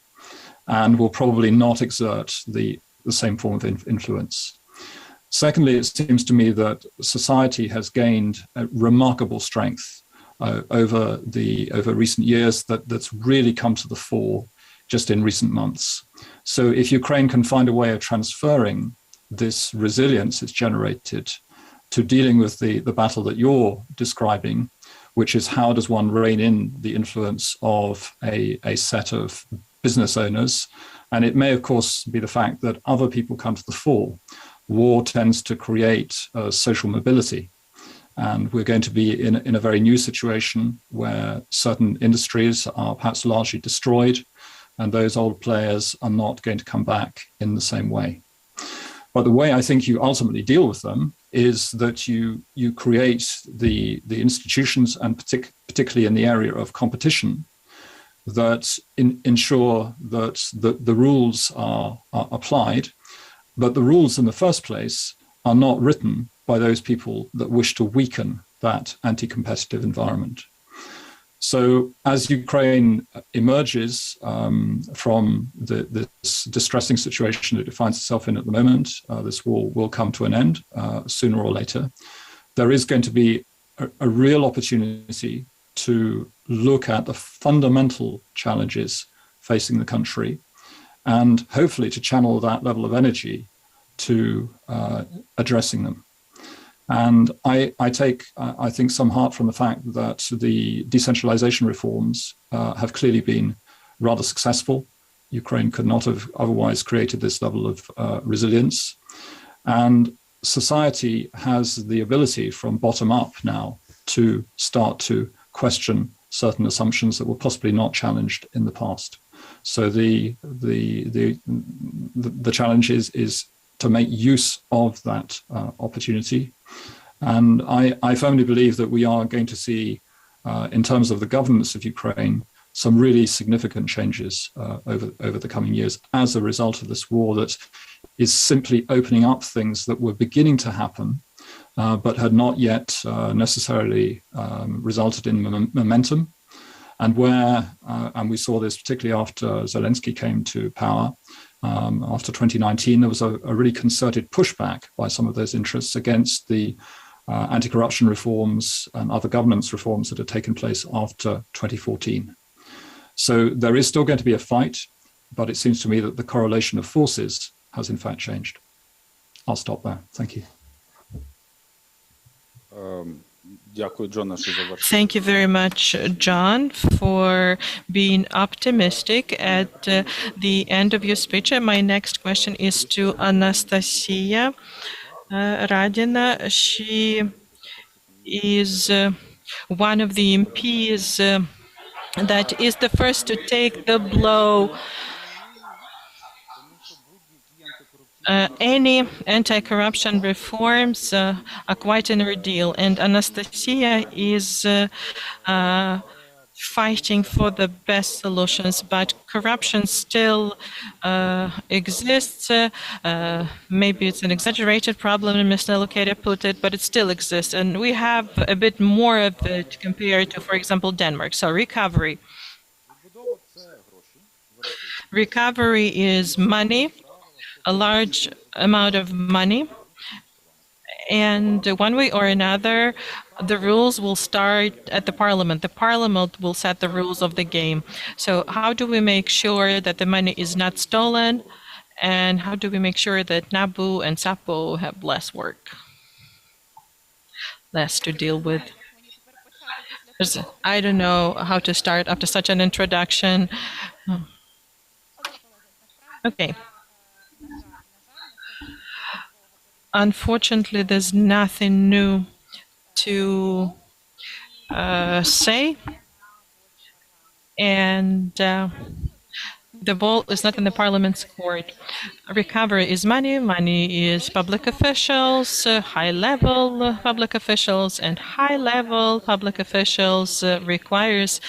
and will probably not exert the same form of influence. Secondly, it seems to me that society has gained a remarkable strength over recent years that's really come to the fore just in recent months. So if Ukraine can find a way of transferring this resilience it's generated to dealing with the battle that you're describing, which is how does one rein in the influence of a set of business owners. And it may, of course, be the fact that other people come to the fore. War tends to create social mobility. And we're going to be in a very new situation where certain industries are perhaps largely destroyed, and those old players are not going to come back in the same way. But the way I think you ultimately deal with them is that you create the institutions, and particularly in the area of competition, that ensure that the rules are applied, but the rules in the first place are not written by those people that wish to weaken that anti-competitive environment. So as Ukraine emerges from this distressing situation it finds itself in at the moment, this war will come to an end sooner or later. There is going to be a real opportunity to look at the fundamental challenges facing the country and hopefully to channel that level of energy to addressing them. And I take, I think, some heart from the fact that the decentralization reforms have clearly been rather successful. Ukraine could not have otherwise created this level of resilience. And society has the ability from bottom up now to start to question certain assumptions that were possibly not challenged in the past. So the challenge is to make use of that opportunity. And I firmly believe that we are going to see, in terms of the governance of Ukraine, some really significant changes over the coming years as a result of this war that is simply opening up things that were beginning to happen, but had not yet necessarily resulted in momentum. And and we saw this particularly after Zelensky came to power, after 2019, there was a really concerted pushback by some of those interests against the anti-corruption reforms and other governance reforms that had taken place after 2014. So there is still going to be a fight, but it seems to me that the correlation of forces has in fact changed. I'll stop there. Thank you. Thank you very much, John, for being optimistic at the end of your speech. And my next question is to Anastasia Radina. She is one of the MPs that is the first to take the blow. Any anti-corruption reforms are quite an ordeal, and Anastasia is fighting for the best solutions, but corruption still exists. Maybe it's an exaggerated problem, and Ms. Nelokeda put it, but it still exists, and we have a bit more of it compared to, for example, Denmark. So recovery. Recovery is money, a large amount of money, and one way or another, the rules will start at the parliament. The parliament will set the rules of the game. So how do we make sure that the money is not stolen? And how do we make sure that NABU and SAPO have less work? Less to deal with. I don't know how to start after such an introduction. Okay. Unfortunately, there's nothing new to say, and the ball is not in the parliament's court. Recovery is money, money is public officials, high-level public officials, and high-level public officials requires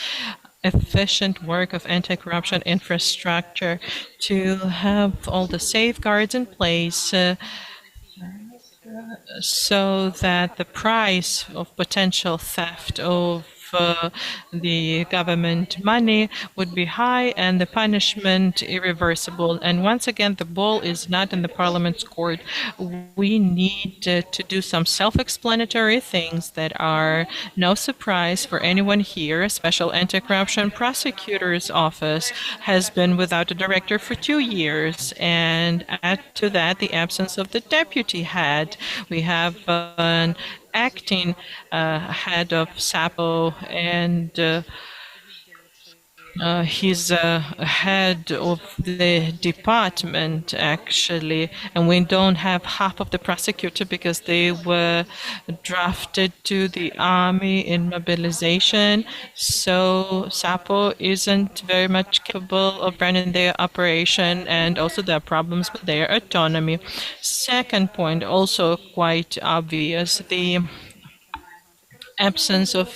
efficient work of anti-corruption infrastructure to have all the safeguards in place so that the price of potential theft of the government money would be high and the punishment irreversible. And once again, the ball is not in the parliament's court. We need to do some self-explanatory things that are no surprise for anyone here. A special anti-corruption prosecutor's office has been without a director for 2 years, and add to that the absence of the deputy head. We have an acting head of SAPO, and he's head of the department, actually, and we don't have half of the prosecutor because they were drafted to the army in mobilization. So SAPO isn't very much capable of running their operation, and also there are problems with their autonomy. Second point, also quite obvious, the absence of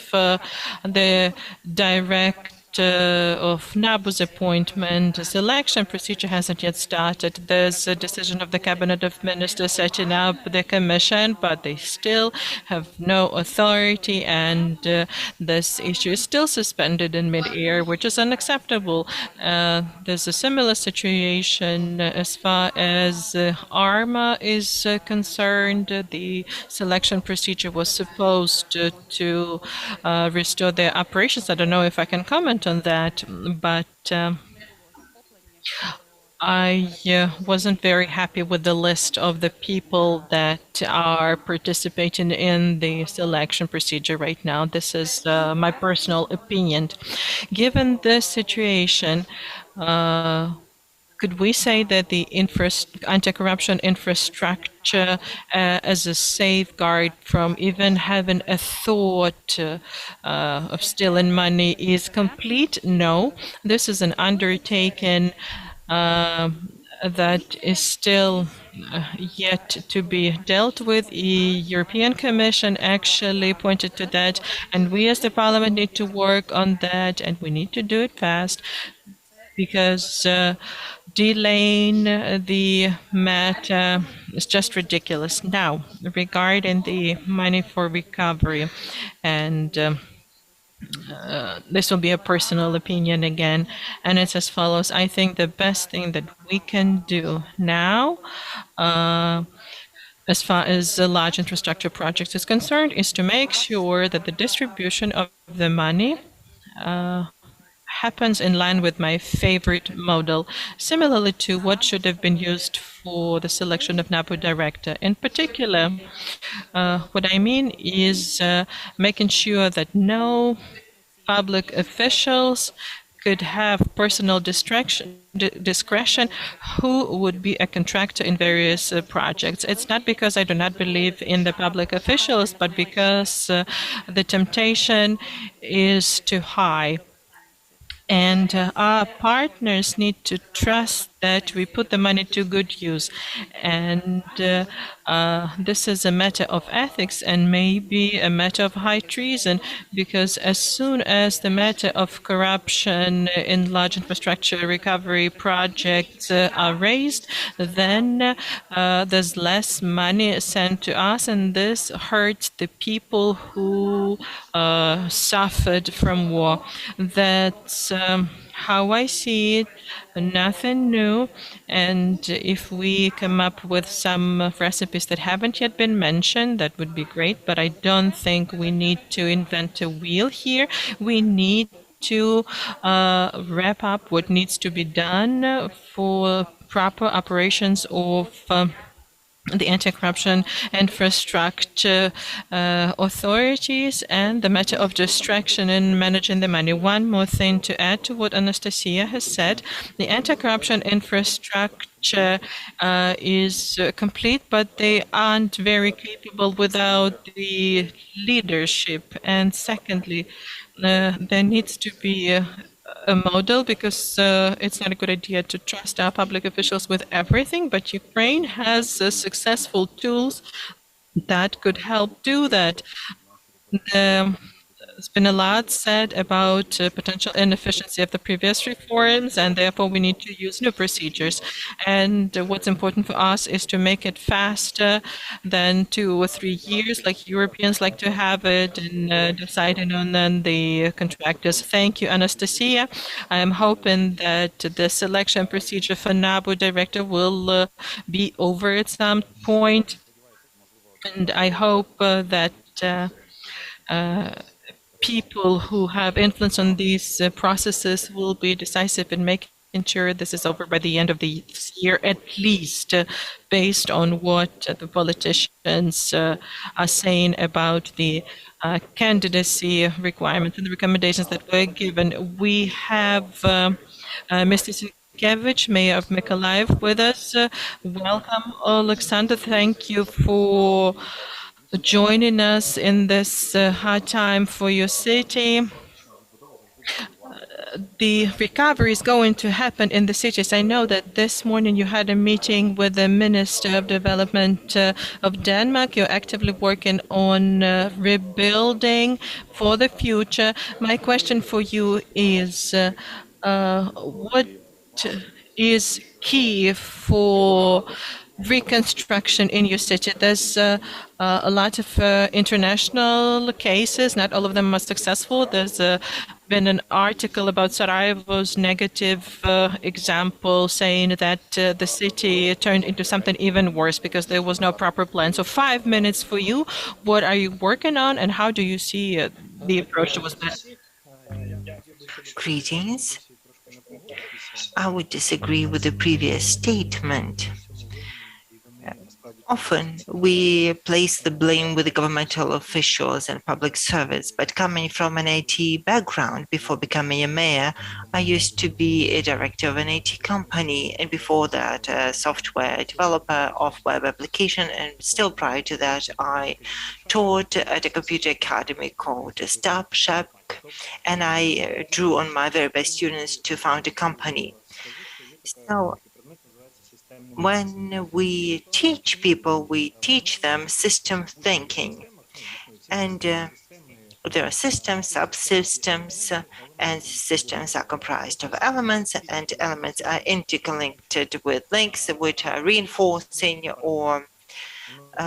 the direct of NABU's appointment. The selection procedure hasn't yet started. There's a decision of the Cabinet of Ministers setting up the commission, but they still have no authority, and this issue is still suspended in mid-air, which is unacceptable. There's a similar situation as far as ARMA is concerned. The selection procedure was supposed to restore their operations. I don't know if I can comment on that, but I wasn't very happy with the list of the people that are participating in the selection procedure right now. This is my personal opinion. Given this situation, could we say that the anti-corruption infrastructure as a safeguard from even having a thought of stealing money is complete? No, this is an undertaking that is still yet to be dealt with. The European Commission actually pointed to that, and we as the Parliament need to work on that, and we need to do it fast, because delaying the matter is just ridiculous. Now, regarding the money for recovery, and this will be a personal opinion again, and it's as follows. I think the best thing that we can do now, as far as the large infrastructure project is concerned, is to make sure that the distribution of the money happens in line with my favorite model, similarly to what should have been used for the selection of NABU director. In particular, what I mean is making sure that no public officials could have personal discretion who would be a contractor in various projects. It's not because I do not believe in the public officials, but because the temptation is too high. And our partners need to trust that we put the money to good use. And this is a matter of ethics and maybe a matter of high treason, because as soon as the matter of corruption in large infrastructure recovery projects are raised, then there's less money sent to us, and this hurts the people who suffered from war. That's how I see it. Nothing new. And if we come up with some recipes that haven't yet been mentioned, that would be great. But I don't think we need to invent a wheel here. We need to wrap up what needs to be done for proper operations of the anti-corruption infrastructure authorities, and the matter of distraction in managing the money. One more thing to add to what Anastasia has said. The anti-corruption infrastructure is complete, but they aren't very capable without the leadership. And secondly, there needs to be a model, because it's not a good idea to trust our public officials with everything, but Ukraine has successful tools that could help do that. There's been a lot said about potential inefficiency of the previous reforms, and therefore we need to use new procedures. And what's important for us is to make it faster than 2 or 3 years, like Europeans like to have it, and deciding on then the contractors. Thank you, Anastasia. I am hoping that the selection procedure for NABU director will be over at some point, and I hope that people who have influence on these processes will be decisive in making sure this is over by the end of the year, at least, based on what the politicians are saying about the candidacy requirements and the recommendations that were given. We have Mr. Sienkiewicz, Mayor of Mykolaiv, with us. Welcome, Alexander. Thank you for joining us in this hard time for your city. the recovery is going to happen in the cities. I know that this morning you had a meeting with the Minister of Development of Denmark. You're actively working on rebuilding for the future. My question for you is, what is key for reconstruction in your city? There's a lot of international cases. Not all of them are successful. There's been an article about Sarajevo's negative example saying that the city turned into something even worse because there was no proper plan. So 5 minutes for you. What are you working on and how do you see the approach towards that? Greetings. I would disagree with the previous statement. Often we place the blame with the governmental officials and public servants, but coming from an IT background before becoming a mayor, I used to be a director of an IT company, and before that a software developer of web application, and still prior to that I taught at a computer academy called Starship, and I drew on my very best students to found a company. So when we teach people, we teach them system thinking. And there are systems, subsystems, and systems are comprised of elements, and elements are interconnected with links which are reinforcing or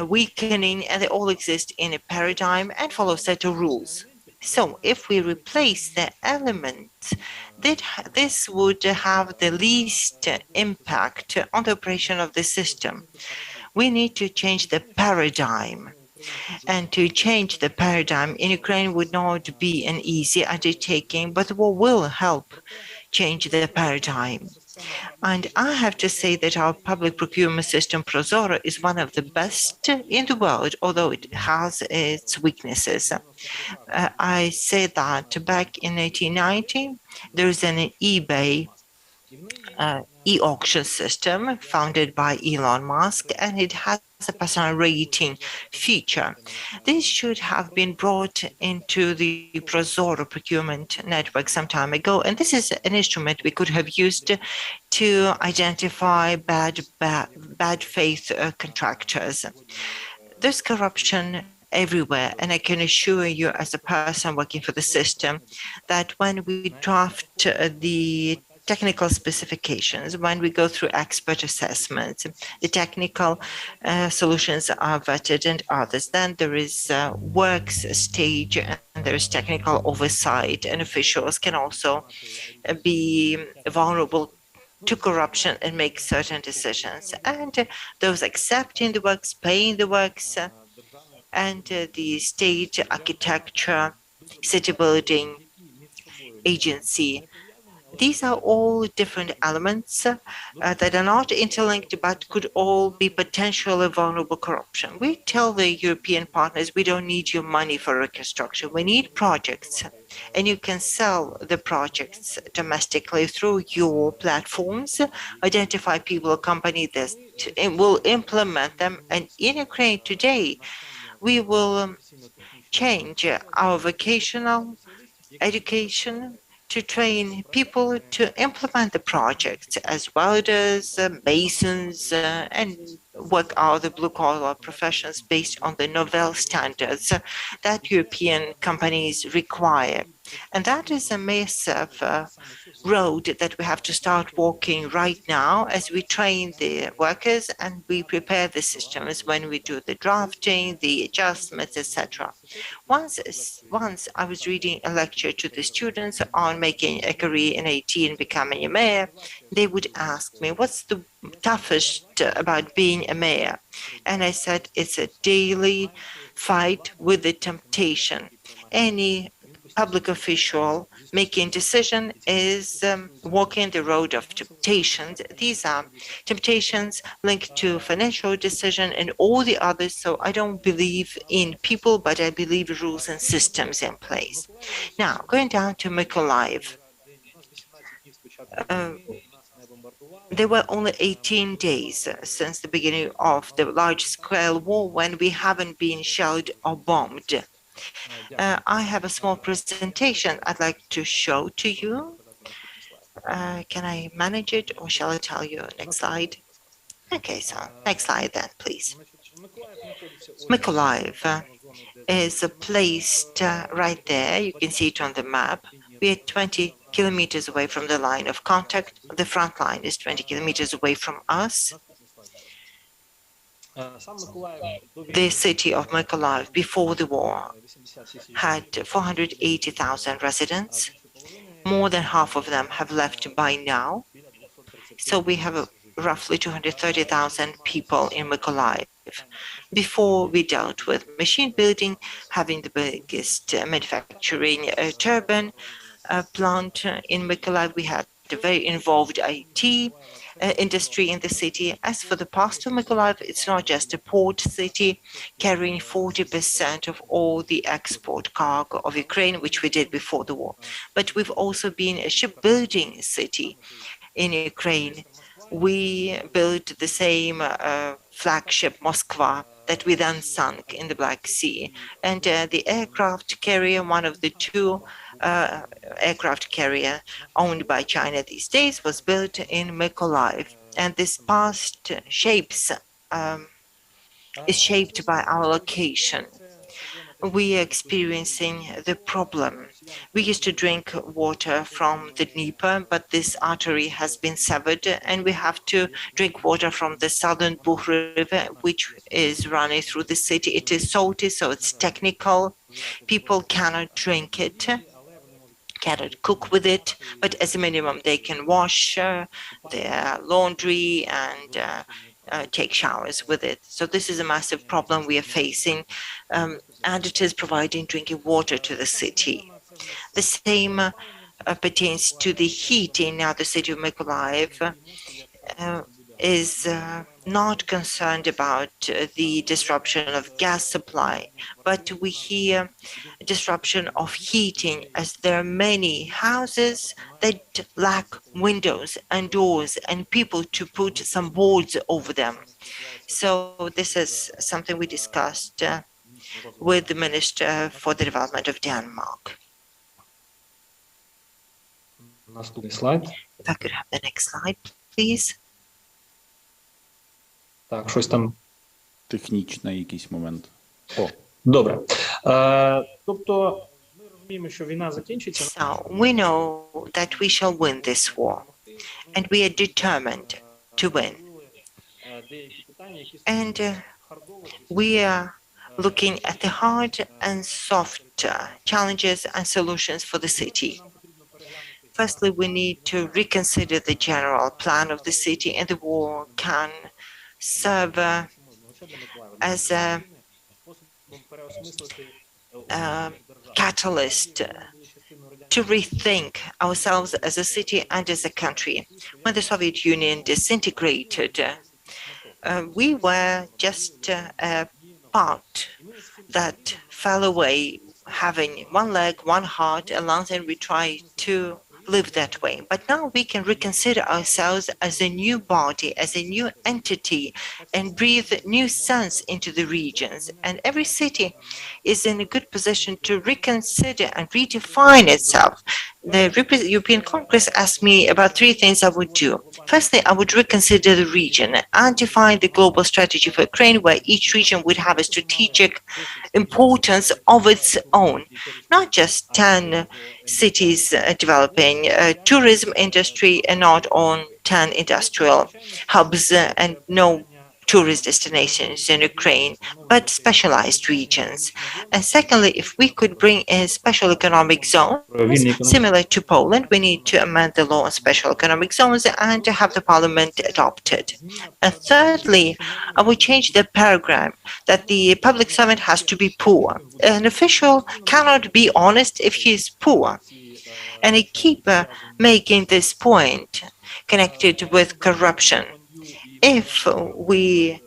weakening, and they all exist in a paradigm and follow a set of rules. So if we replace the elements, this would have the least impact on the operation of the system. We need to change the paradigm. And to change the paradigm in Ukraine would not be an easy undertaking, but what will help change the paradigm. And I have to say that our public procurement system, Prozoro, is one of the best in the world, although it has its weaknesses. I say that back in 1990, there is an eBay e-auction system founded by Elon Musk, and it has a personal rating feature. This should have been brought into the Prozoro procurement network some time ago, and this is an instrument we could have used to identify bad faith contractors. There's corruption everywhere, and I can assure you as a person working for the system that when we draft the technical specifications, when we go through expert assessments, the technical solutions are vetted and others. Then there is works stage and there is technical oversight, and officials can also be vulnerable to corruption and make certain decisions. And those accepting the works, paying the works, and the state architecture, city building agency. These are all different elements that are not interlinked but could all be potentially vulnerable corruption. We tell the European partners we don't need your money for reconstruction. We need projects, and you can sell the projects domestically through your platforms, identify people or companies that will implement them. And in Ukraine today, we will change our vocational education to train people to implement the projects as welders, masons, and work out the blue-collar professions based on the novel standards that European companies require. And that is a massive road that we have to start walking right now as we train the workers and we prepare the systems when we do the drafting, the adjustments, etc. Once I was reading a lecture to the students on making a career in IT and becoming a mayor. They would ask me, what's the toughest about being a mayor? And I said, it's a daily fight with the temptation. Any public official making decision is walking the road of temptations. These are temptations linked to financial decision and all the others. So I don't believe in people, but I believe in rules and systems in place. Now, going down to Mykolaiv. There were only 18 days since the beginning of the large-scale war when we haven't been shelled or bombed. I have a small presentation I'd like to show to you. Can I manage it or shall I tell you? Next slide. Okay, so next slide then, please. Mykolaiv is placed right there. You can see it on the map. We are 20 kilometers away from the line of contact. The front line is 20 kilometers away from us. The city of Mykolaiv before the war had 480,000 residents. More than half of them have left by now. So we have roughly 230,000 people in Mykolaiv. Before we dealt with machine building, having the biggest manufacturing turbine plant in Mykolaiv. We had a very involved IT industry in the city. As for the past of Mykolaiv, it's not just a port city carrying 40% of all the export cargo of Ukraine, which we did before the war. But we've also been a shipbuilding city in Ukraine. We built the same flagship Moskva that we then sunk in the Black Sea. And the aircraft carrier, one of the two aircraft carrier owned by China these days, was built in Mykolaiv. And this past is shaped by our location. We are experiencing the problem. We used to drink water from the Dnieper, but this artery has been severed, and we have to drink water from the southern Bug River, which is running through the city. It is salty, so it's technical. People cannot drink it, cannot cook with it, but as a minimum they can wash their laundry and take showers with it. So this is a massive problem we are facing, and it is providing drinking water to the city. The same pertains to the heating. Now the city of Mykolaiv is not concerned about the disruption of gas supply, but we hear disruption of heating as there are many houses that lack windows and doors and people to put some boards over them. So this is something we discussed with the Minister for the Development of Denmark. If I could have the next slide, please. Так, щось там. Технічний якийсь момент. О, добре. Тобто, ми розуміємо, що війна закінчиться. So, we know that we shall win this war, and we are determined to win. And we are looking at the hard and soft challenges and solutions for the city. Firstly, we need to reconsider the general plan of the city, and the war can serve as a catalyst to rethink ourselves as a city and as a country. When the Soviet Union disintegrated, we were just a part that fell away, having one leg, one heart, and lungs, and we tried to live that way. But now we can reconsider ourselves as a new body, as a new entity, and breathe new sense into the regions. And every city is in a good position to reconsider and redefine itself. The European Congress asked me about three things I would do. Firstly, I would reconsider the region and define the global strategy for Ukraine, where each region would have a strategic importance of its own, not just 10 cities developing tourism industry and not on 10 industrial hubs and no tourist destinations in Ukraine, but specialized regions. And secondly, if we could bring in special economic zones, similar to Poland, we need to amend the law on special economic zones and to have the parliament adopted. And thirdly, I would change the paradigm that the public servant has to be poor. An official cannot be honest if he is poor. And I keep making this point connected with corruption. If we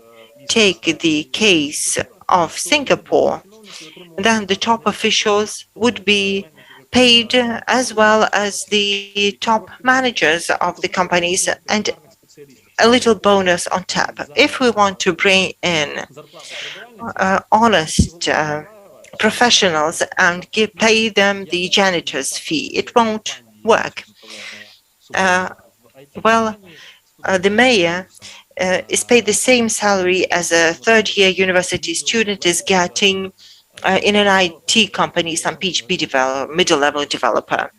take the case of Singapore, then the top officials would be paid as well as the top managers of the companies and a little bonus on top. If we want to bring in honest professionals and pay them the janitor's fee, it won't work. The mayor is paid the same salary as a third-year university student is getting in an IT company, some PHP developer, middle-level developer.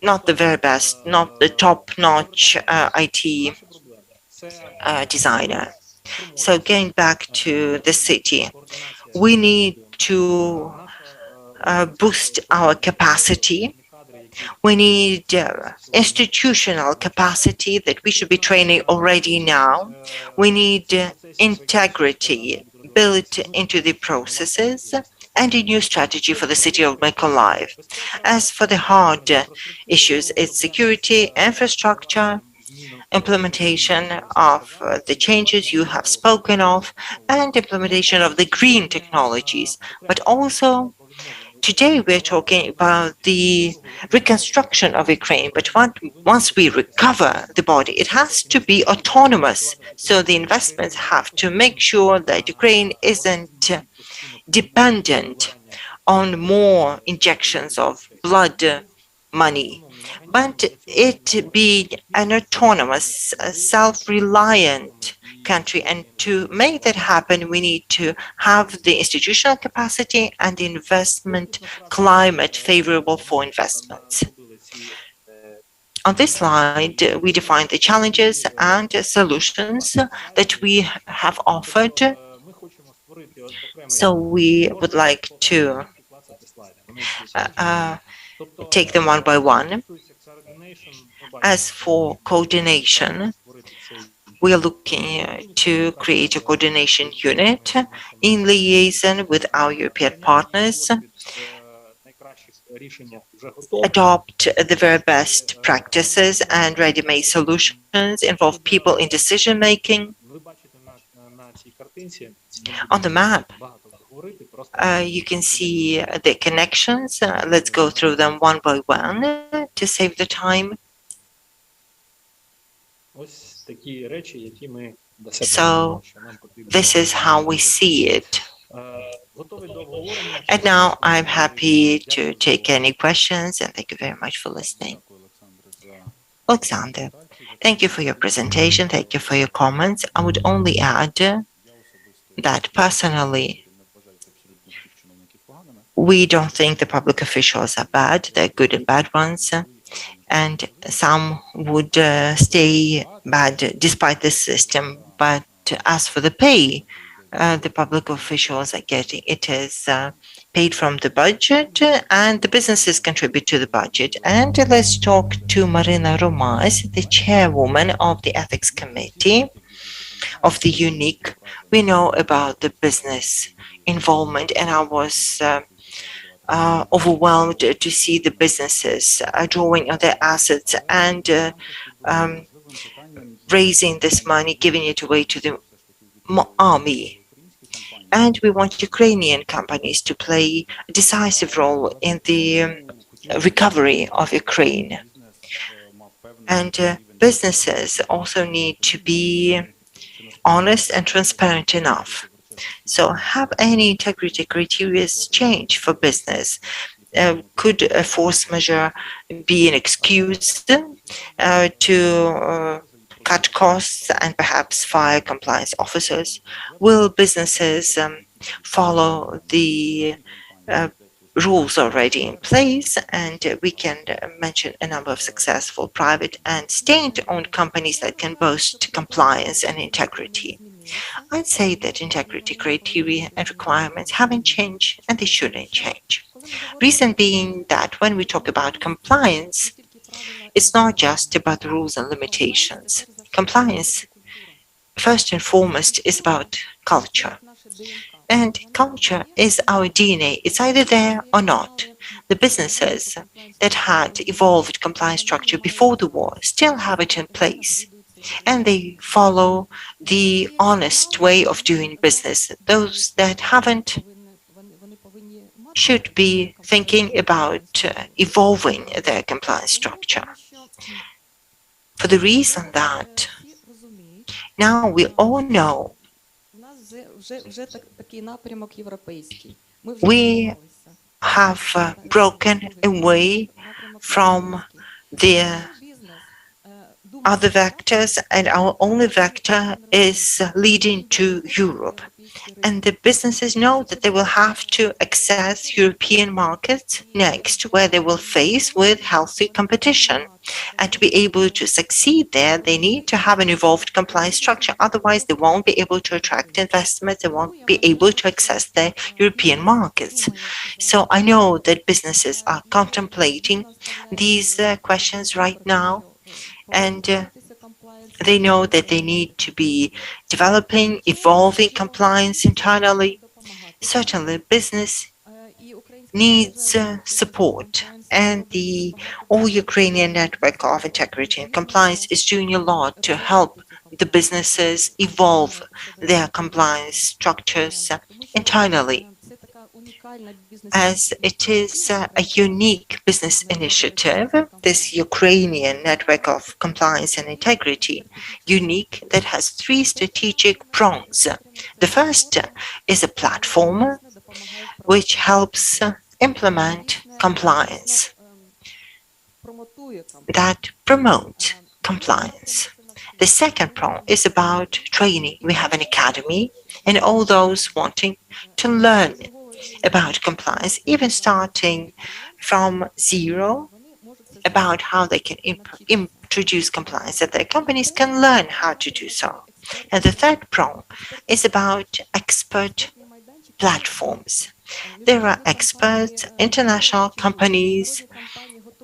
Not the very best, not the top-notch IT designer. So going back to the city, we need to boost our capacity. We need institutional capacity that we should be training already now. We need integrity built into the processes and a new strategy for the city of Mykolaiv. As for the hard issues, it's security, infrastructure, implementation of the changes you have spoken of, and implementation of the green technologies. But also, today we're talking about the reconstruction of Ukraine, but once we recover the body, it has to be autonomous. So the investments have to make sure that Ukraine isn't dependent on more injections of blood money, but it being an autonomous, self-reliant country. And to make that happen, we need to have the institutional capacity and the investment climate favorable for investments. On this slide, we define the challenges and solutions that we have offered. So we would like to take them one by one. As for coordination, we are looking to create a coordination unit in liaison with our European partners, adopt the very best practices and ready-made solutions, involve people in decision-making. On the map, you can see the connections. Let's go through them one by one to save the time. So this is how we see it. And now I'm happy to take any questions, and thank you very much for listening. Alexander, thank you for your presentation. Thank you for your comments. I would only add that personally, we don't think the public officials are bad. They're good and bad ones. And some would stay bad despite the system. But as for the pay, the public officials are getting, it is paid from the budget, and the businesses contribute to the budget. And let's talk to Marina Romas, the chairwoman of the Ethics Committee of the UNIC. We know about the business involvement, and I was overwhelmed to see the businesses drawing on their assets and raising this money, giving it away to the army. And we want Ukrainian companies to play a decisive role in the recovery of Ukraine. And businesses also need to be honest and transparent enough. So have any integrity criteria change for business? Could a force measure be an excuse to cut costs and perhaps fire compliance officers? Will businesses follow the rules already in place? And we can mention a number of successful private and state-owned companies that can boast compliance and integrity. I'd say that integrity criteria and requirements haven't changed, and they shouldn't change. Reason being that when we talk about compliance, it's not just about the rules and limitations. Compliance, first and foremost, is about culture. And culture is our DNA. It's either there or not. The businesses that had evolved compliance structure before the war still have it in place. And they follow the honest way of doing business. Those that haven't should be thinking about evolving their compliance structure. For the reason that now we all know we have broken away from the other vectors, and our only vector is leading to Europe. And the businesses know that they will have to access European markets next, where they will face with healthy competition. And to be able to succeed there, they need to have an evolved compliance structure. Otherwise, they won't be able to attract investments. They won't be able to access the European markets. So I know that businesses are contemplating these questions right now, and they know that they need to be developing, evolving compliance internally. Certainly, business needs support, and the All-Ukrainian Network of Integrity and Compliance is doing a lot to help the businesses evolve their compliance structures internally, as it is a unique business initiative, this Ukrainian Network of Compliance and Integrity, unique, that has three strategic prongs. The first is a platform which helps implement compliance, that promotes compliance. The second prong is about training. We have an academy, and all those wanting to learn about compliance, even starting from zero, about how they can introduce compliance, that their companies can learn how to do so. And the third prong is about expert platforms. There are experts, international companies,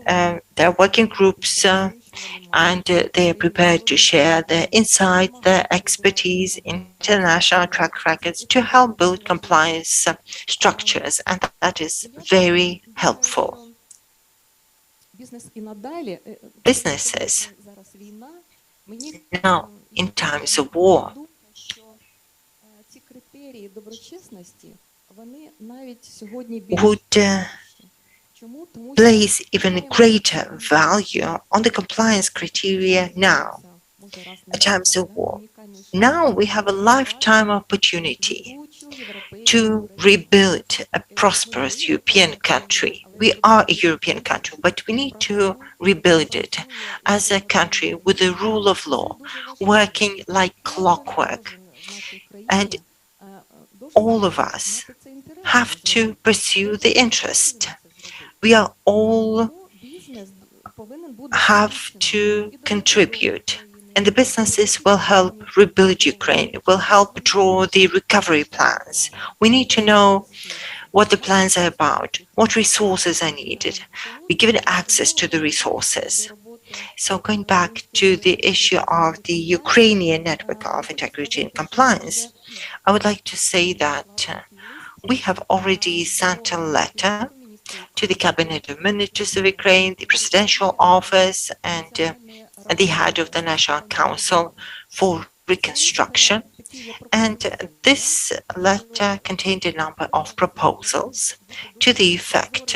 there are working groups, and they are prepared to share their insights, their expertise, international track records to help build compliance structures, and that is very helpful. Businesses now, in times of war, would place even greater value on the compliance criteria now, at times of war. Now we have a lifetime opportunity to rebuild a prosperous European country. We are a European country, but we need to rebuild it as a country with the rule of law, working like clockwork. And all of us have to pursue the interest. We are all have to contribute, and the businesses will help rebuild Ukraine, will help draw the recovery plans. We need to know what the plans are about, what resources are needed. We give it access to the resources. So going back to the issue of the Ukrainian Network of Integrity and Compliance, I would like to say that we have already sent a letter to the Cabinet of Ministers of Ukraine, the Presidential Office, and the head of the National Council for Reconstruction. And this letter contained a number of proposals to the effect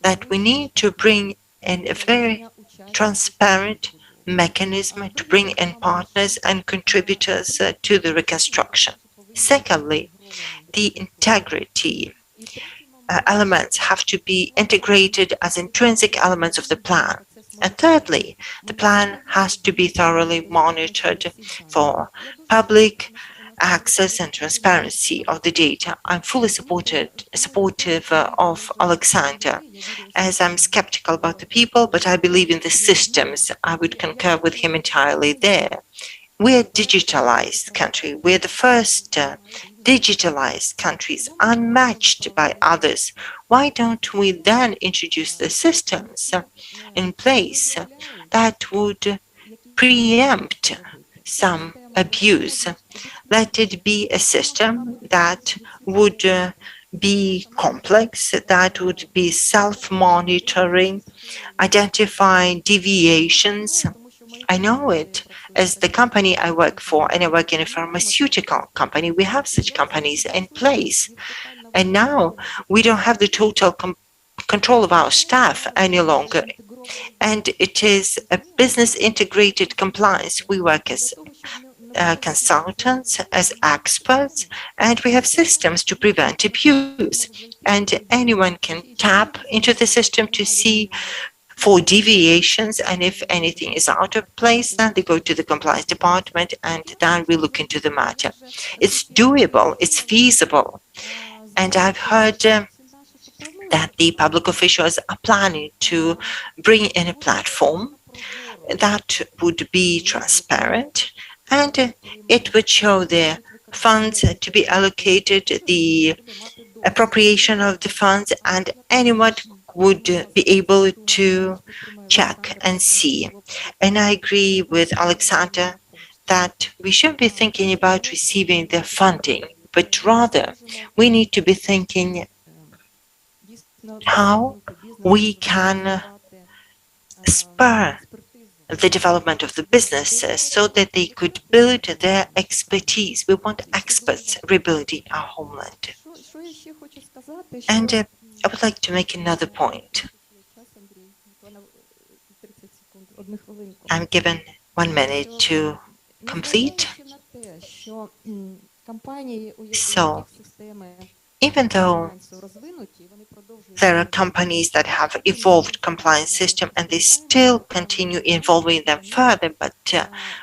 that we need to bring in a very transparent mechanism to bring in partners and contributors to the reconstruction. Secondly, the integrity elements have to be integrated as intrinsic elements of the plan. And thirdly, the plan has to be thoroughly monitored for public access and transparency of the data. I'm fully supportive of Alexander, as I'm skeptical about the people, but I believe in the systems. I would concur with him entirely there. We're a digitalized country. We're the first digitalized countries, unmatched by others. Why don't we then introduce the systems in place that would preempt some abuse? Let it be a system that would be complex, that would be self-monitoring, identifying deviations. I know it as the company I work for, and I work in a pharmaceutical company. We have such companies in place. And now we don't have the total control of our staff any longer. And it is a business integrated compliance. We work as consultants, as experts, and we have systems to prevent abuse. And anyone can tap into the system to see for deviations, and if anything is out of place, then they go to the compliance department and then we look into the matter. It's doable, it's feasible, and I've heard that the public officials are planning to bring in a platform that would be transparent, and it would show the funds to be allocated, the appropriation of the funds, and anyone would be able to check and see. And I agree with Alexander that we shouldn't be thinking about receiving the funding, but rather we need to be thinking how we can spur the development of the businesses so that they could build their expertise. We want experts rebuilding our homeland. And I would like to make another point. I'm given 1 minute to complete. So, even though there are companies that have evolved compliance system and they still continue involving them further, but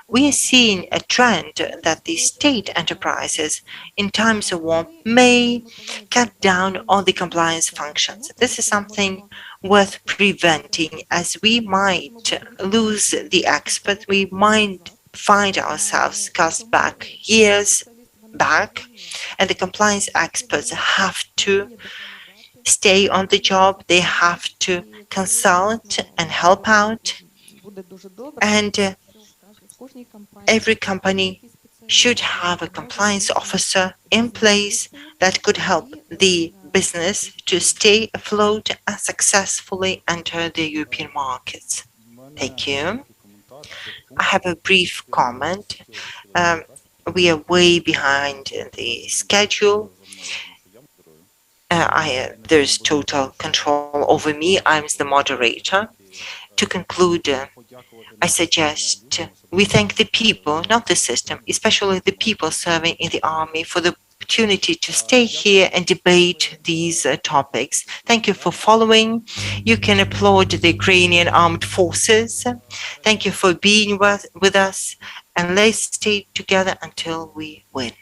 we are seeing a trend that the state enterprises in times of war may cut down on the compliance functions. This is something worth preventing, as we might lose the experts, we might find ourselves cast back years back, and the compliance experts have to stay on the job, they have to consult and help out, and every company should have a compliance officer in place that could help the business to stay afloat and successfully enter the European markets. Thank you. I have a brief comment. We are way behind the schedule. There's total control over me. I'm the moderator. To conclude, I suggest we thank the people, not the system, especially the people serving in the army, for the opportunity to stay here and debate these topics. Thank you for following. You can applaud the Ukrainian armed forces. Thank you for being with us, and let's stay together until we win.